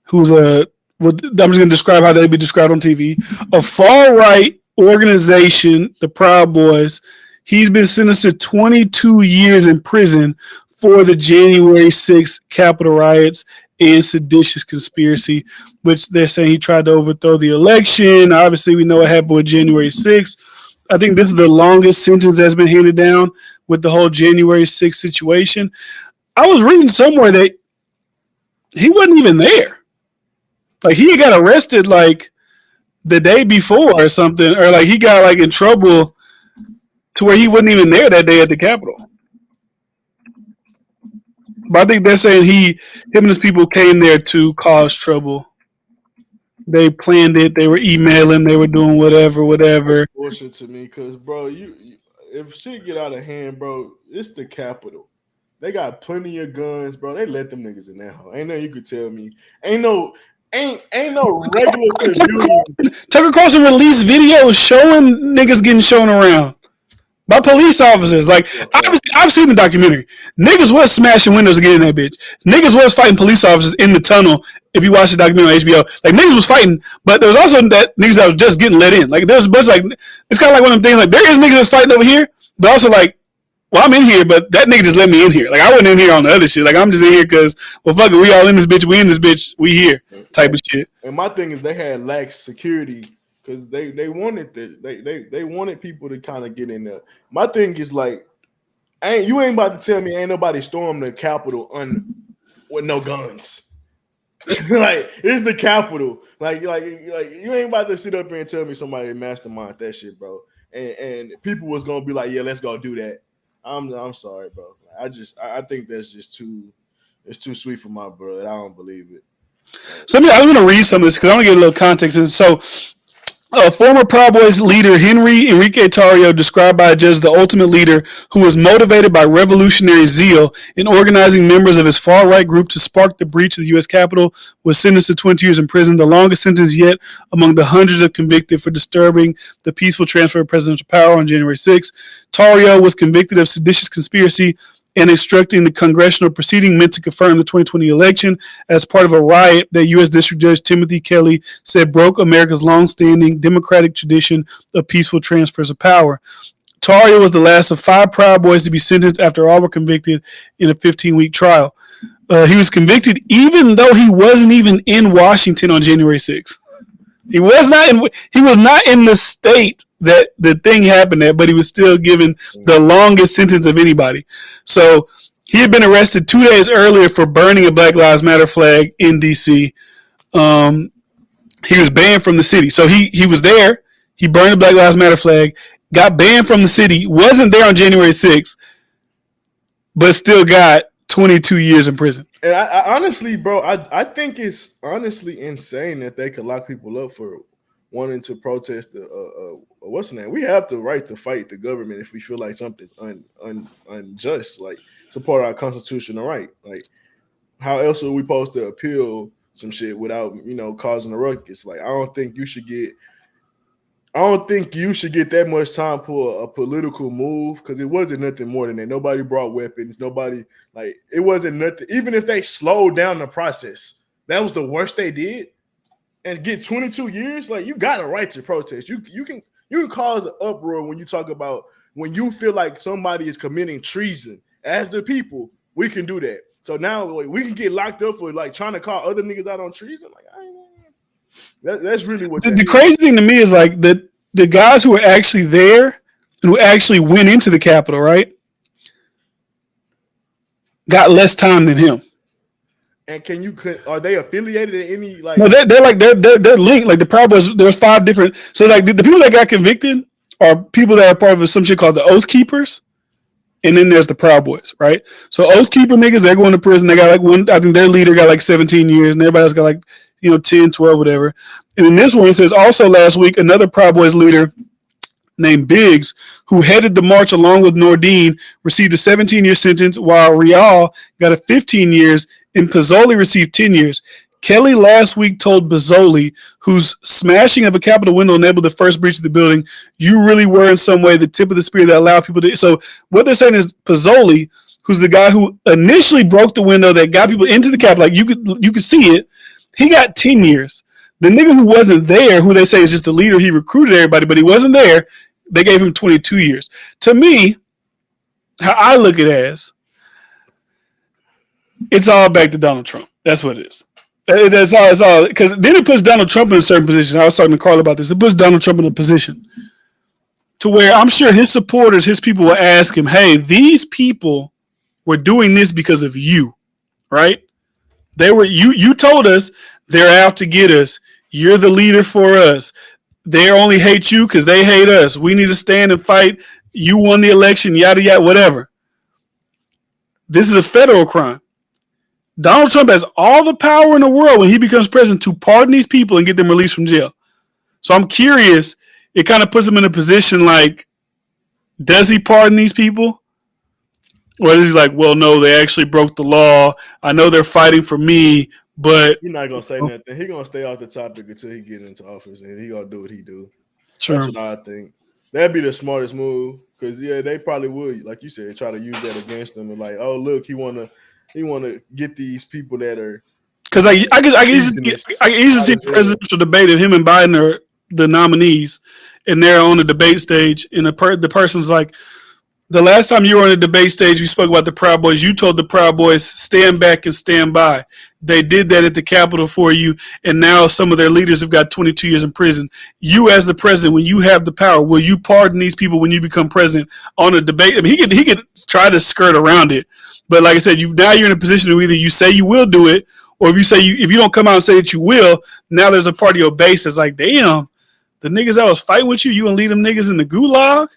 who's I'm just going to describe how they'd be described on TV, a far-right organization, the Proud Boys, he's been sentenced to 22 years in prison for the January 6th Capitol riots and seditious conspiracy, which they're saying he tried to overthrow the election. Obviously, we know what happened with January 6th. I think this is the longest sentence that's been handed down with the whole January 6th situation. I was reading somewhere that he wasn't even there. Like, he got arrested like the day before or something, or like he got like in trouble to where he wasn't even there that day at the Capitol. But I think they're saying him and his people came there to cause trouble. They planned it. They were emailing. They were doing whatever. That's bullshit to me, cause bro, you if shit get out of hand, bro, it's the Capitol. They got plenty of guns, bro. They let them niggas in that hole. Ain't nothing you could tell me. Ain't no regular civilian. Tucker Carlson released videos showing niggas getting shown around by police officers. Like, I've seen the documentary. Niggas was smashing windows to get in that bitch. Niggas was fighting police officers in the tunnel. If you watch the documentary on HBO, like, niggas was fighting, but there was also that niggas that was just getting let in. Like, there's a bunch like, it's kind of like one of them things. Like, there is niggas that's fighting over here, but also like, well, I'm in here, but that nigga just let me in here. Like, I wasn't in here on the other shit. Like, I'm just in here because, well, fuck it, we all in this bitch. We in this bitch. We here, type of shit. And my thing is, they had lax security because they wanted they wanted people to kind of get in there. My thing is like, you ain't about to tell me ain't nobody stormed the Capitol with no guns. Like, it's the Capitol. Like you ain't about to sit up here and tell me somebody mastermind that shit, bro. And people was gonna be like, yeah, let's go do that. I'm sorry, bro. I think that's just too sweet for my brother. I don't believe it. So I'm going to read some of this because I want to get a little context. And so, former Proud Boys leader Henry Enrique Tarrio, described by a judge the ultimate leader who was motivated by revolutionary zeal in organizing members of his far-right group to spark the breach of the U.S. Capitol, was sentenced to 20 years in prison, the longest sentence yet among the hundreds of convicted for disturbing the peaceful transfer of presidential power on January 6th. Tarrio was convicted of seditious conspiracy and obstructing the congressional proceeding meant to confirm the 2020 election as part of a riot that U.S. District Judge Timothy Kelly said broke America's long-standing democratic tradition of peaceful transfers of power. Tarrio was the last of 5 Proud Boys to be sentenced after all were convicted in a 15-week trial. He was convicted even though he wasn't even in Washington on January 6th. He was not in the state that the thing happened at, but he was still given the longest sentence of anybody. So he had been arrested 2 days earlier for burning a Black Lives Matter flag in D.C. He was banned from the city. So he was there. He burned a Black Lives Matter flag, got banned from the city, wasn't there on January 6th, but still got 22 years in prison. And I honestly, bro, I think it's honestly insane that they could lock people up for wanting to protest what's the name? We have the right to fight the government if we feel like something's unjust, like support our constitutional right. Like, how else are we supposed to appeal some shit without, causing a ruckus? Like, I don't think you should get that much time for a political move, because it wasn't nothing more than that. Nobody brought weapons. Nobody, like, it wasn't nothing. Even if they slowed down the process, that was the worst they did. And get 22 years, like, you got a right to protest. You can cause an uproar when you talk about when you feel like somebody is committing treason. As the people, we can do that. So now, like, we can get locked up for like trying to call other niggas out on treason. Like, that's really what the crazy thing to me is like the guys who were actually there and who actually went into the Capitol, right, got less time than him. And are they affiliated in any, like? No, they're linked. Like, the Proud Boys, there's 5 different. So like the people that got convicted are people that are part of some shit called the Oath Keepers, and then there's the Proud Boys, right? So Oath Keeper niggas, they're going to prison. They got like one, I think their leader got like 17 years, and everybody else got like 10, 12, whatever. And in this one, it says also last week, another Proud Boys leader named Biggs, who headed the march along with Nordine, received a 17-year sentence, while Rial got a 15 years, and Pizzoli received 10 years. Kelly last week told Pizzoli, whose smashing of a Capitol window enabled the first breach of the building, you really were in some way the tip of the spear that allowed people to. So what they're saying is Pizzoli, who's the guy who initially broke the window that got people into the Capitol, like you could see it, he got 10 years. The nigga who wasn't there, who they say is just the leader, he recruited everybody, but he wasn't there, they gave him 22 years. To me, how I look at it as, it's all back to Donald Trump. That's what it is. That's all. It's all because then it puts Donald Trump in a certain position. I was talking to Carl about this. It puts Donald Trump in a position to where I'm sure his supporters, his people will ask him, hey, these people were doing this because of you, right? They were you told us they're out to get us. You're the leader for us. They only hate you because they hate us. We need to stand and fight. You won the election, yada, yada, whatever. This is a federal crime. Donald Trump has all the power in the world when he becomes president to pardon these people and get them released from jail. So I'm curious, it kind of puts him in a position like, does he pardon these people? Or is he like, well, no, they actually broke the law. I know they're fighting for me, but He's not gonna say nothing. He's gonna stay off the topic until he get into office, and he gonna do what he do. sure. That's what I think. That'd be the smartest move, because they probably would, like you said, try to use that against him and like, oh look, he wanna get these people that are. Because I can easily see a presidential debate of him and Biden are the nominees, and they're on the debate stage, and the person's like, the last time you were on the debate stage, you spoke about the Proud Boys. You told the Proud Boys, stand back and stand by. They did that at the Capitol for you, and now some of their leaders have got 22 years in prison. You, as the president, when you have the power, will you pardon these people when you become president on a debate? I mean, he could try to skirt around it, but like I said, now you're in a position to either you say you will do it, or if you don't come out and say that you will, now there's a part of your base that's like, damn, the niggas that was fighting with you gonna leave them niggas in the gulag?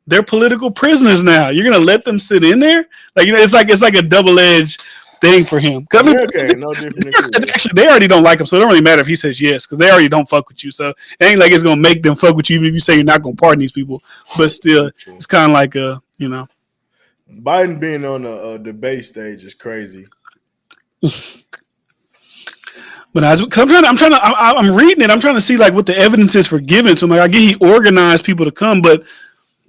They're political prisoners now. You're gonna let them sit in there? Like, it's like a double-edged thing for him. I mean, Okay, no different. actually, they already don't like him, so it don't really matter if he says yes, because they already don't fuck with you. So it ain't like it's gonna make them fuck with you even if you say you're not gonna pardon these people. But still, it's kind of like Biden being on a debate stage is crazy. But I'm reading it. I'm trying to see like what the evidence is for giving. So I'm like, I get he organized people to come, but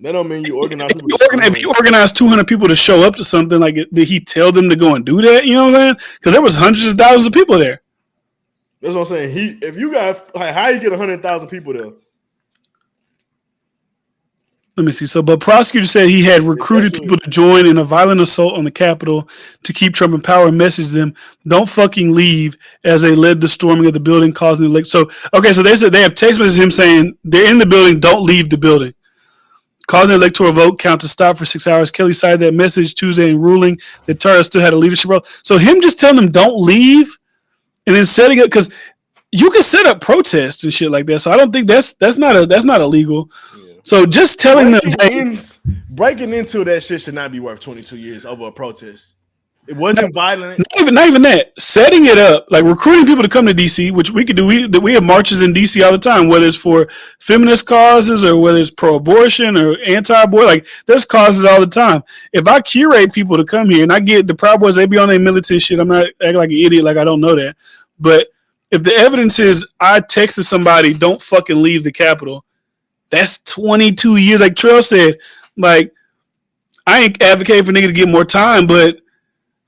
That don't mean you organize. if you organize 200 people to show up to something, like, did he tell them to go and do that? You know what I'm saying? Because there was hundreds of thousands of people there. That's what I'm saying. If you got, like, how you get 100,000 people there? Let me see. So, but prosecutors said he had recruited people to join in a violent assault on the Capitol to keep Trump in power and message them, don't fucking leave, as they led the storming of the building, causing the so they said they have text messages of him saying they're in the building, don't leave the building, causing the electoral vote count to stop for 6 hours. Kelly cited that message Tuesday in ruling that Turnt still had a leadership role. So him just telling them don't leave and then setting up, because you can set up protests and shit like that. So I don't think that's not illegal. Yeah. So just telling them breaking into that shit should not be worth 22 years over a protest. It wasn't violent. Not even that. Setting it up, like recruiting people to come to DC, which we could do. We have marches in DC all the time, whether it's for feminist causes or whether it's pro-abortion or anti-abortion. Like, there's causes all the time. If I curate people to come here, and I get the Proud Boys, they be on their militant shit. I'm not acting like an idiot, like I don't know that. But if the evidence is I texted somebody, don't fucking leave the Capitol, that's 22 years. Like Trell said, like, I ain't advocating for nigga to get more time, but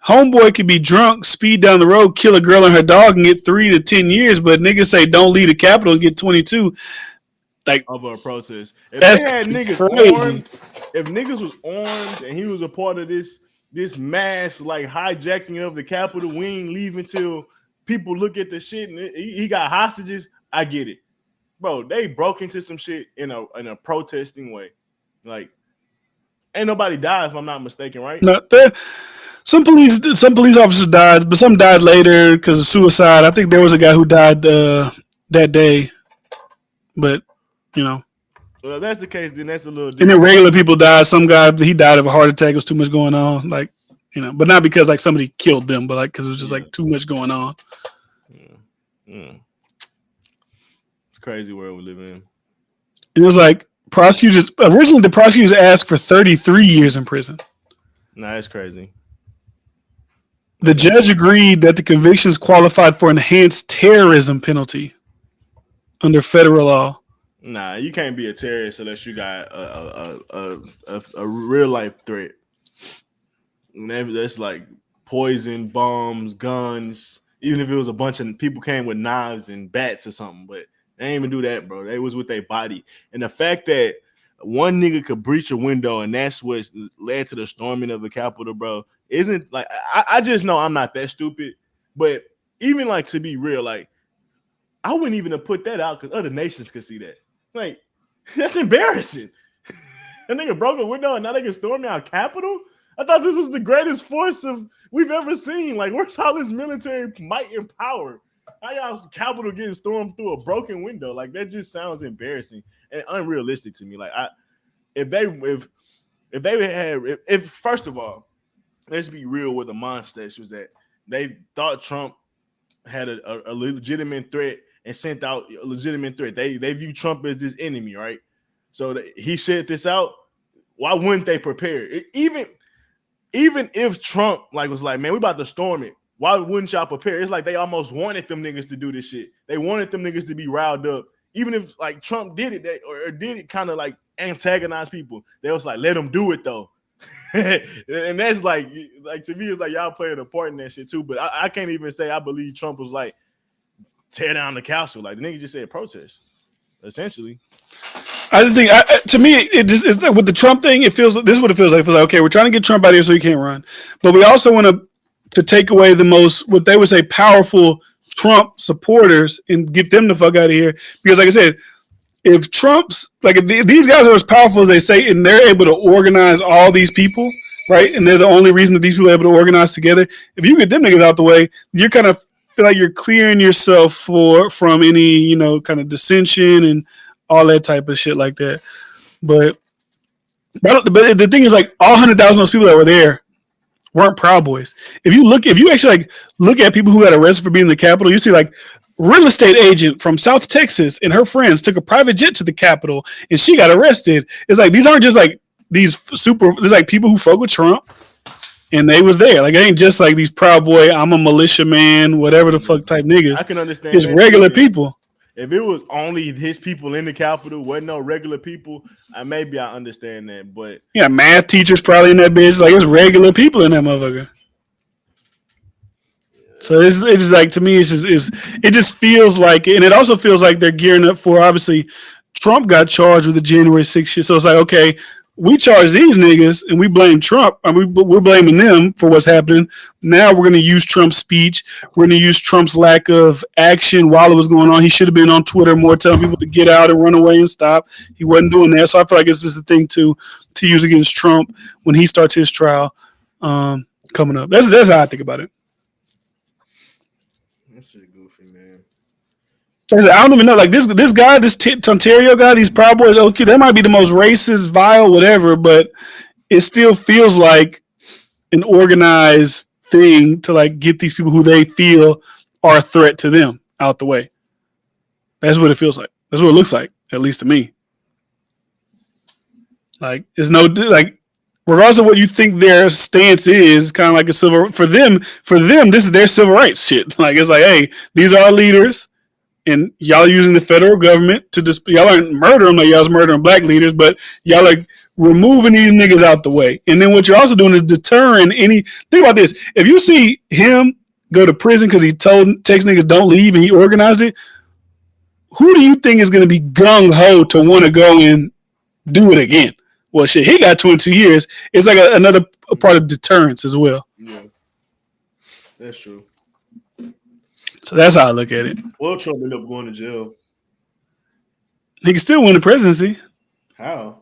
homeboy could be drunk, speed down the road, kill a girl and her dog, and get 3 to 10 years. But niggas say don't leave the Capitol and get 22. Like, over a protest. If that's they had niggas crazy. armed, if niggas was armed and he was a part of this mass like hijacking of the Capitol, we ain't leaving till people look at the shit and he got hostages. I get it, bro. They broke into some shit in a protesting way. Like, ain't nobody died if I'm not mistaken, right? No, some police officers died, but some died later because of suicide. I think there was a guy who died that day, but Well, if that's the case, then that's a little And different. then regular people died. Some guy, he died of a heart attack. It was too much going on. Like, but not because like somebody killed them, but like because it was just like too much going on. Yeah. It's a crazy world we live in. And it was like originally the prosecutors asked for 33 years in prison. Nah, it's crazy. The judge agreed that the convictions qualified for enhanced terrorism penalty under federal law. Nah, you can't be a terrorist unless you got a real life threat. And that's like poison, bombs, guns. Even if it was a bunch of people came with knives and bats or something, but they didn't even do that, bro. They was with their body. And the fact that one nigga could breach a window and that's what led to the storming of the Capitol, bro, isn't like I just know I'm not that stupid. But even like to be real, like I wouldn't even have put that out because other nations could see that. Like, that's embarrassing. A nigga broke a window and now they can storm our Capitol? I thought this was the greatest force we've ever seen. Like, where's all this military might and power? How y'all's Capitol getting stormed through a broken window? Like, that just sounds embarrassing and unrealistic to me. Like, if first of all, let's be real with the monsters was that they thought Trump had a legitimate threat and sent out a legitimate threat. They view Trump as this enemy, right? So he said this out. Why wouldn't they prepare? Even if Trump was like, man, we about to storm it. Why wouldn't y'all prepare? It's like they almost wanted them niggas to do this shit. They wanted them niggas to be riled up. Even if like Trump did it or did it kind of like antagonize people, they was like, let them do it though. And that's like to me, it's like y'all playing a part in that shit too. But I can't even say I believe Trump was like tear down the council. Like the nigga just said protest, essentially. I just think, to me, it's like with the Trump thing. This is what it feels like. It feels like, okay, we're trying to get Trump out of here so he can't run, but we also want to take away the most, what they would say, powerful Trump supporters and get them the fuck out of here. Because, like I said, if Trump's if these guys are as powerful as they say, and they're able to organize all these people, right, and they're the only reason that these people are able to organize together. If you get them niggas out the way, you're kind of feel like you're clearing yourself from any kind of dissension and all that type of shit like that. But the thing is, like, all 100,000 of those people that were there weren't Proud Boys. If you actually look at people who got arrested for being in the Capitol, you see like real estate agent from South Texas and her friends took a private jet to the Capitol and she got arrested. It's like these aren't just like there's like people who fuck with Trump and they was there. Like it ain't just like these Proud Boy, I'm a militia whatever the fuck type niggas. I can understand. It's regular people. If it was only his people in the Capitol, wasn't no regular people, maybe I understand that. But yeah, math teachers probably in that bitch. Like it's regular people in that motherfucker. So it's just like, to me, it just feels like, and it also feels like they're gearing up for, obviously, Trump got charged with the January 6th shit. So it's like, okay, we charge these niggas and we blame Trump. I mean, we're blaming them for what's happening. Now we're going to use Trump's speech. We're going to use Trump's lack of action while it was going on. He should have been on Twitter more telling people to get out and run away and stop. He wasn't doing that. So I feel like it's just a thing to use against Trump when he starts his trial coming up. That's how I think about it. That shit goofy, man. I don't even know. Like this guy, this Ontario guy, these Proud Boys, that might be the most racist, vile, whatever, but it still feels like an organized thing to like get these people who they feel are a threat to them out the way. That's what it feels like. That's what it looks like, at least to me. Like, it's no like, regardless of what you think their stance is, kind of like a civil for them. This is their civil rights shit. Like it's like, hey, these are our leaders. And y'all using the federal government y'all aren't murdering them like y'all's murdering black leaders, but y'all are removing these niggas out the way. And then what you're also doing is deterring think about this. If you see him go to prison because he text niggas don't leave and he organized it, who do you think is going to be gung-ho to want to go and do it again? Well, shit, he got 22 years. It's like another part of deterrence as well. Yeah, that's true. So that's how I look at it. Well, Trump ended up going to jail. He can still win the presidency. How?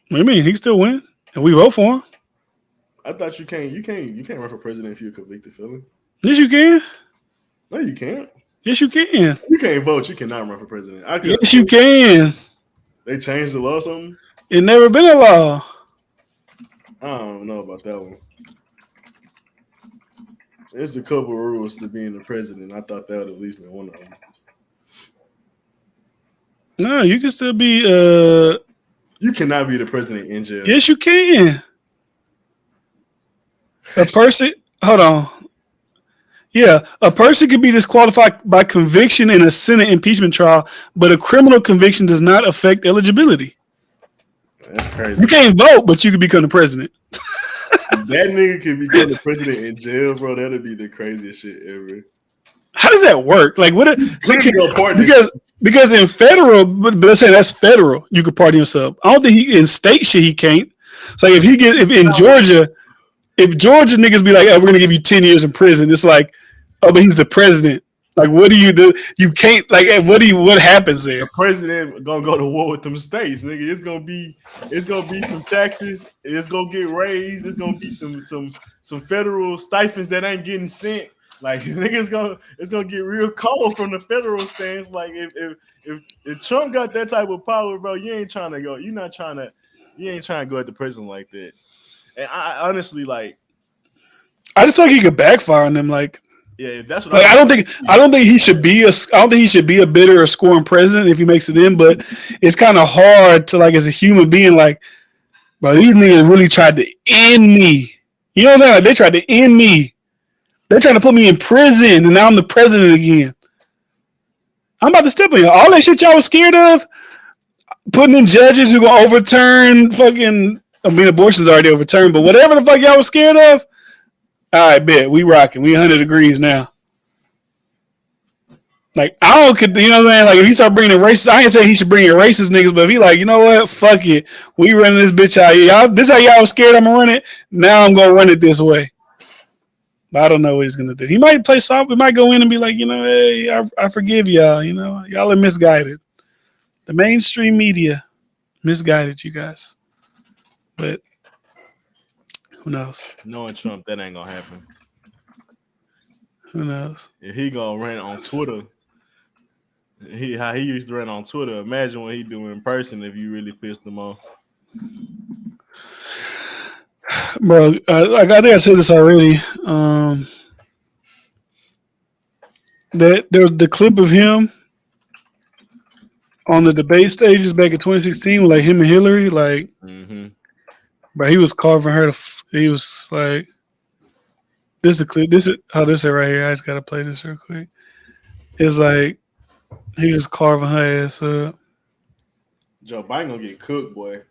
What do you mean? He can still win, and we vote for him. I thought you can't run for president if you're a convicted felon. Yes, you can. No, you can't. Yes, you can. You can't vote. You cannot run for president. Yes, you can. They changed the law or something? It never been a law. I don't know about that one. There's a couple of rules to being the president. I thought that would at least be one of them. No, you can still be. You cannot be the president in jail. Yes, you can. A person. Hold on. Yeah, a person could be disqualified by conviction in a Senate impeachment trial, but a criminal conviction does not affect eligibility. That's crazy. You can't vote, but you could become the president. That nigga could become the president in jail, bro. That'd be the craziest shit ever. How does that work? Like, what? Because because in federal, but let's say that's federal, you could pardon yourself. I don't think in state shit he can't. So if in Georgia, if Georgia niggas be like, oh, we're gonna give you 10 years in prison, it's like, oh, but he's the president. Like, what do you do? You can't. Like, what happens there? the president gonna go to war with them states, nigga. It's gonna be some taxes. It's gonna get raised. It's gonna be some federal stipends that ain't getting sent. Like, nigga, it's gonna get real cold from the federal stance. Like, if Trump got that type of power, bro, you ain't trying to go. You ain't trying to go at the president like that. And I honestly, like, I just feel like he could backfire on them. Like, yeah, that's what like I don't think he should be a bitter or scoring president if he makes it in. But it's kind of hard to, like, as a human being, like, bro, these niggas really tried to end me. You know what I'm saying? Like, they tried to end me. They're trying to put me in prison, and now I'm the president again. I'm about to step on you. All that shit y'all was scared of, putting in judges who gonna overturn fucking. I mean, abortion's already overturned, but whatever the fuck y'all was scared of, all right, bet we rocking. We 100 degrees now. Like, I don't, you know what I'm saying? Like, if you start bringing racist, I ain't saying he should bring in racist niggas, but if he like, you know what, fuck it, we running this bitch out. Y'all, this how y'all was scared I'm gonna run it. Now I'm gonna run it this way. But I don't know what he's gonna do. He might play soft. We might go in and be like, you know, hey, I forgive y'all. You know, y'all are misguided. The mainstream media misguided you guys. But who knows? Knowing Trump, that ain't gonna happen. Who knows? If he gonna rant on Twitter, how he used to rant on Twitter. Imagine what he do in person if you really pissed him off. Bro, like I think I said this already. That there's the clip of him on the debate stages back in 2016, like him and Hillary, like, bro, he was carving her. He was like, this is the clip. This is this is right here. I just gotta play this real quick. It's like he was carving her ass up. Joe Biden gonna get cooked, boy.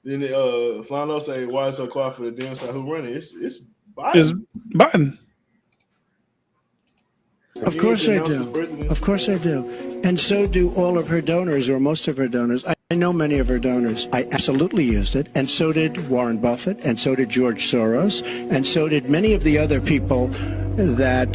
Then Flando say, "Why is so quiet for the damn side? Who running? It's Biden." It's Biden. Of course I do. Of course I do. And so do all of her donors, or most of her donors. I know many of her donors. I absolutely used it. And so did Warren Buffett. And so did George Soros. And so did many of the other people that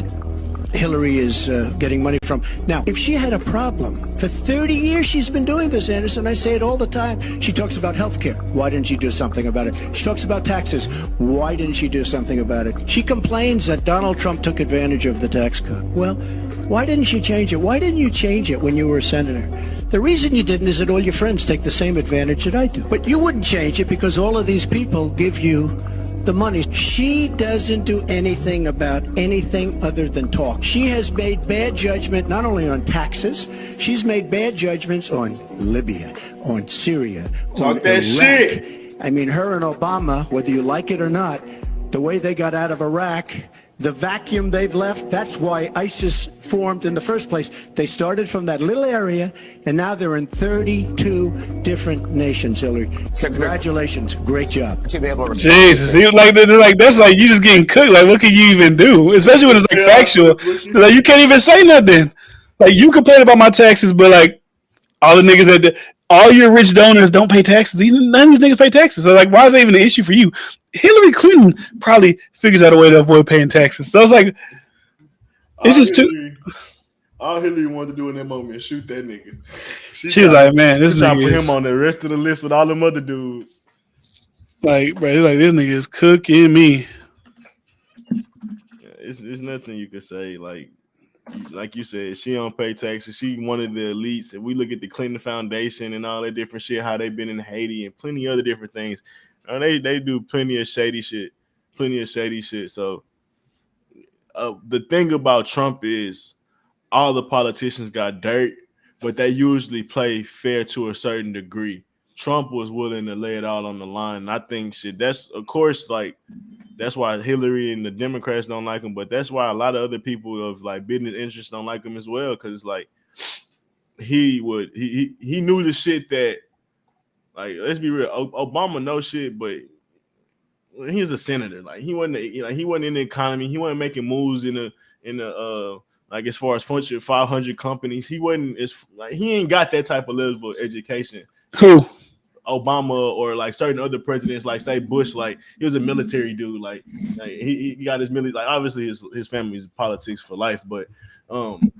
Hillary is getting money from. Now, if she had a problem, for 30 years she's been doing this, Anderson. I say it all the time. She talks about health care. Why didn't you do something about it? She talks about taxes. Why didn't you do something about it? She complains that Donald Trump took advantage of the tax code. Well, why didn't she change it? Why didn't you change it when you were a senator? The reason you didn't is that all your friends take the same advantage that I do. But you wouldn't change it because all of these people give you the money. She doesn't do anything about anything other than talk. She has made bad judgment not only on taxes, she's made bad judgments on Libya, on Syria, on that Iraq. shit. I mean, her and Obama, whether you like it or not, the way they got out of Iraq, the vacuum they've left, that's why ISIS formed in the first place. They started from that little area, and now they're in 32 different nations, Hillary. Congratulations. Great job. Jesus, he was like that's like you just getting cooked. Like, what can you even do? Especially when it's like factual. Like, you can't even say nothing. Like, you complain about my taxes, but like all the niggas all your rich donors don't pay taxes. None of these niggas pay taxes. So like, why is that even an issue for you? Hillary Clinton probably figures out a way to avoid paying taxes. So it's like, it's just too. All Hillary wanted to do in that moment is shoot that nigga. She was like, man, this trying to nigga put is him on the rest of the list with all them other dudes. like, bro, like this nigga is cooking me. It's nothing you can say. Like, like you said, she don't pay taxes. She one of the elites. If we look at the Clinton Foundation and all that different shit, how they've been in Haiti and plenty of other different things, they do plenty of shady shit. So the thing about Trump is all the politicians got dirt, but they usually play fair to a certain degree. Trump was willing to lay it all on the line. And I think that's of course like that's why Hillary and the Democrats don't like him, but that's why a lot of other people of like business interests don't like him as well. Cause it's like he knew the shit that, like, let's be real, Obama knows shit, but he's a senator. Like he wasn't in the economy. He wasn't making moves in the like as far as Fortune 500 companies. He wasn't he ain't got that type of level of education. Who? Obama or like certain other presidents, like say Bush, like he was a military dude. Like he got his military. Like obviously his family's politics for life, but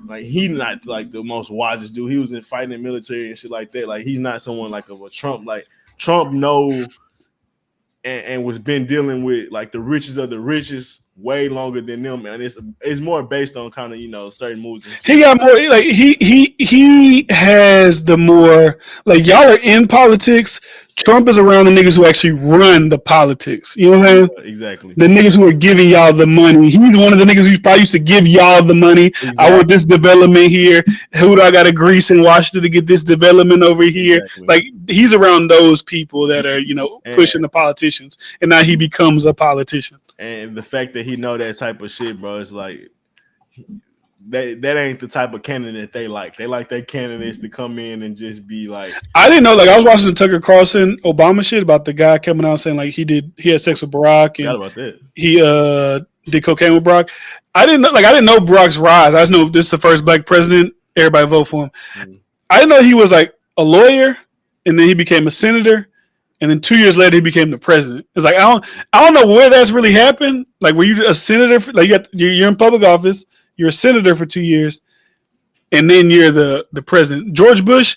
like he's not like the most wisest dude. He was in fighting in military and shit like that. Like he's not someone like a Trump. Like Trump and was been dealing with like the richest of the richest way longer than them, man. It's more based on kind of certain moves. He got more like he has the more like y'all are in politics. Trump is around the niggas who actually run the politics. You know what I'm saying? Exactly. The niggas who are giving y'all the money. He's one of the niggas who probably used to give y'all the money. Exactly. I want this development here. Who do I got to grease in Washington to get this development over here? Exactly. Like he's around those people that are pushing the politicians, and now he becomes a politician. And the fact that he know that type of shit, bro, is like that ain't the type of candidate they like. They like their candidates to come in and just be like. I didn't know. Like I was watching the Tucker Carlson Obama shit about the guy coming out saying like he had sex with Barack and about that. He did cocaine with Barack. I didn't know Barack's rise. I just know this is the first black president. Everybody vote for him. Mm-hmm. I didn't know he was like a lawyer, and then he became a senator. And then 2 years later, he became the president. It's like I don't know where that's really happened. Like, were you a senator? You're in public office. You're a senator for 2 years, and then you're the president. George Bush,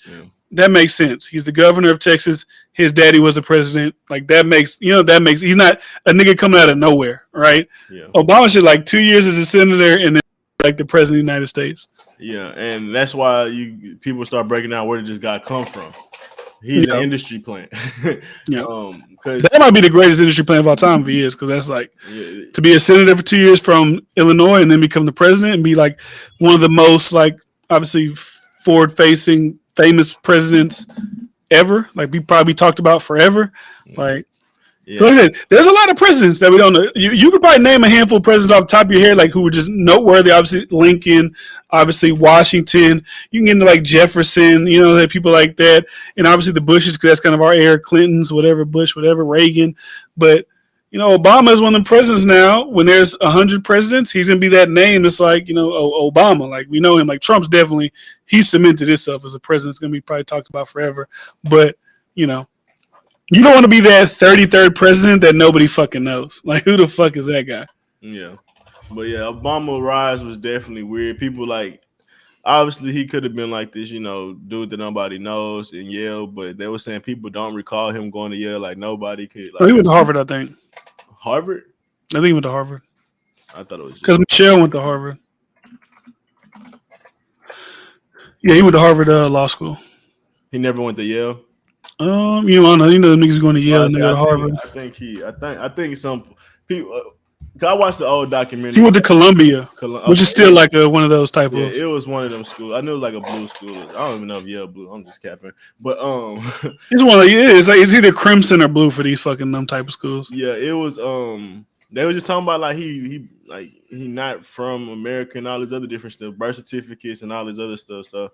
that makes sense. He's the governor of Texas. His daddy was a president. Like that makes he's not a nigga coming out of nowhere, right? Yeah. Obama should like 2 years as a senator and then like the president of the United States. Yeah, and that's why people start breaking down where did this guy come from. He's an industry plant. That might be the greatest industry plant of all time if he is, because that's like to be a senator for 2 years from Illinois and then become the president and be like one of the most like obviously forward-facing famous presidents ever. Like we probably talked about forever. Like there's a lot of presidents that we don't know. You could probably name a handful of presidents off the top of your head, like who were just noteworthy. Obviously Lincoln, obviously Washington. You can get into like Jefferson, people like that, and obviously the Bushes because that's kind of our era. Clintons, whatever, Bush, whatever, Reagan. But Obama is one of them presidents now. When there's 100 presidents, he's gonna be that name. It's like Obama. Like we know him. Like Trump's definitely he cemented himself as a president. It's gonna be probably talked about forever. But you don't want to be that 33rd president that nobody fucking knows. Like, who the fuck is that guy? Yeah. But yeah, Obama's rise was definitely weird. People like, obviously he could have been like this, dude that nobody knows in Yale, but they were saying people don't recall him going to Yale. Like, nobody could. Like, he went to Harvard, I think. Harvard? I think he went to Harvard. I thought it was. Because Michelle went to Harvard. Yeah, he went to Harvard Law School. He never went to Yale? I don't know. The niggas going to Yale and they go to Harvard. I think some people. I watched the old documentary. He went to Columbia, which is still like one of those type of. It was one of them schools. I knew it was like a blue school. I don't even know if Yale blue. I'm just capping. But it's one. It's like it's either crimson or blue for these fucking them type of schools. Yeah, it was. They were just talking about like he not from America and all this other different stuff, birth certificates and all this other stuff. So.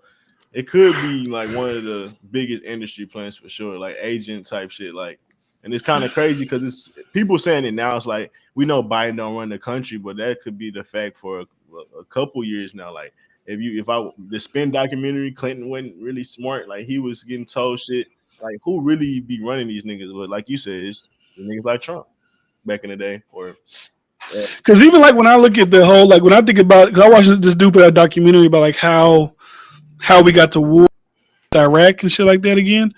It could be like one of the biggest industry plants for sure, like agent type shit. Like, and it's kind of crazy because it's people saying it now. It's like we know Biden don't run the country, but that could be the fact for a couple years now. Like, the Spin documentary, Clinton wasn't really smart. Like, he was getting told shit. Like, who really be running these niggas? But like you said, it's the niggas like Trump back in the day, or. Because even like when I look at the whole, like when I think about, because I watched this dude put out a documentary about like how we got to war with Iraq and shit like that again.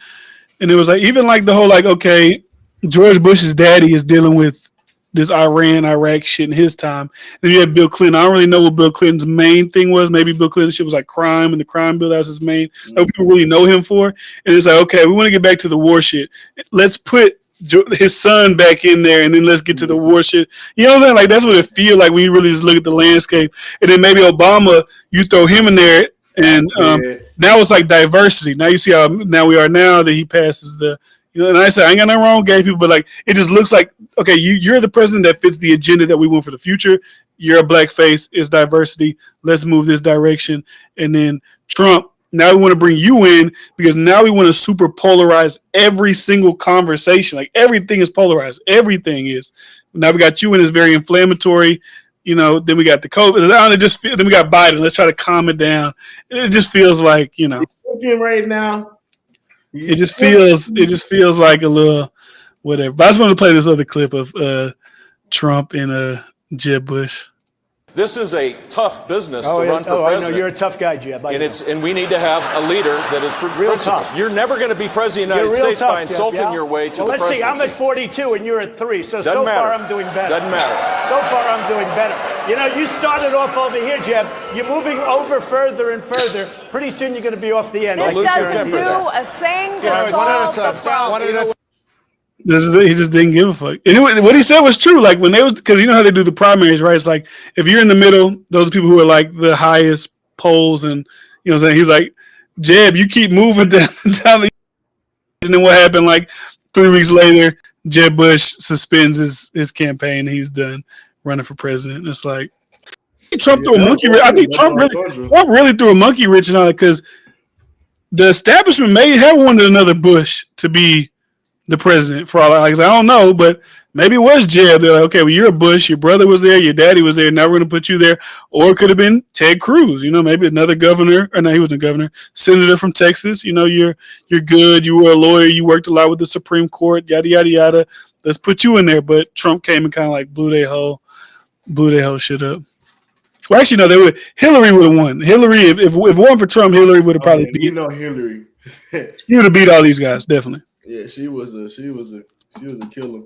And it was like, even like the whole, like, okay, George Bush's daddy is dealing with this Iran-Iraq shit in his time. Then you had Bill Clinton. I don't really know what Bill Clinton's main thing was. Maybe Bill Clinton's shit was like crime and the crime bill. That was his main. Like, people really know him for. And it's like, okay, we want to get back to the war shit. Let's put his son back in there, and then let's get to the war shit. You know what I'm saying? Like, that's what it feels like when you really just look at the landscape. And then maybe Obama, you throw him in there, and now it's like diversity. Now you see how now we are now that he passes the. You know, and I said I ain't got nothing wrong with gay people, but like it just looks like okay, you're the president that fits the agenda that we want for the future. You're a black face. It's diversity. Let's move this direction. And then Trump. Now we want to bring you in because now we want to super polarize every single conversation. Like everything is polarized. Everything is. Now we got you in. It's very inflammatory. You know. Then we got the COVID. Then we got Biden. Let's try to calm it down. It just feels like right now. It just feels like a little whatever. But I just want to play this other clip of Trump and Jeb Bush. This is a tough business to run for president. I know you're a tough guy, Jeb. And we need to have a leader that is real principled. tough. You're never going to be president of the United States by insulting your way to the presidency. Let's see. I'm at 42 and you're at 3. So Doesn't matter. far I'm doing better. Doesn't matter. So far I'm doing better. You know, you started off over here, Jeb. You're moving over further and further. Pretty soon you're going to be off the end. This doesn't do a thing to solve the problem. He just didn't give a fuck. And what he said was true. Like when they was, because you know how they do the primaries, right? It's like if you're in the middle, those are people who are like the highest polls, and you know what I'm saying. He's like, Jeb, you keep moving down the. And then what happened? Like 3 weeks later, Jeb Bush suspends his campaign. He's done running for president. It's like Trump threw a monkey. I think Trump really threw a monkey wrench in on it because the establishment may have wanted another Bush to be the president for all I don't know, but maybe it was Jeb. They're like, okay, well, you're a Bush, your brother was there, your daddy was there, now we're going to put you there. Or it could have been Ted Cruz, you know, maybe another governor, or no, he wasn't a governor, senator from Texas. You know, you're good, you were a lawyer, you worked a lot with the Supreme Court, yada, yada, yada. Let's put you in there. But Trump came and kind of like blew their whole shit up. Well, actually, no, Hillary would have won. Hillary, if it wasn't for Trump, Hillary would have probably beat. You know Hillary. He would have beat all these guys, definitely. Yeah, she was a killer.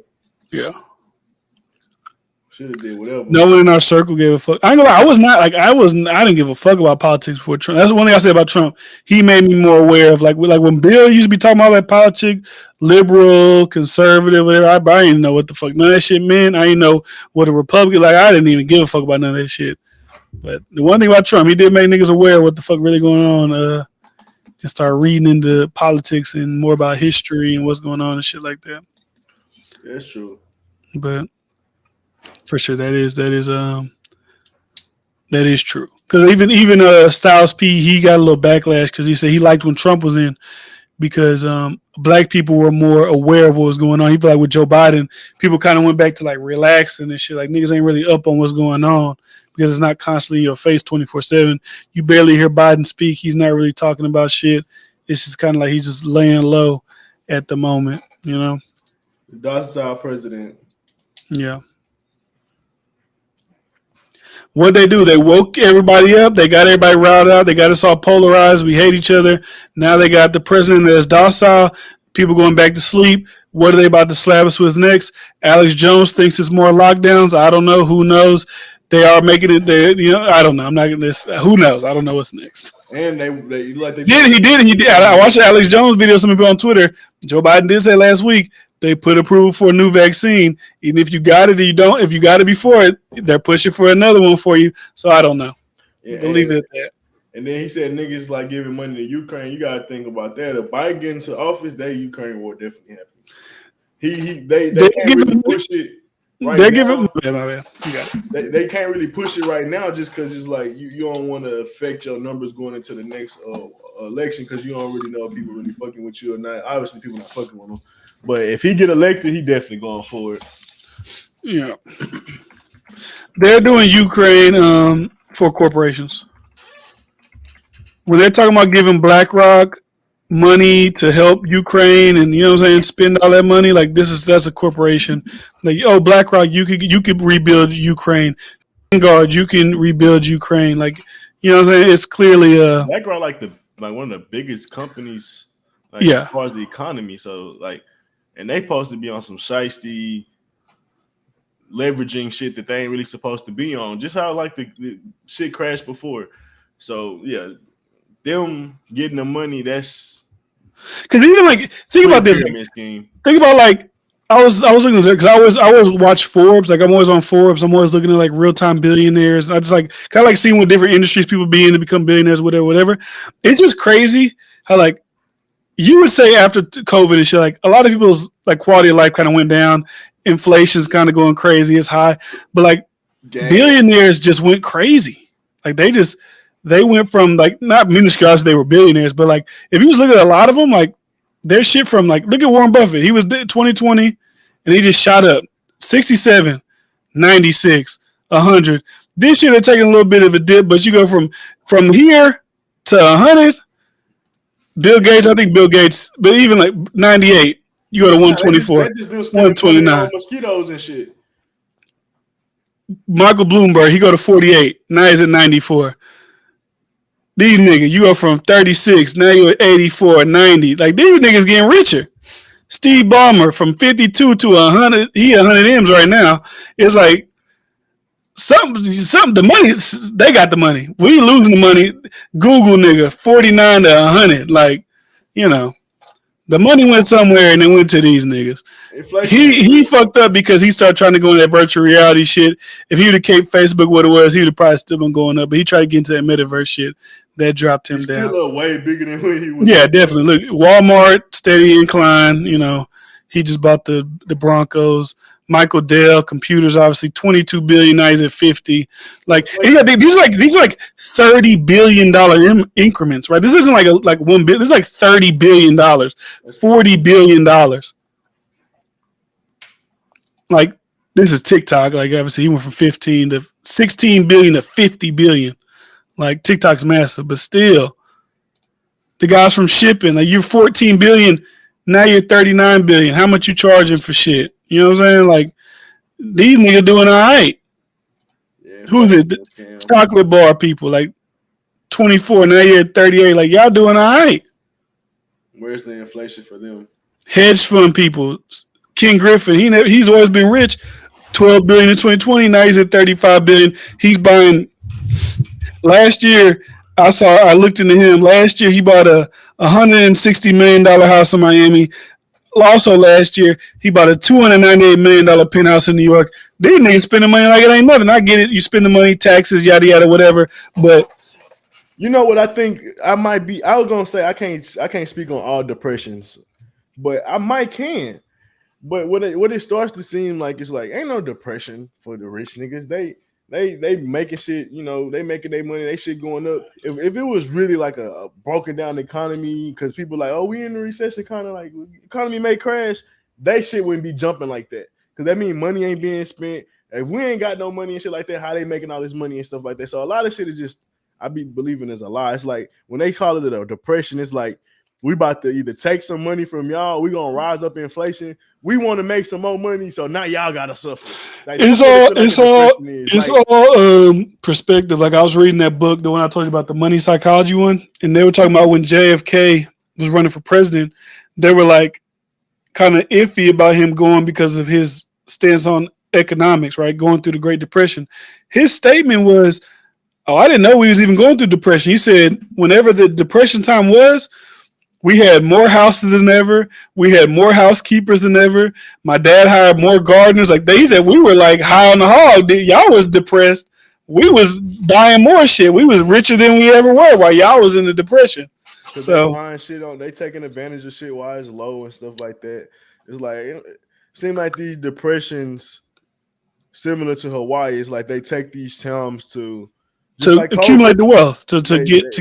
Yeah. Should have did whatever. No one in our circle gave a fuck. I ain't gonna lie, I didn't give a fuck about politics before Trump. That's one thing I say about Trump. He made me more aware of like when Bill used to be talking about that politics, liberal, conservative, whatever. I didn't even know what the fuck none of that shit meant. I didn't know what a Republican like. I didn't even give a fuck about none of that shit. But the one thing about Trump, he did make niggas aware of what the fuck really going on. And start reading into politics and more about history and what's going on and shit like that. That's true. But for sure, that is true. Because even Styles P, he got a little backlash because he said he liked when Trump was in because black people were more aware of what was going on. He felt like with Joe Biden, people kind of went back to like relaxing and shit. Like niggas ain't really up on what's going on because it's not constantly in your face 24/7. You barely hear Biden speak. He's not really talking about shit. It's just kind of like he's just laying low at the moment, you know? The docile president. Yeah. What they do, they woke everybody up. They got everybody riled out. They got us all polarized. We hate each other. Now they got the president that's docile. People going back to sleep. What are they about to slap us with next? Alex Jones thinks it's more lockdowns. I don't know. Who knows? They are making it there. You know, I don't know. I'm not going to. Who knows? I don't know what's next. And they did. He did. I watched the Alex Jones video. Some people on Twitter. Joe Biden did say last week they put approval for a new vaccine. Even if you got it or you don't, if you got it before it, they're pushing for another one for you. So I don't know. Yeah, believe it at that. And then he said niggas like giving money to Ukraine. You gotta think about that. If Biden get into office, that Ukraine war definitely happen. They can't really push it. Right They're now. Giving. They can't really push it right now just because it's like you don't want to affect your numbers going into the next election because you don't really know if people really fucking with you or not. Obviously, people not fucking with him. But if he get elected, he definitely going for it. Yeah, they're doing Ukraine for corporations. When they're talking about giving BlackRock money to help Ukraine and you know what I'm saying, spend all that money, like that's a corporation. Like, oh, BlackRock, you could rebuild Ukraine. Vanguard, you can rebuild Ukraine. Like, you know what I'm saying? It's clearly BlackRock like one of the biggest companies as far as the economy. So like, and they supposed to be on some shiesty leveraging shit that they ain't really supposed to be on. Just how like the shit crashed before. So yeah, them getting the money, that's because even like think about this. pyramid scheme. Think about like I was looking at because I always watch Forbes. Like I'm always on Forbes. I'm always looking at like real time billionaires. I just like kind of like seeing what different industries people be in to become billionaires, whatever. It's just crazy how like you would say after COVID and shit, like a lot of people's like quality of life kind of went down. Inflation's kind of going crazy. It's high, but like billionaires just went crazy. Like they went from like not minuscule, they were billionaires, but like if you just look at a lot of them, like their shit from like look at Warren Buffett. He was 2020 and he just shot up 67, 96, 100. This year they're taking a little bit of a dip, but you go from here to 100. Bill Gates, I think Bill Gates, but even like 98, you go to 124, 129. Mosquitoes and shit. Michael Bloomberg, he go to 48. Now he's at 94. These niggas, you go from 36, now you're at 84, 90. Like these niggas getting richer. Steve Ballmer from 52 to 100. He 100 M's right now. It's like something. The money, they got the money. We losing the money. Google nigga 49 to 100. Like, you know, the money went somewhere and it went to these niggas. He fucked up because he started trying to go in that virtual reality shit. If he would have kept Facebook what it was, he would have probably still been going up. But he tried to get into that metaverse shit. That dropped him down. Still way bigger than when he was. Yeah, definitely. Look, Walmart, steady incline. You know, he just bought the Broncos. Michael Dell, computers, obviously $22 billion. Now he's at 50. Like these are like $30 billion increments, right? This isn't like $1 billion. This is like $30 billion, $40 billion. Like this is TikTok. Like obviously he went from 15 to 16 billion to 50 billion. Like TikTok's massive, but still, the guys from shipping, like you're 14 billion, now you're 39 billion. How much you charging for shit? You know what I'm saying? Like these niggas doing all right. Yeah, who's it? Chocolate bar people, like 24, now you're at 38. Like y'all doing all right. Where's the inflation for them? Hedge fund people. Ken Griffin, he's always been rich. 12 billion in 2020, now he's at 35 billion. He's buying. Last year, I looked into him. Last year, he bought a $160 million house in Miami. Also, last year, he bought a $298 million penthouse in New York. These niggas spending money like it ain't nothing. I get it. You spend the money, taxes, yada, yada, whatever. But you know what I think I might be? I was going to say I can't speak on all depressions, but I might can. But what it starts to seem like, it's like, ain't no depression for the rich niggas. They making shit, you know, they making their money, they shit going up. If it was really like a broken down economy, because people like, oh, we in a recession, kind of like economy may crash, they shit wouldn't be jumping like that. Because that means money ain't being spent. If we ain't got no money and shit like that, how they making all this money and stuff like that? So a lot of shit is just, I be believing is a lie. It's like when they call it a depression, it's like we about to either take some money from y'all, we gonna rise up inflation. We want to make some more money, so now y'all gotta suffer. Like, it's all perspective. Like I was reading that book, the one I told you about, the money psychology one, and they were talking about when JFK was running for president, they were like kind of iffy about him going because of his stance on economics, right? Going through the Great Depression. His statement was, "Oh, I didn't know we was even going through depression." He said, "Whenever the depression time was, we had more houses than ever. We had more housekeepers than ever. My dad hired more gardeners." Like he said, we were like high on the hog. Y'all was depressed. We was buying more shit. We was richer than we ever were while y'all was in the depression. So they buying shit on, they taking advantage of shit while it's low and stuff like that. It's like it seems like these depressions, similar to Hawaii, it's like they take these times to like accumulate the wealth to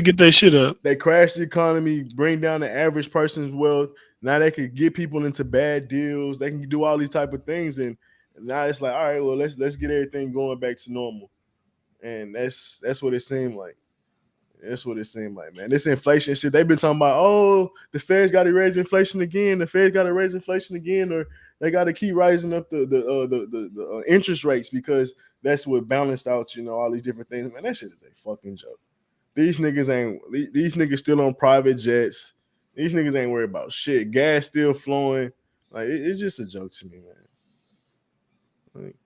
get their shit up. They crash the economy, bring down the average person's wealth. Now they could get people into bad deals. They can do all these type of things, and now it's like, all right, well, let's get everything going back to normal. And that's what it seemed like. That's what it seemed like, man. This inflation shit, they've been talking about, oh, the Fed's got to raise inflation again. The Fed's got to raise inflation again, or they got to keep rising up the interest rates because that's what balanced out, you know, all these different things. Man, that shit is a fucking joke. These niggas still on private jets. These niggas ain't worried about shit. Gas still flowing. Like it's just a joke to me, man. Like,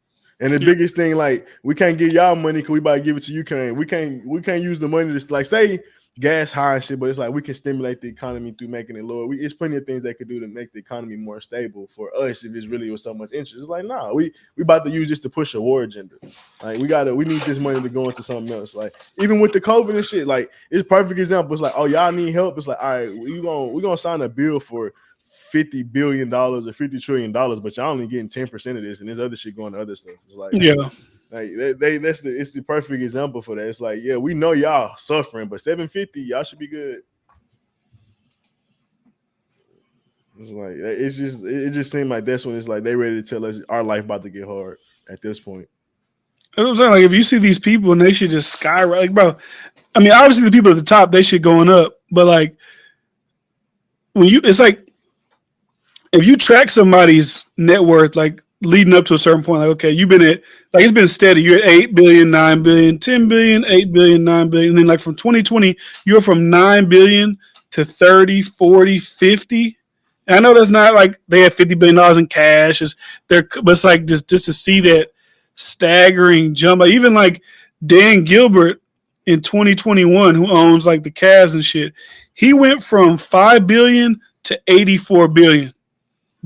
And the biggest thing, like, we can't give y'all money because we about to give it to Ukraine. We can't use the money to, like, say gas high and shit, but it's like we can stimulate the economy through making it lower. It's plenty of things they could do to make the economy more stable for us if it's really was so much interest. It's like, nah, we about to use this to push a war agenda. Like, we need this money to go into something else. Like, even with the COVID and shit, like, it's a perfect example. It's like, oh, y'all need help. It's like, all right, we're gonna sign a bill for $50 billion or $50 trillion, but y'all only getting 10% of this, and there's other shit going to other stuff. It's like, Yeah. Like it's the perfect example for that. It's like, yeah, we know y'all suffering, but 750, y'all should be good. It's like it just seemed like that's when it's like they ready to tell us our life about to get hard at this point. I'm saying, like, if you see these people and they should just skyrocket, like, bro. I mean, obviously the people at the top, they should going up, but like it's like if you track somebody's net worth, like leading up to a certain point, like, okay, you've been at, like, it's been steady. You're at 8 billion, 9 billion, 10 billion, 8 billion, 9 billion. And then, like, from 2020, you're from 9 billion to 30, 40, 50. And I know that's not like they have $50 billion in cash. But it's like just to see that staggering jump. Like, even like Dan Gilbert in 2021, who owns like the Cavs and shit, he went from 5 billion to 84 billion.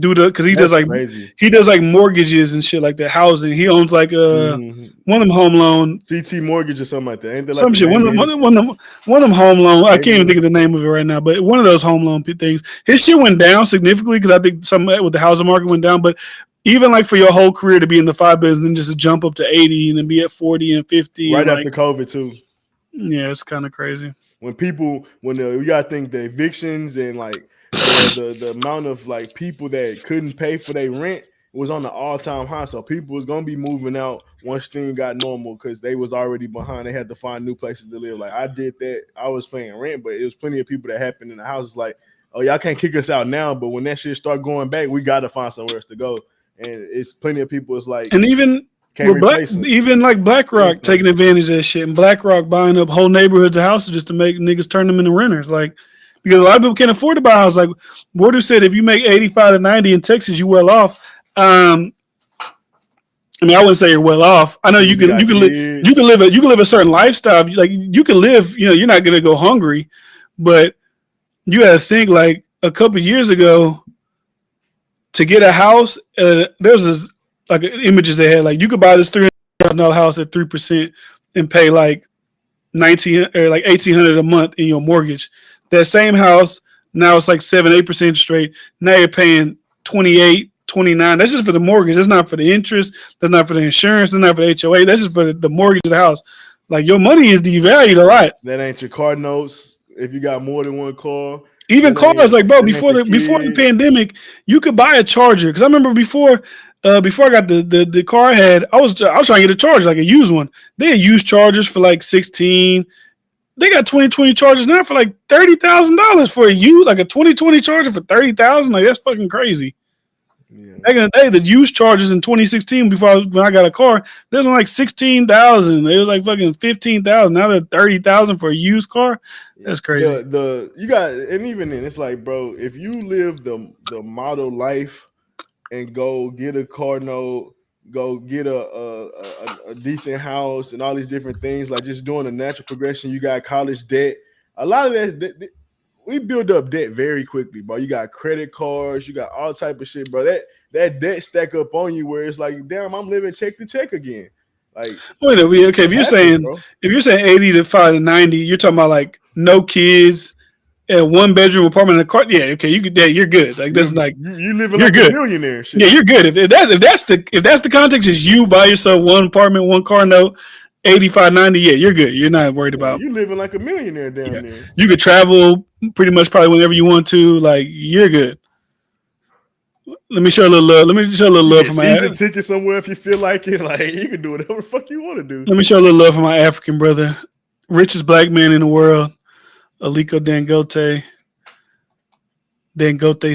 Because he does like mortgages and shit like that, housing. He owns like one of them home loan CT mortgage or something like that. Ain't that some like shit? One of them home loan. I can't even think of the name of it right now, but one of those home loan things. His shit went down significantly because I think something with the housing market went down. But even like for your whole career to be in the 5 billion and then just to jump up to 80 and then be at 40 and 50 right and after COVID too. Yeah, it's kind of crazy. You gotta think the evictions and like the amount of like people that couldn't pay for their rent was on the all-time high. So people was gonna be moving out once things got normal because they was already behind. They had to find new places to live. Like I did that. I was paying rent, but it was plenty of people that happened in the houses like, oh, y'all can't kick us out now, but when that shit start going back, we gotta find somewhere else to go. And it's plenty of people. It's like, and even like BlackRock taking advantage of that shit, and BlackRock buying up whole neighborhoods of houses just to make niggas turn them into renters. Like, because a lot of people can't afford to buy a house. Like Warder said, if you make 85 to 90 in Texas, you well off. I mean, I wouldn't say you're well off. I know you can live a certain lifestyle. Like you can live, you're not gonna go hungry, but you gotta think like a couple of years ago to get a house. There's this like images they had, like you could buy this $300,000 house at 3% and pay like $1,800 a month in your mortgage. That same house now it's like 7-8% interest rate. Now you're paying 28, 29. That's just for the mortgage. That's not for the interest. That's not for the insurance. That's not for the HOA. That's just for the mortgage of the house. Like your money is devalued a lot. That ain't your car notes. If you got more than one car. Even cars, like, bro, before the pandemic, you could buy a Charger. Because I remember before I got the car I had, I was trying to get a Charger, like a used one. They had used Chargers for like 16. They got 2020 Chargers now for like $30,000 for a used, like a 2020 Charger for $30,000. Like that's fucking crazy. Yeah. Back in the day, the used Chargers in 2016, when I got a car, they was like 16,000. They was like fucking 15,000. Now they're 30,000 for a used car. That's crazy. And even then, it's like, bro, if you live the model life and go get a car note, go get a decent house and all these different things, like just doing a natural progression. You got college debt. A lot of that we build up debt very quickly, bro. You got credit cards, you got all type of shit, bro. That debt stack up on you where it's like, damn, I'm living check to check again. Like, wait a minute, okay, if you're saying 80 to 5 to 90, you're talking about like no kids, a 1-bedroom apartment in a car. Yeah, okay, you're good. Like that's like you living like a millionaire. Shit. Yeah, you're good. If that's the context, is you by yourself, one apartment, one car note, 85, 90. Yeah, you're good. You're not worried about. You living like a millionaire down there. You could travel pretty much probably whenever you want to. Like you're good. Let me show a little love for my season ticket somewhere if you feel like it. Like you can do whatever the fuck you want to do. Let me show a little love for my African brother, richest black man in the world, Aliko Dangote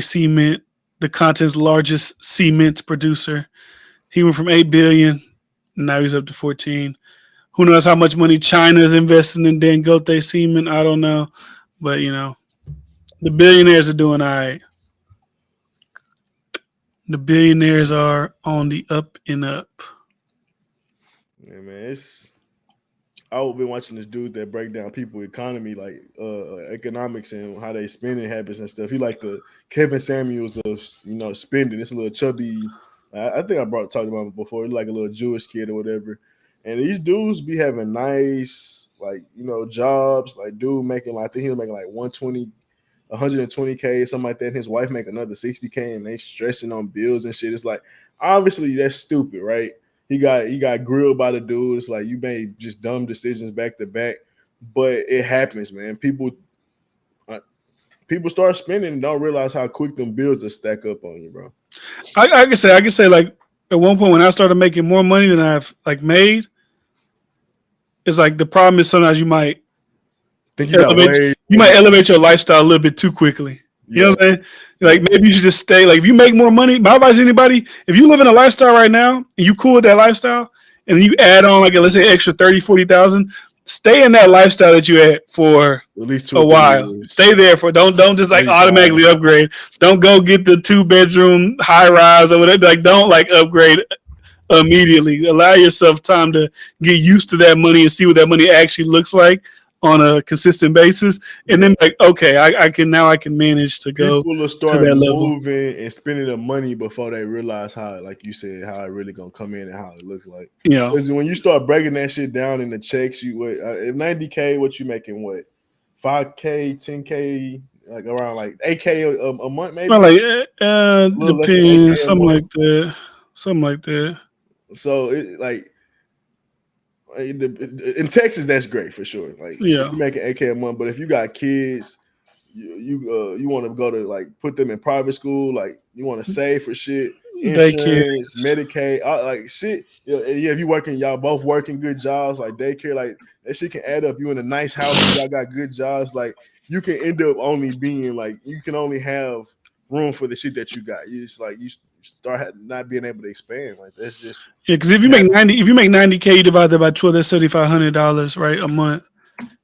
Cement, the continent's largest cement producer. He went from 8 billion, now he's up to 14. Who knows how much money China is investing in Dangote Cement? I don't know, but the billionaires are doing all right. The billionaires are on the up and up. Yeah, man, I've been watching this dude that break down people economy, like economics and how they spending habits and stuff. He like the Kevin Samuels of spending. It's a little chubby. I think I talked about him before. He's like a little Jewish kid or whatever. And these dudes be having nice jobs. Like dude making I think he was making like 120K, something like that. And his wife make another 60K, and they stressing on bills and shit. It's like obviously that's stupid, right? He got grilled by the dude. It's like you made just dumb decisions back to back, but it happens, man. People start spending and don't realize how quick them bills will stack up on you, bro. I can say like at one point when I started making more money than I've like made, it's like the problem is sometimes you might elevate your lifestyle a little bit too quickly. You know what I'm saying? Like maybe you should just stay. Like if you make more money, my advice to anybody: if you live in a lifestyle right now and you cool with that lifestyle, and you add on like let's say extra 30,000-40,000, stay in that lifestyle that you had for at least a while. Stay there for don't just like automatically upgrade. Don't go get the 2-bedroom high rise or whatever. Like don't like upgrade immediately. Allow yourself time to get used to that money and see what that money actually looks like on a consistent basis, and then like, okay, I can manage to go people will start to that level. moving and spending the money before they realize how, like you said, how it really gonna come in and how it looks like. Yeah, because when you start breaking that shit down in the checks, if 90K, what you making? What 5K, 10K, like around like 8K a month, maybe. Well, like depends, something like that. So it like. In Texas, that's great for sure. Like, yeah, you making 8K a month, but if you got kids, you want to go to like put them in private school, like you want to save for shit, insurance, Medicaid, like shit. Yeah, if you working, y'all both working good jobs, like daycare, like that shit can add up. You in a nice house, y'all got good jobs, like you can end up only being like you can only have room for the shit that you got. You just like you start not being able to expand. Like that's just because if you make 90K, you divide that by 12, that's $7,500, right, a month.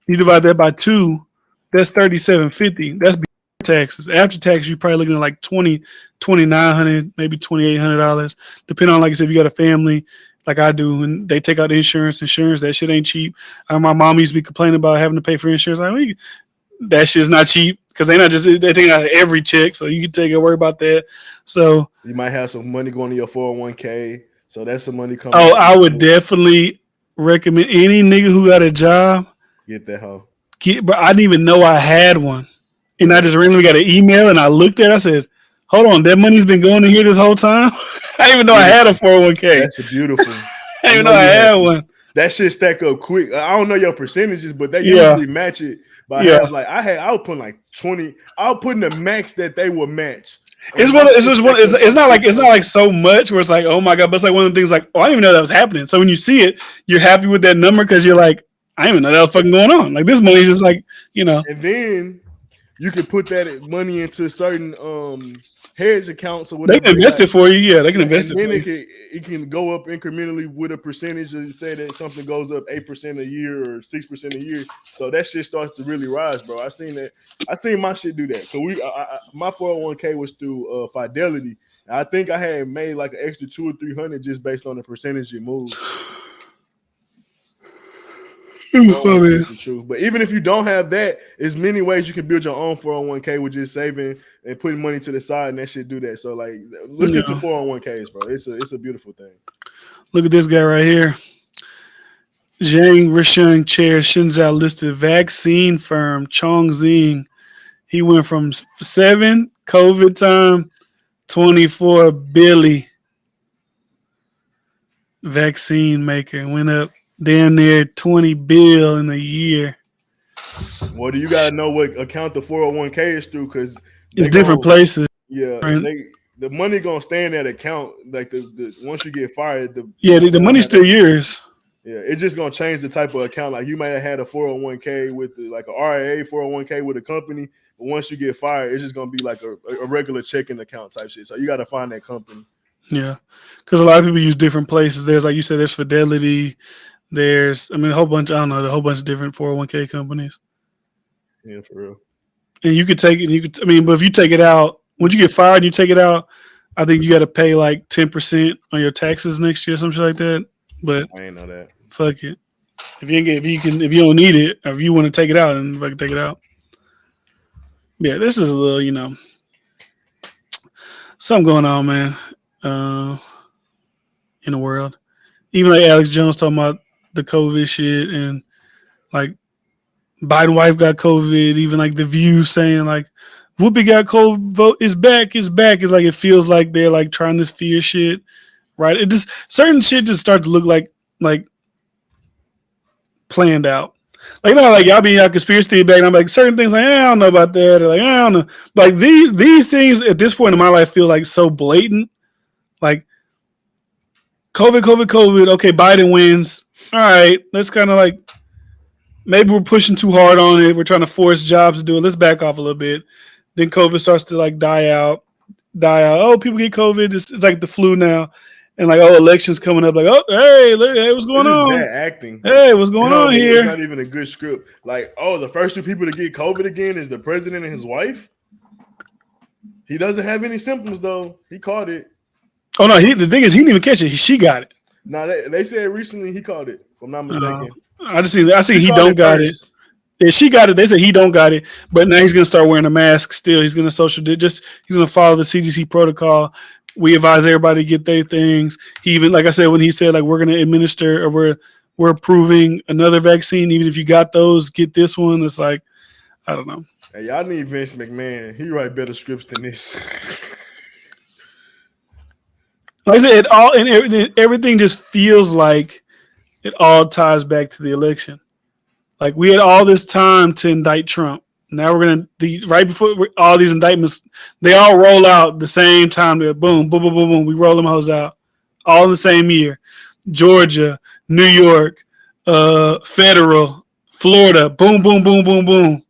You divide that by 2, that's $3,750. That's before taxes. After tax, you're probably looking at like $2,900, maybe $2,800, depending on like I said, if you got a family like I do, and they take out insurance, that shit ain't cheap. My mom used to be complaining about having to pay for insurance. Like, that shit's not cheap because they take out every check, so you can take a worry about that. So you might have some money going to your 401k, so that's some money coming. Oh, I would definitely recommend any nigga who got a job get that hoe. But I didn't even know I had one, and I just randomly got an email, and I looked at it. I said, "Hold on, that money's been going in here this whole time." I didn't even know I had a 401k. That's beautiful. I didn't even know I had one. That shit stack up quick. I don't know your percentages, but they usually match it. But I would put like 20. I would put in the max that they would match. It's not like so much where it's like, oh my god, but it's like one of the things like, oh, I didn't even know that was happening. So when you see it, you're happy with that number because you're like, I didn't even know that was fucking going on. Like this money's just like, And then you can put that money into certain hedge accounts or whatever. They can invest it for you. Yeah, they can invest it for you. It can go up incrementally with a percentage. Say that something goes up 8% a year or 6% a year. So that shit starts to really rise, bro. I seen my shit do that. So my 401k was through Fidelity. I think I had made like an extra 200 or 300 just based on the percentage it moved. But even if you don't have that, there's many ways you can build your own 401k with just saving and putting money to the side, and that shit do that. So like, look at your 401ks, bro. It's a beautiful thing. Look at this guy right here. Zhang Risheng Chair Shenzhou listed vaccine firm Chongqing. He went from 7 COVID time, 24 billion vaccine maker, went up damn near 20 bill in a year. Well, do you gotta know what account the 401k is through? Because it's different places. Yeah, the money gonna stay in that account. Like the once you get fired, the money's still yours. Yeah, it's just gonna change the type of account. Like you might have had a 401k with like a RIA 401k with a company, but once you get fired, it's just gonna be like a regular checking account type shit. So you got to find that company. Yeah, because a lot of people use different places. There's like you said, there's Fidelity. There's a whole bunch. I don't know, a whole bunch of different 401k companies. Yeah, for real. And you could take it. But if you take it out, once you get fired, and you take it out. I think you got to pay like 10% on your taxes next year, something like that. but I ain't know that. fuck it. If you don't need it, or if you want to take it out, and fucking take it out. Yeah, this is a little, something going on, man, in the world. Even like Alex Jones talking about the COVID shit, and like Biden wife got COVID. Even like The View saying like Whoopi got COVID, vote is back. It's like it feels like they're like trying this fear shit, right? It just certain shit just start to look like planned out. Like like y'all be y'all conspiracy theory back, and I'm like certain things like I don't know about that, or like I don't know. Like these things at this point in my life feel like so blatant. Like COVID. Okay, Biden wins. All right, let's kind of like maybe we're pushing too hard on it. We're trying to force jobs to do it. Let's back off a little bit. Then COVID starts to like die out. Oh, people get COVID. It's like the flu now. And like, elections coming up. Like, hey, what's going on? Bad acting. Hey, what's going on here? It's not even a good script. Like, the first 2 people to get COVID again is the president and his wife. He doesn't have any symptoms though. He caught it. Oh no, the thing is, he didn't even catch it. She got it. No, they said recently he caught it. If I'm not mistaken. I see he don't got it. Yeah, she got it. They said he don't got it, but now he's gonna start wearing a mask. Still, he's gonna he's gonna follow the CDC protocol. We advise everybody to get their things. He even, like I said, when he said like we're gonna administer or we're approving another vaccine, even if you got those, get this one. It's like I don't know. Hey, y'all need Vince McMahon. He write better scripts than this. Like I said, everything just feels like it all ties back to the election. Like we had all this time to indict Trump. Now we're right before all these indictments, they all roll out the same time. Boom, boom, boom, boom, boom. We roll them hoes out all in the same year. Georgia, New York, federal, Florida. Boom, boom, boom, boom, boom.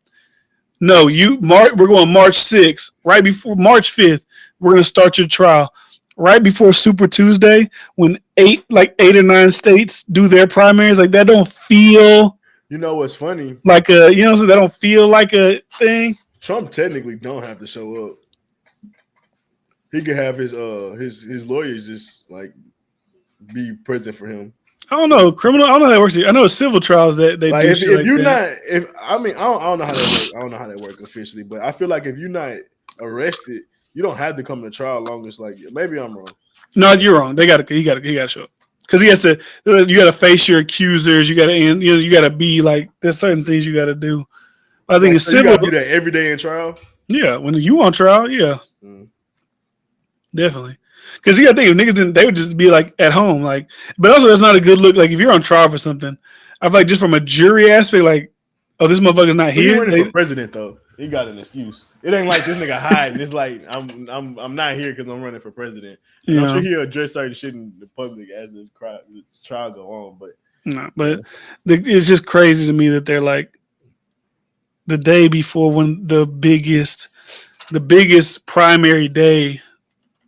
No, we're going March 6th, right before March 5th. We're gonna start your trial. Right before Super Tuesday, when 8 or 9 states do their primaries, like that don't feel. You know what's funny? Like that don't feel like a thing. Trump technically don't have to show up. He could have his lawyers just like be present for him. I don't know criminal. I don't know how that works. I know it's civil trials that they like do. If you're not, I don't know how that works. I don't know how that works officially, but I feel like if you're not arrested, you don't have to come to trial. Long as like maybe I'm wrong. No, you're wrong. He got to show up. Because he has to, you got to face your accusers. You got to, you got to be like, there's certain things you got to do. I think it's civil. You got to do that every day in trial. Yeah, when you on trial, yeah, definitely. Because you got to think if niggas they would just be like at home, like. But also, that's not a good look. Like if you're on trial for something, I feel like just from a jury aspect, like, oh, this motherfucker's not here. He's running for president though. He got an excuse. It ain't like this nigga hiding. It's like I'm not here because I'm running for president. I'm sure he'll address certain shit in the public as the trial go on. But it's just crazy to me that they're like the day before when the biggest primary day,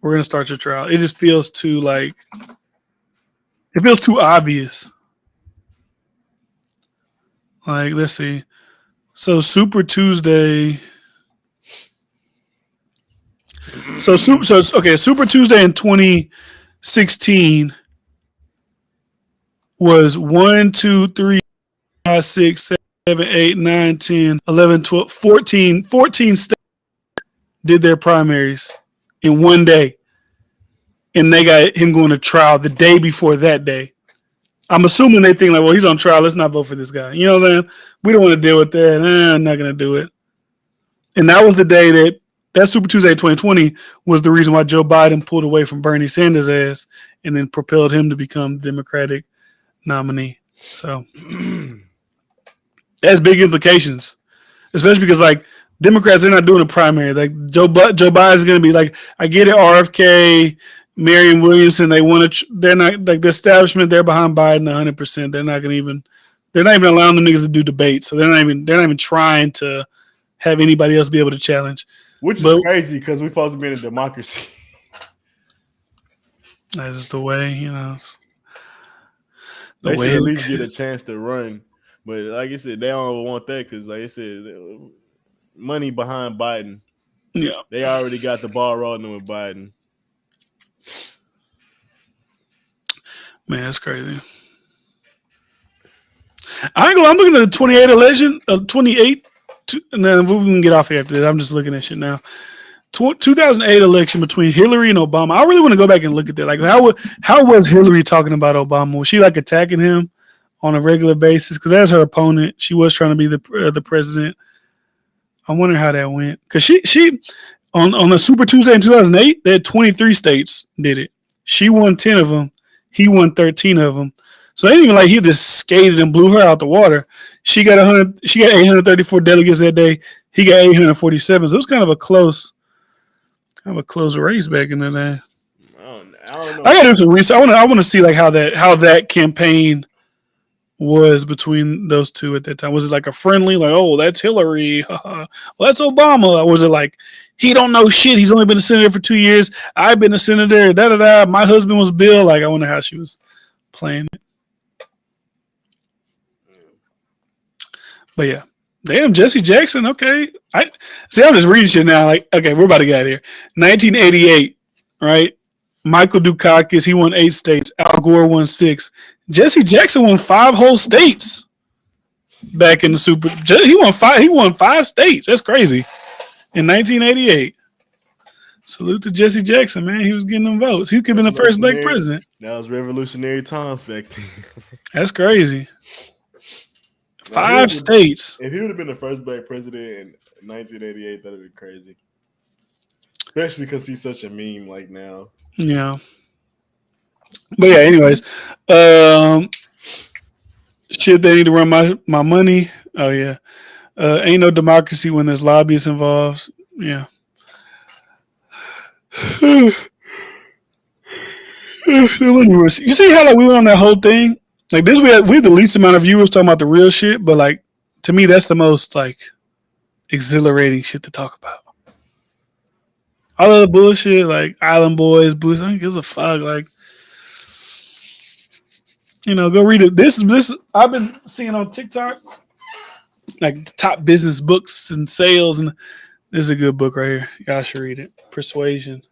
we're gonna start your trial. It just feels too obvious. Like let's see. So Super Tuesday. Super Tuesday in 2016 was 1, 2, 3, 5, 6, 7, 8, 9, 10, 11, 12, 14 states did their primaries in one day. And they got him going to trial the day before that day. I'm assuming they think like, well, he's on trial. Let's not vote for this guy. You know what I'm saying? We don't want to deal with that. I'm not going to do it. And that was the day that Super Tuesday 2020 was the reason why Joe Biden pulled away from Bernie Sanders' ass and then propelled him to become Democratic nominee. So that's big implications, especially because like Democrats, they're not doing a primary. Like Joe Biden's going to be like, I get it, RFK, Marianne Williamson, they want to. They're not like the establishment. They're behind Biden 100%. They're not even allowing the niggas to do debates. So they're not even trying to have anybody else be able to challenge. Which is crazy because we're supposed to be in a democracy. That's just the way, They should at least get a chance to run. But like I said, they don't want that because, like I said, money behind Biden. Yeah, they already got the ball rolling with Biden. Man, that's crazy. I ain't gonna. I'm looking at the 28 election, 28, and then we can get off here after this. I'm just looking at shit now. 2008 election between Hillary and Obama. I really want to go back and look at that. Like, how was Hillary talking about Obama? Was she like attacking him on a regular basis? Because that's her opponent. She was trying to be the president. I wonder how that went. Because she on the Super Tuesday in 2008, they had 23 states did it. She won 10 of them. He won 13 of them. So it ain't even like he just skated and blew her out the water. She got 100. She got 834 delegates that day. He got 847. So it was kind of a close race back in the day. I don't know. I gotta do some research. I want to see like how that campaign was between those two at that time. Was it like a friendly, like, oh, that's Hillary, well, that's Obama? Or was it like, he don't know shit, he's only been a senator for 2 years, I've been a senator, my husband was Bill? Like, I wonder how she was playing it. But yeah. Damn, Jesse Jackson. Okay. I'm just reading shit now. Like, okay, we're about to get out of here. 1988, right? Michael Dukakis, he won 8 states. Al Gore won 6. Jesse Jackson won 5 whole states back in the Super. He won 5 states. That's crazy. In 1988. Salute to Jesse Jackson, man. He was getting them votes. He could have been the first black president. That was revolutionary times back then. That's crazy. 5 states. If he would have been the first black president in 1988, that would be crazy. Especially because he's such a meme like now. Yeah. But yeah, anyways. Shit, they need to run my money. Oh, yeah. Ain't no democracy when there's lobbyists involved. Yeah. You see how like we went on that whole thing? Like this, we have the least amount of viewers talking about the real shit, but like to me, that's the most like exhilarating shit to talk about. All of the bullshit, like Island Boys, Boost, I don't give a fuck. Like, go read it. This I've been seeing on TikTok, like top business books and sales, and this is a good book right here. Y'all should read it. Persuasion: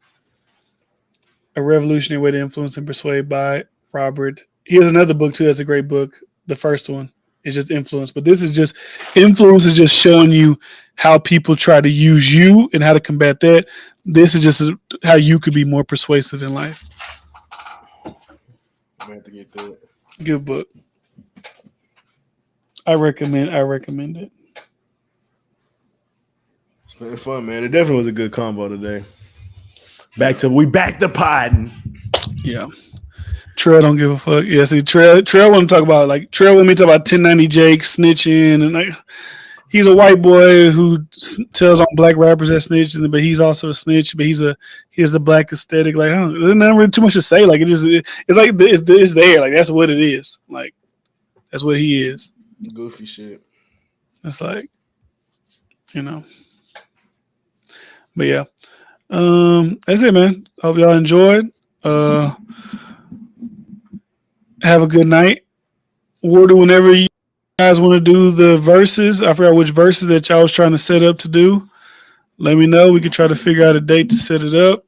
A Revolutionary Way to Influence and Persuade by Robert. He has another book too. That's a great book. The first one is just influence, but this is just influence is just showing you how people try to use you and how to combat that. This is just how you could be more persuasive in life. I have to get that. Good book. I recommend it. It's been fun, man. It definitely was a good combo today. We back to podding. Yeah. Trail don't give a fuck. Yeah, see, Trail want to talk about Trail want me to talk about 1090 Jake snitching, and he's a white boy who tells on black rappers that snitch, but he's also a snitch. But he has the black aesthetic. Like, there's not really too much to say. Like, it's there. Like, that's what it is. Like, that's what he is. Goofy shit. It's like, But yeah, that's it, man. Hope y'all enjoyed. Have a good night. Order whenever you guys want to do the verses. I forgot which verses that y'all was trying to set up to do. Let me know. We could try to figure out a date to set it up.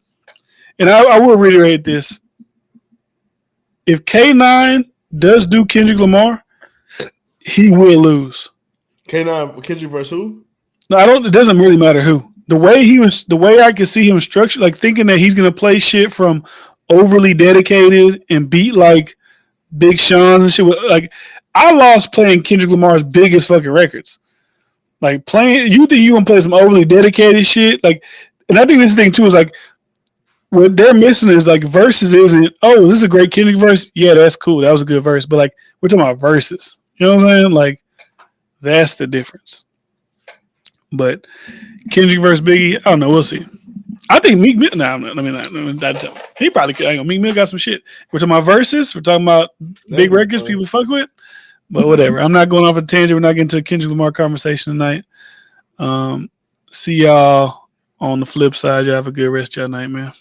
And I will reiterate this. If K9 does do Kendrick Lamar, he will lose. K9, Kendrick versus who? No, it doesn't really matter who. The way I can see him structured, like thinking that he's gonna play shit from Overly Dedicated and beat like Big Sean's and shit. Like, I lost playing Kendrick Lamar's biggest fucking records. Like, you think you gonna play some Overly Dedicated shit? Like, and I think this thing too is like, what they're missing is like verses isn't, oh, this is a great Kendrick verse. Yeah, that's cool. That was a good verse. But like, we're talking about verses. You know what I'm saying? Like, that's the difference. But Kendrick versus Biggie, I don't know. We'll see. I think Meek Mill. He probably could. Meek Mill got some shit. We're talking about verses. We're talking about big records people fuck with. But whatever. I'm not going off a tangent. We're not getting to a Kendrick Lamar conversation tonight. See y'all on the flip side. Y'all have a good rest of your night, man.